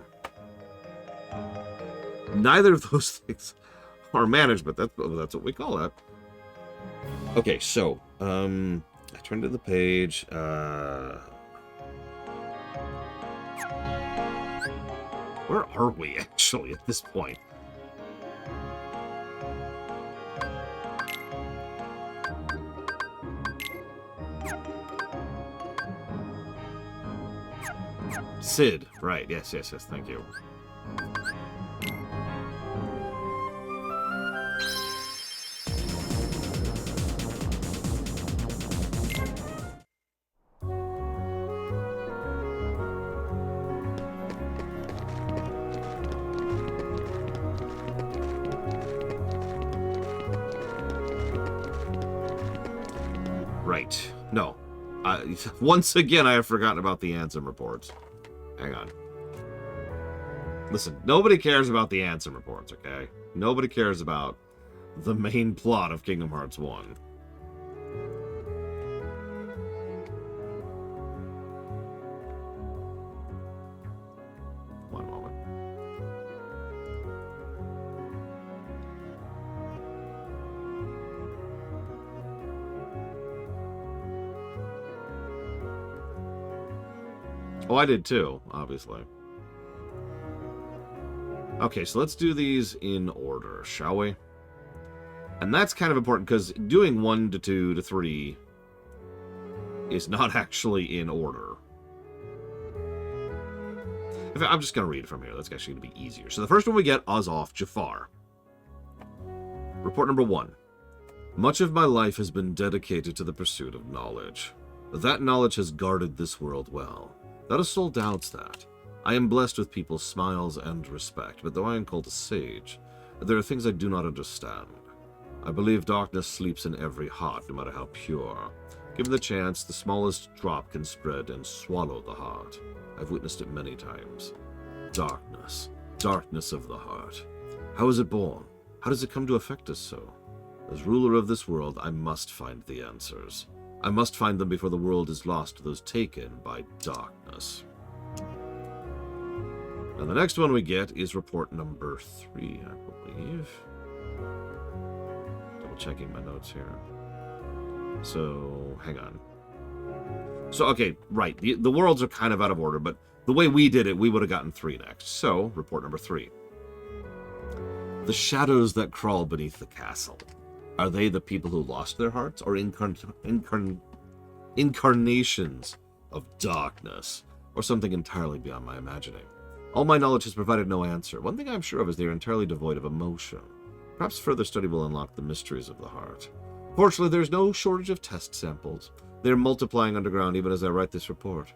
Neither of those things are management. That's what we call that. Okay, so, I turned to the page. Where are we, actually, at this point? Sid, right, yes, thank you. Right, no. Once again, I have forgotten about the Ansem reports. Hang on. Listen, nobody cares about the Ansem reports, okay? Nobody cares about the main plot of Kingdom Hearts 1. One moment. Oh, I did too, obviously. Okay, so let's do these in order, shall we? And that's kind of important, because doing 1 to 2 to 3 is not actually in order. In fact, I'm just going to read it from here. That's actually going to be easier. So the first one we get, Ozoff Jafar. Report number 1. Much of my life has been dedicated to the pursuit of knowledge. That knowledge has guarded this world well. Not a soul doubts that. I am blessed with people's smiles and respect, but though I am called a sage, there are things I do not understand. I believe darkness sleeps in every heart, no matter how pure. Given the chance, the smallest drop can spread and swallow the heart. I've witnessed it many times. Darkness. Darkness of the heart. How is it born? How does it come to affect us so? As ruler of this world, I must find the answers. I must find them before the world is lost to those taken by darkness. And the next one we get is report number 3, I believe. Double checking my notes here. So, hang on. So, okay, right. The worlds are kind of out of order, but the way we did it, we would have gotten 3 next. So, report number 3. The shadows that crawl beneath the castle. Are they the people who lost their hearts, or incarnations of darkness, or something entirely beyond my imagining? All my knowledge has provided no answer. One thing I'm sure of is they are entirely devoid of emotion. Perhaps further study will unlock the mysteries of the heart. Fortunately, there's no shortage of test samples. They are multiplying underground even as I write this report.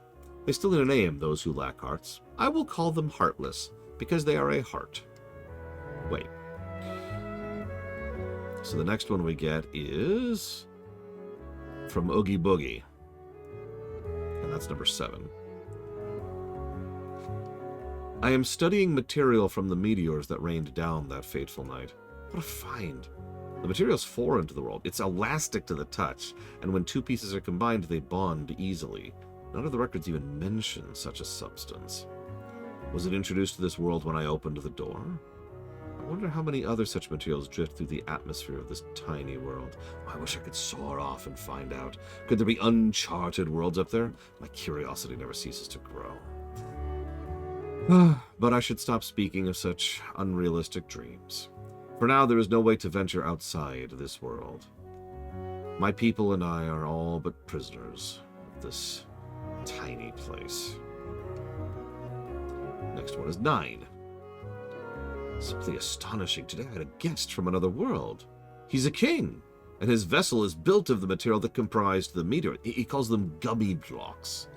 They still need a name, those who lack hearts. I will call them heartless, because they are a heart. Wait. So the next one we get is from Oogie I am studying material from the meteors that rained down that fateful night. What a find. The material's foreign to the world. It's elastic to the touch, and when two pieces are combined, they bond easily. None of the records even mention such a substance. Was it introduced to this world when I opened the door? I wonder how many other such materials drift through the atmosphere of this tiny world. I wish I could soar off and find out. Could there be uncharted worlds up there? My curiosity never ceases to grow. But I should stop speaking of such unrealistic dreams. For now, there is no way to venture outside this world. My people and I are all but prisoners of this tiny place. Next one is 9. Simply astonishing. Today I had a guest from another world. He's a king, and his vessel is built of the material that comprised the meteor. He calls them gummy blocks.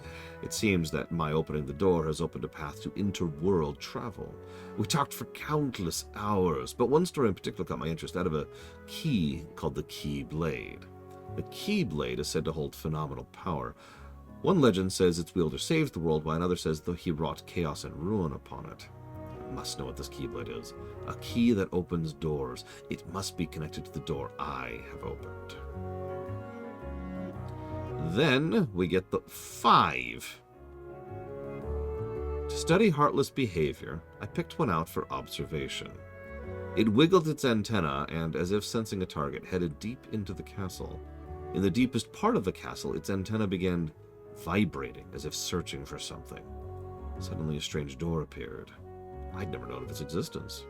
It seems that my opening the door has opened a path to interworld travel. We talked for countless hours, but one story in particular caught my interest out of a key called the Keyblade. The Keyblade is said to hold phenomenal power. One legend says its wielder saved the world, while another says that he wrought chaos and ruin upon it. I must know what this Keyblade is. A key that opens doors. It must be connected to the door I have opened. Then we get the 5. To study heartless behavior, I picked one out for observation. It wiggled its antenna and, as if sensing a target, headed deep into the castle. In the deepest part of the castle, its antenna began vibrating as if searching for something. Suddenly a strange door appeared. I'd never known of its existence.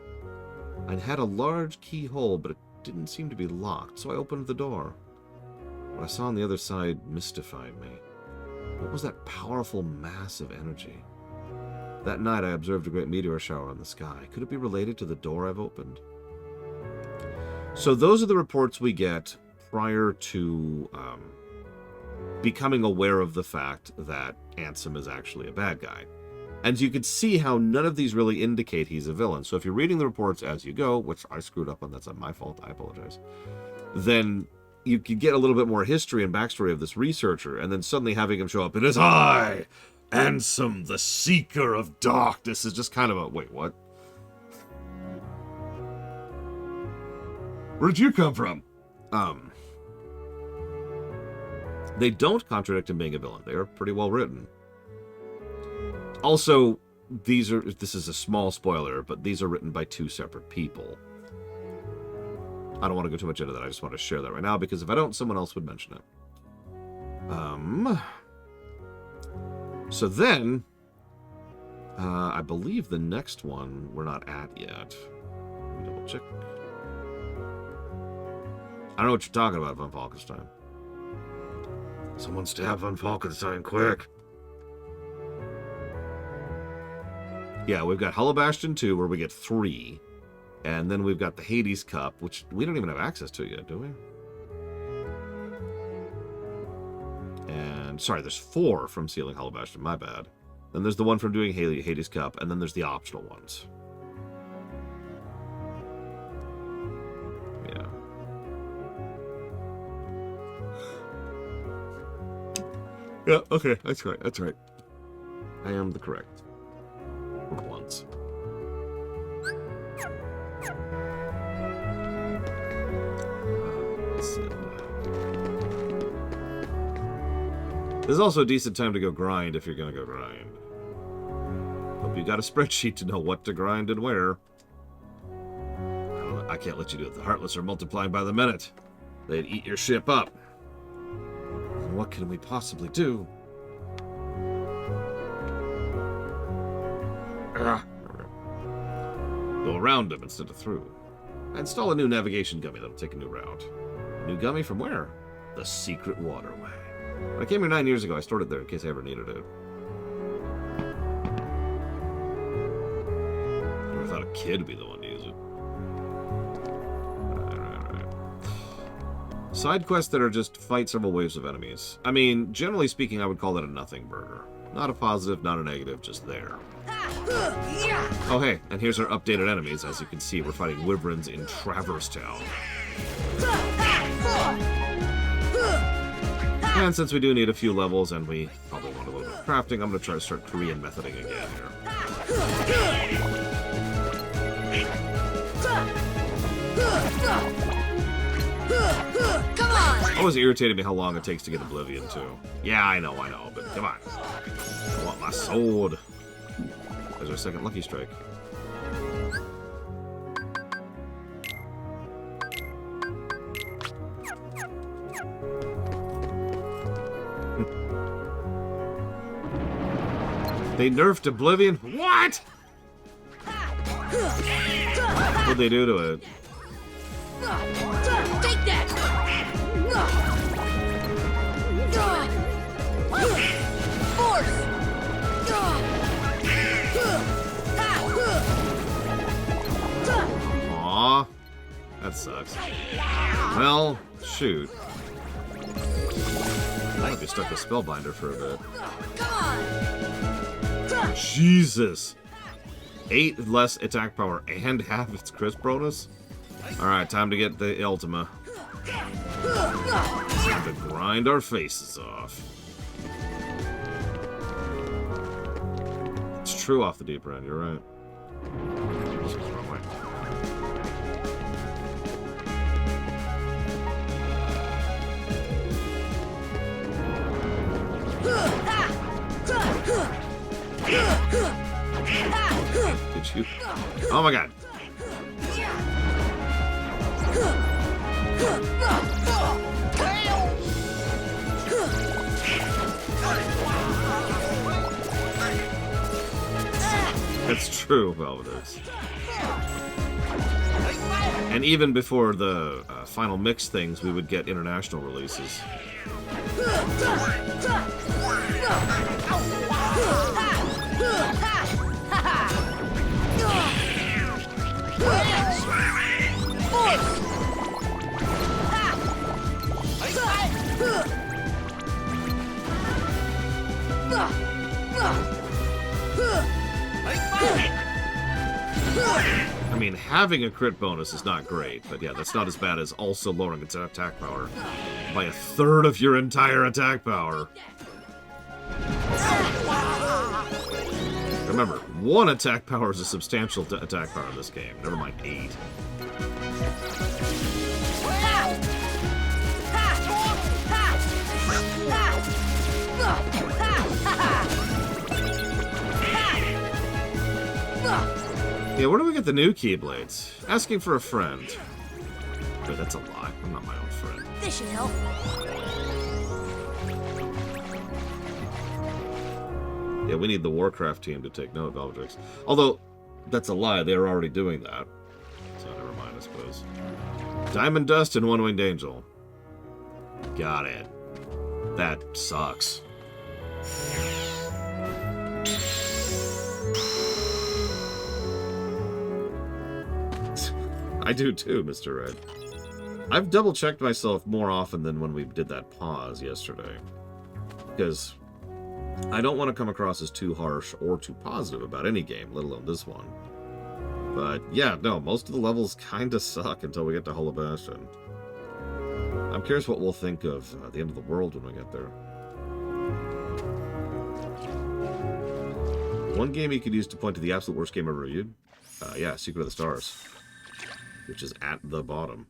I'd had a large keyhole, but it didn't seem to be locked, so I opened the door. What I saw on the other side mystified me. What was that powerful mass of energy? That night I observed a great meteor shower in the sky. Could it be related to the door I've opened? So those are the reports we get prior to becoming aware of the fact that Ansem is actually a bad guy. And you can see how none of these really indicate he's a villain. So if you're reading the reports as you go, which I screwed up on, that's not my fault, I apologize, then you can get a little bit more history and backstory of this researcher, and then suddenly having him show up, it is I, Ansem, the Seeker of Darkness, is just kind of a, wait, what? Where'd you come from? They don't contradict him being a villain. They are pretty well written. Also, this is a small spoiler, but these are written by 2 separate people. I don't want to go too much into that. I just want to share that right now, because if I don't, someone else would mention it. So then, I believe the next one we're not at yet. Let me double check. I don't know what you're talking about, Von Falkenstein. Someone stab Von Falkenstein, quick. Yeah, we've got Hollow Bastion 2, where we get 3. And then we've got the Hades Cup, which we don't even have access to yet, do we? And, sorry, there's 4 from Sealing Hollow Bastion, my bad. Then there's the one from doing Hades Cup, and then there's the optional ones. Yeah. Yeah, okay, that's right, that's right. I am the correct. For once. There's also a decent time to go grind if you're gonna go grind. Hope you got a spreadsheet to know what to grind and where. I can't let you do it. The Heartless are multiplying by the minute. They'd eat your ship up. And what can we possibly do? Go around them instead of through. Install a new navigation gummy that'll take a new route. A new gummy from where? The Secret Waterway. When I came here 9 years ago, I stored it there in case I ever needed it. Never thought a kid would be the one to use it. Alright. Side quests that are just fight several waves of enemies. I mean, generally speaking, I would call that a nothing burger. Not a positive, not a negative, just there. Oh hey, and here's our updated enemies. As you can see, we're fighting wyverns in Traverse Town. And since we do need a few levels, and we probably want a little bit crafting, I'm gonna try to start Korean methoding again Come on! Always irritated me how long it takes to get Oblivion, too. Yeah, I know, but come on. I want my sword. There's our second Lucky Strike. They nerfed Oblivion? What? What'd they do to it? Take that! Force! Aw, that sucks. Well, shoot. I might be stuck with Spellbinder for a bit. Jesus! 8 less attack power and half its crisp bonus? Alright, time to get the Ultima. Time to grind our faces off. It's true off the deep end, you're right. Wrong way. Did you? Oh my god. That's true, Velvetix. And even before the final mix things, we would get international releases. I mean, having a crit bonus is not great, but yeah, that's not as bad as also lowering its attack power by 1/3 of your entire attack power. Remember, 1 attack power is a substantial attack power in this game. Never mind 8. Yeah, where do we get the new Keyblades? Asking for a friend. Wait, that's a lie. I'm not my own friend. This should help. Yeah, we need the Warcraft team to take note of Velvetix. Although, that's a lie. They're already doing that. So never mind, I suppose. Diamond Dust and One-Winged Angel. Got it. That sucks. I do too, Mr. Red. I've double-checked myself more often than when we did that pause yesterday. Because I don't want to come across as too harsh or too positive about any game, let alone this one. But yeah, no, most of the levels kinda suck until we get to Hollow Bastion. I'm curious what we'll think of the end of the world when we get there. One game you could use to point to the absolute worst game ever reviewed? Yeah, Secret of the Stars. Which is at the bottom.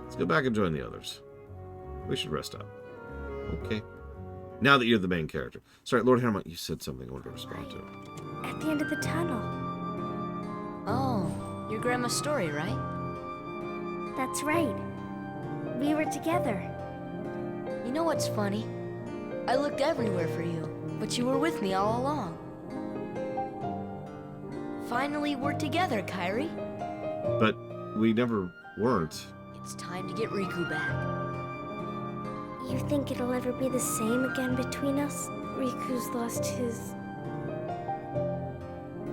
Let's go back and join the others. We should rest up. Okay. Now that you're the main character. Sorry, Lord Harmont, you said something I wanted to respond to. At the end of the tunnel. Oh. Your grandma's story, right? That's right. We were together. You know what's funny? I looked everywhere for you, but you were with me all along. Finally, we're together, Kairi. But we never weren't. It's time to get Riku back. You think it'll ever be the same again between us? Riku's lost his...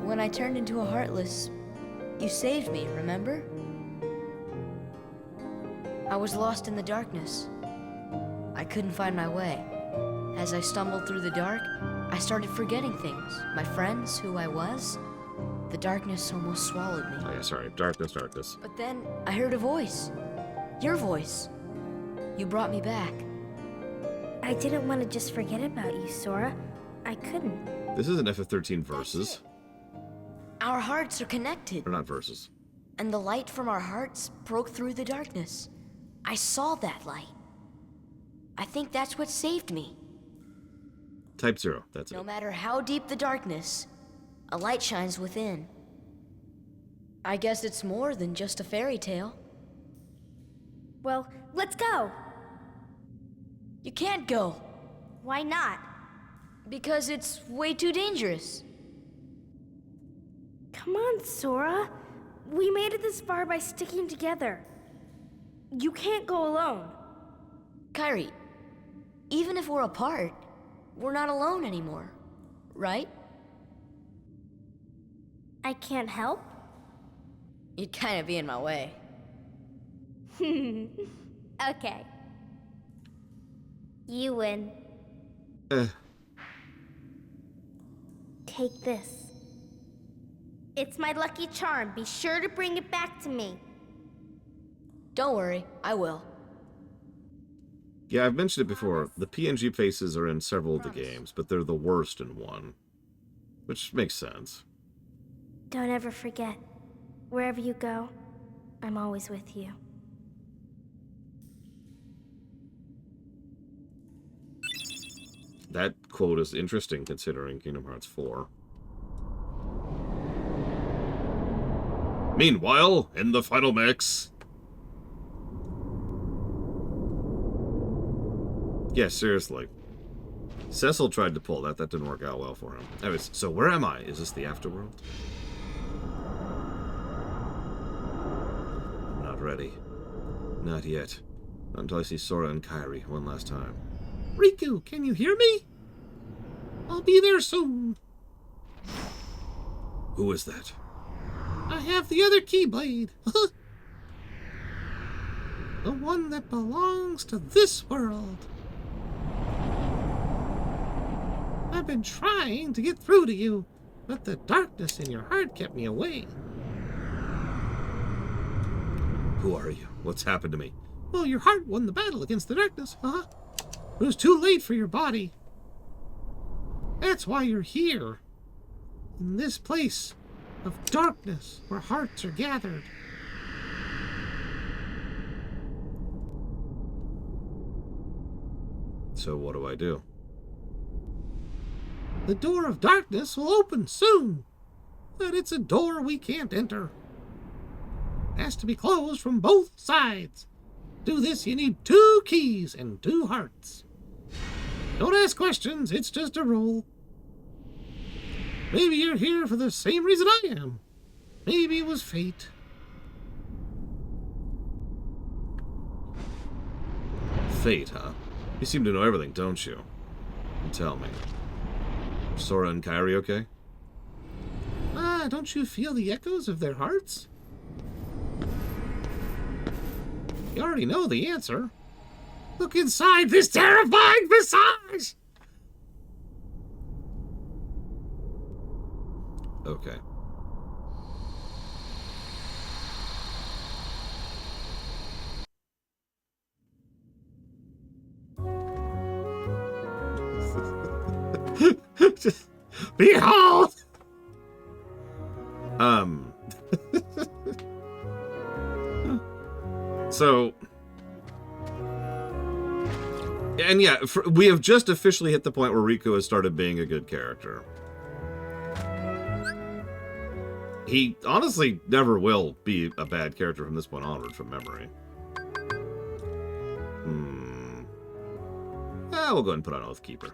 When I turned into a Heartless, you saved me, remember? I was lost in the darkness. I couldn't find my way. As I stumbled through the dark, I started forgetting things. My friends, who I was. The darkness almost swallowed me. Oh yeah, sorry. Darkness. But then I heard a voice. Your voice. You brought me back. I didn't want to just forget about you, Sora. I couldn't. This isn't FF13 verses. Our hearts are connected. They're not verses. And the light from our hearts broke through the darkness. I saw that light. I think that's what saved me. Type 0, that's it. No matter how deep the darkness, a light shines within. I guess it's more than just a fairy tale. Well, let's go. You can't go. Why not? Because it's way too dangerous. Come on, Sora. We made it this far by sticking together. You can't go alone. Kairi, even if we're apart, we're not alone anymore, right? I can't help? You'd kind of be in my way. Okay. You win. Take this. It's my lucky charm. Be sure to bring it back to me. Don't worry, I will. Yeah, I've mentioned it before. The PNG faces are in several of the games, but they're the worst in one. Which makes sense. Don't ever forget. Wherever you go, I'm always with you. That quote is interesting considering Kingdom Hearts 4. Meanwhile, in the final mix... Yeah, seriously. Cecil tried to pull that. That didn't work out well for him. Anyways, so where am I? Is this the afterworld? I'm not ready. Not yet. Not until I see Sora and Kairi one last time. Riku, can you hear me? I'll be there soon. Who is that? I have the other Keyblade. The one that belongs to this world. I've been trying to get through to you, but the darkness in your heart kept me away. Who are you? What's happened to me? Well, your heart won the battle against the darkness, huh? It was too late for your body. That's why you're here. In this place of darkness where hearts are gathered. So what do I do? The door of darkness will open soon, but it's a door we can't enter. It has to be closed from both sides. To do this, you need 2 keys and 2 hearts. Don't ask questions, it's just a rule. Maybe you're here for the same reason I am. Maybe it was fate. Fate, huh? You seem to know everything, don't you? Tell me. Sora and Kairi okay? Don't you feel the echoes of their hearts? You already know the answer. Look inside this terrifying visage! Okay. Just behold. So, and yeah, we have just officially hit the point where Riku has started being a good character. He honestly never will be a bad character from this point onward, from memory. We'll go ahead and put on Oathkeeper.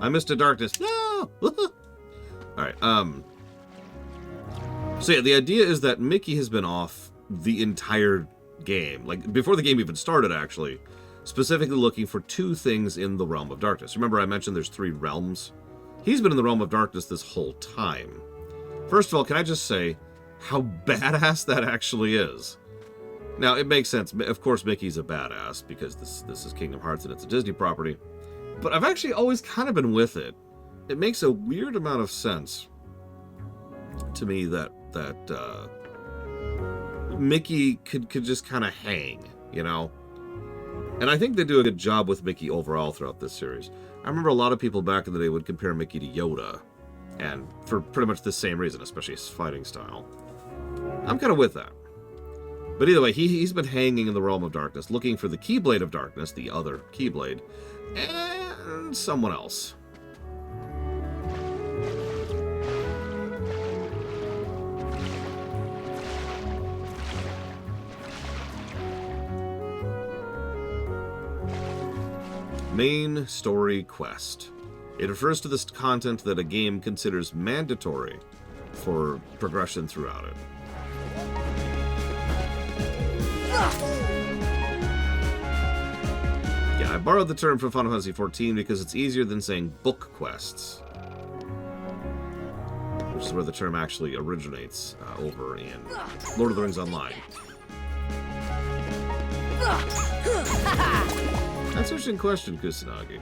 I missed a darkness. No! Alright, so yeah, the idea is that Mickey has been off the entire game. Like, before the game even started, actually. Specifically looking for 2 things in the Realm of Darkness. Remember I mentioned there's 3 realms? He's been in the Realm of Darkness this whole time. First of all, can I just say how badass that actually is? Now, it makes sense. Of course, Mickey's a badass because this is Kingdom Hearts and it's a Disney property. But I've actually always kind of been with it. It makes a weird amount of sense to me that Mickey could just kind of hang, you know? And I think they do a good job with Mickey overall throughout this series. I remember a lot of people back in the day would compare Mickey to Yoda, and for pretty much the same reason, especially his fighting style. I'm kind of with that. But either way, he's been hanging in the realm of darkness, looking for the Keyblade of Darkness, the other Keyblade, and someone else. Main story quest. It refers to the content that a game considers mandatory for progression throughout it. Yeah, I borrowed the term from Final Fantasy XIV because it's easier than saying book quests, which is where the term actually originates over in Lord of the Rings Online. That's an interesting question, Kusanagi.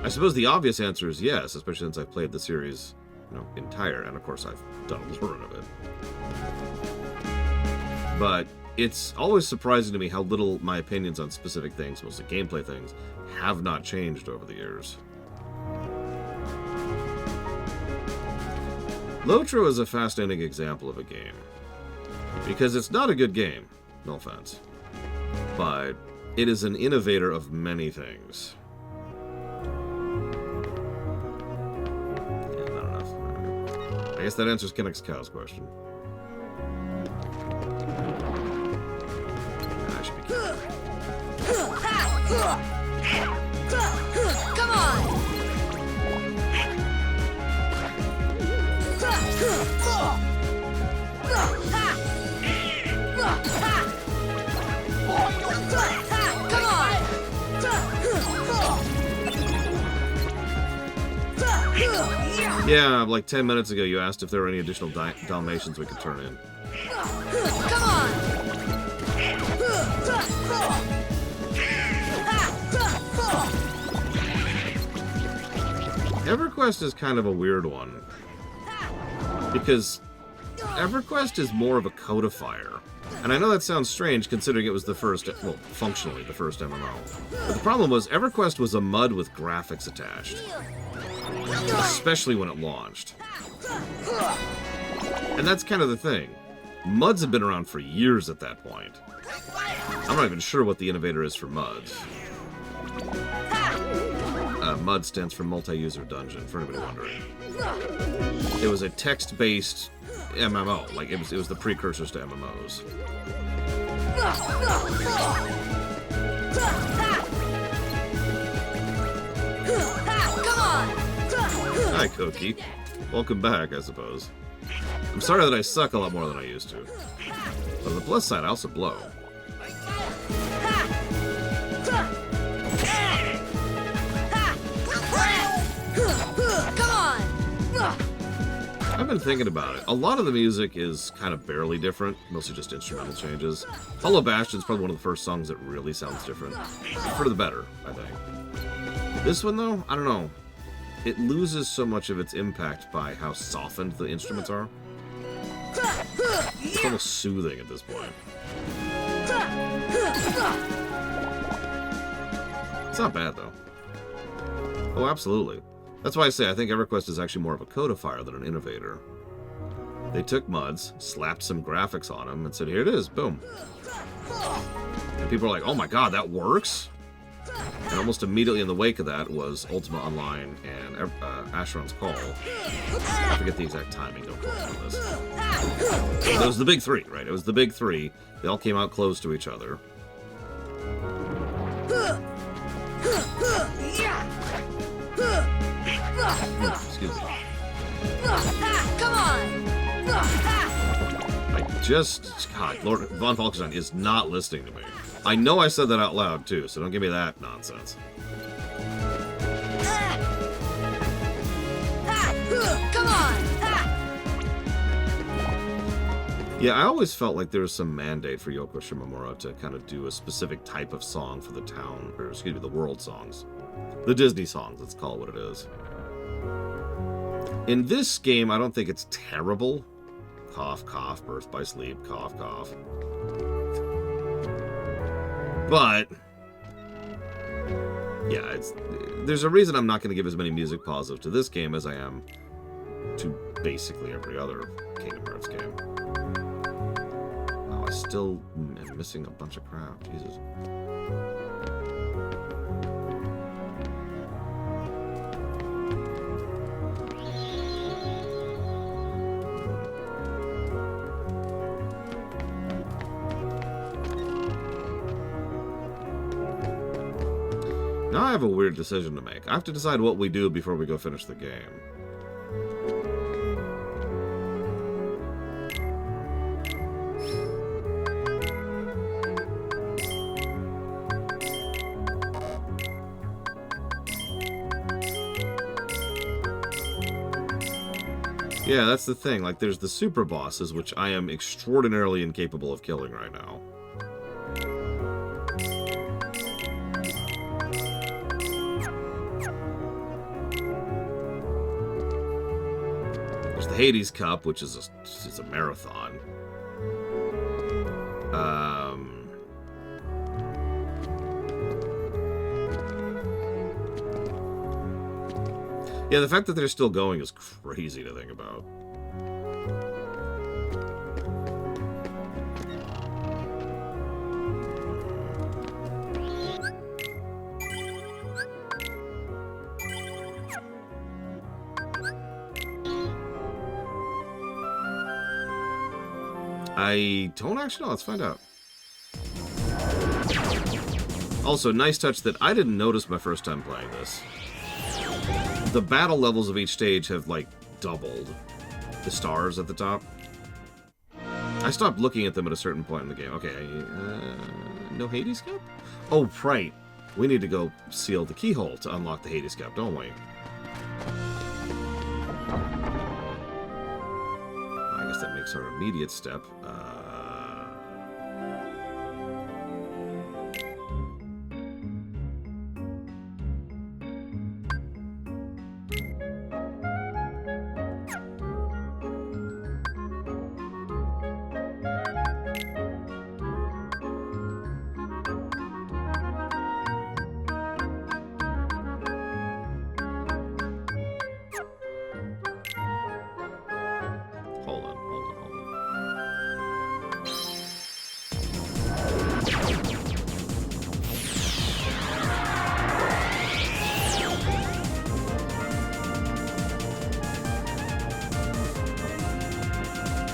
I suppose the obvious answer is yes, especially since I've played the series, entire, and of course I've done a run of it. But it's always surprising to me how little my opinions on specific things, mostly gameplay things, have not changed over the years. Lotro is a fascinating example of a game. Because it's not a good game, no offense. But it is an innovator of many things. Yeah, not enough. I guess that answers Kennex Cow's question. I should be careful. Come on! Yeah, like 10 minutes ago you asked if there were any additional Dalmatians we could turn in. Come on! EverQuest is kind of a weird one. Because EverQuest is more of a codifier. And I know that sounds strange considering it was the first, well, functionally the first MMO. But the problem was EverQuest was a MUD with graphics attached. Especially when it launched. And that's kind of the thing. MUDs have been around for years at that point. I'm not even sure what the innovator is for MUDs. MUD stands for Multi-User Dungeon, for anybody wondering. It was a text-based MMO. Like, it was the precursors to MMOs. Hi, Koki. Welcome back, I suppose. I'm sorry that I suck a lot more than I used to. But on the plus side, I also blow. Come on! I've been thinking about it. A lot of the music is kind of barely different, mostly just instrumental changes. Hollow Bastion's probably one of the first songs that really sounds different. For the better, I think. This one, though, I don't know. It loses so much of its impact by how softened the instruments are. It's almost soothing at this point. It's not bad, though. Oh, absolutely. That's why I say I think EverQuest is actually more of a codifier than an innovator. They took MUDs, slapped some graphics on them, and said, here it is, boom. And people are like, oh my god, that works? And almost immediately in the wake of that was Ultima Online and Asheron's Call. I forget the exact timing, don't quote me on this. It was the big three, right? It was the big three. They all came out close to each other. Excuse me. Come on! God, Lord Von Falkenstein is not listening to me. I know I said that out loud, too, so don't give me that nonsense. Come on! Yeah, I always felt like there was some mandate for Yoko Shimomura to kind of do a specific type of song for the town, or excuse me, the world songs. The Disney songs, let's call it what it is. In this game, I don't think it's terrible. Cough, cough, birth by sleep, cough, cough. But, yeah, there's a reason I'm not going to give as many music positives to this game as I am to basically every other Kingdom Hearts game. Oh, I still am missing a bunch of crap. Jesus. Now I have a weird decision to make. I have to decide what we do before we go finish the game. Yeah, that's the thing. Like, there's the super bosses, which I am extraordinarily incapable of killing right now. There's the Hades Cup, which is a marathon. Yeah, the fact that they're still going is crazy to think about. I don't actually know. Let's find out. Also, nice touch that I didn't notice my first time playing this. The battle levels of each stage have, like, doubled. The stars at the top. I stopped looking at them at a certain point in the game. Okay, no Hades Cup? Oh, right. We need to go seal the keyhole to unlock the Hades Cup, don't we? I guess that makes our immediate step.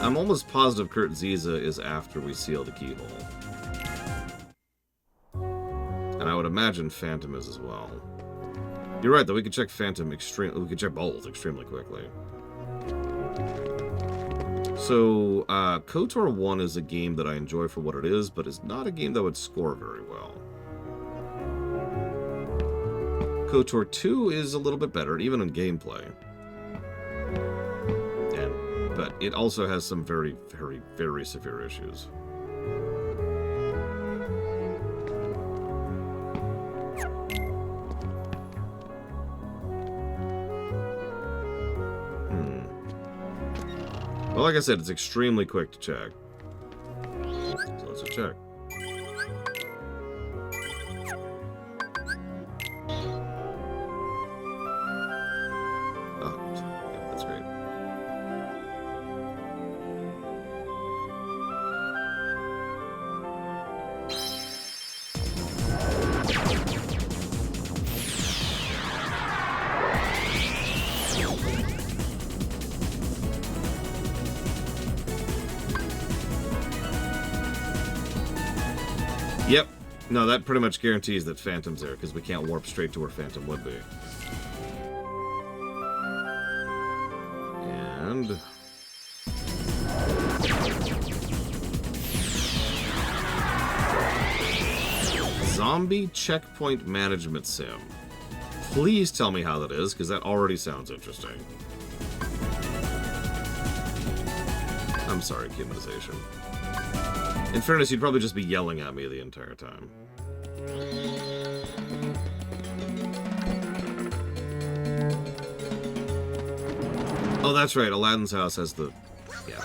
I'm almost positive Kurt Ziza is after we seal the keyhole. And I would imagine Phantom is as well. You're right, though. We could check Phantom we could check both extremely quickly. So, KOTOR 1 is a game that I enjoy for what it is, but is not a game that would score very well. KOTOR 2 is a little bit better, even in gameplay. But it also has some very, very, very severe issues. Well, like I said, it's extremely quick to check. So let's just check. Oh, yeah, that's great. Yep. No, that pretty much guarantees that Phantom's there, because we can't warp straight to where Phantom would be. And... Zombie Checkpoint Management Sim. Please tell me how that is, because that already sounds interesting. I'm sorry, humanization. In fairness, you'd probably just be yelling at me the entire time. Oh, that's right. Aladdin's house has the... Yeah.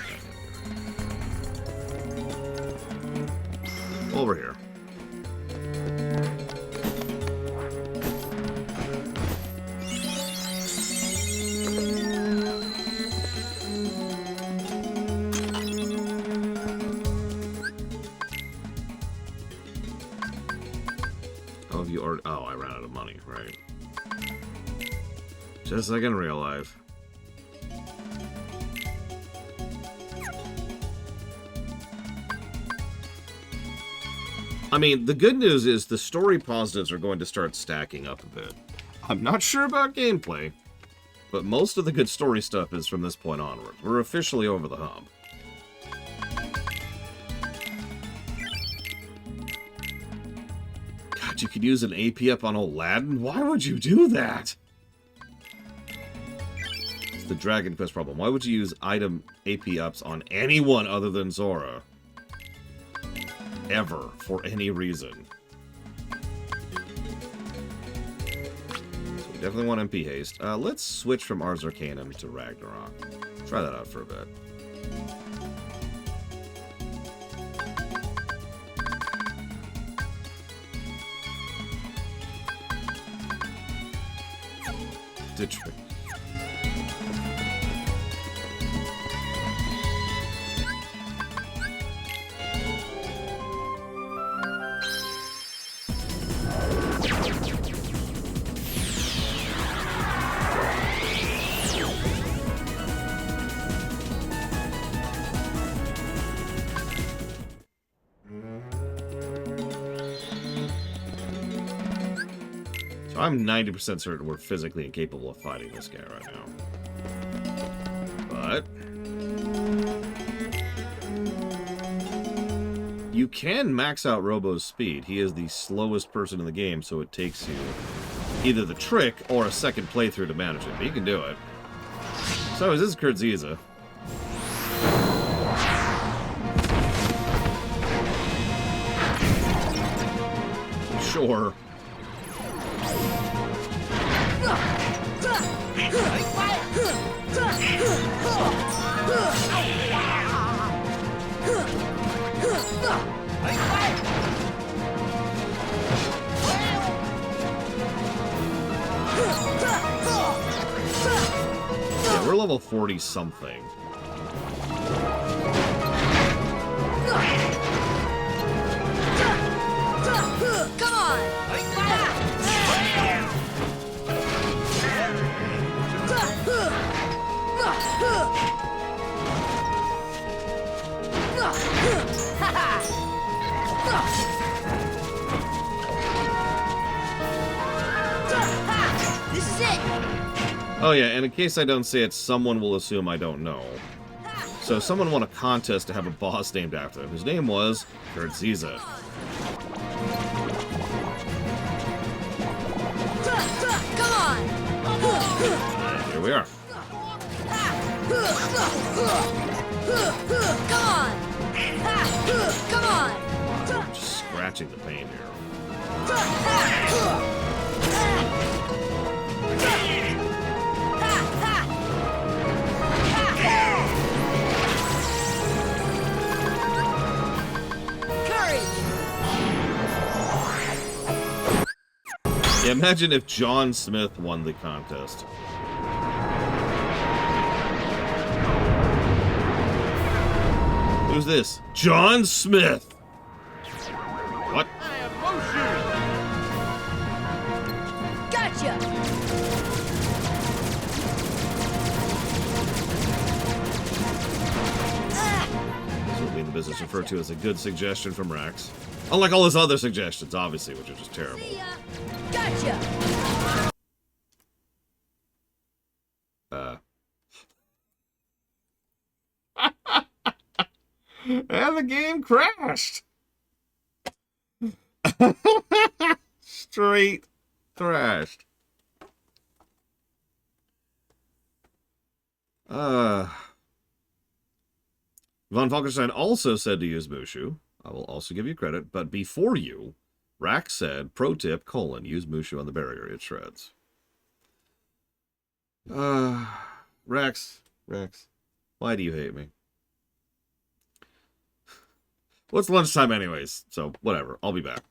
Over here. Oh, have you already... Oh, I ran out of money. Right. Just like in real life. I mean, the good news is the story positives are going to start stacking up a bit. I'm not sure about gameplay, but most of the good story stuff is from this point onward. We're officially over the hump. God, you could use an AP up on Aladdin? Why would you do that? It's the Dragon Quest problem. Why would you use item AP ups on anyone other than Zora? Ever, for any reason. So we definitely want MP haste. Let's switch from Ars Arcanum to Ragnarok. Try that out for a bit. Ditch me. I'm 90% certain we're physically incapable of fighting this guy right now. But... you can max out Robo's speed. He is the slowest person in the game, so it takes you either the trick or a second playthrough to manage it. But you can do it. So, is this Kurtziza? Sure. Yeah, we're level 40 something. Come on! This is it! Oh yeah, and in case I don't say it, someone will assume I don't know. So someone won a contest to have a boss named after him. His name was Kurtziza. Come on! And here we are. Come on! Come on! I'm just scratching the pain here. Yeah, imagine if John Smith won the contest. Who's this? John Smith! What? Gotcha! This will be in the business referred to as a good suggestion from Rax. Unlike all his other suggestions, obviously, which are just terrible. Gotcha! And the game crashed! Straight thrashed. Von Falkenstein also said to use Mushu. I will also give you credit, but before you, Rax said, pro tip, use Mushu on the barrier. It shreds. Rex, why do you hate me? Well, it's lunchtime anyways, so whatever. I'll be back.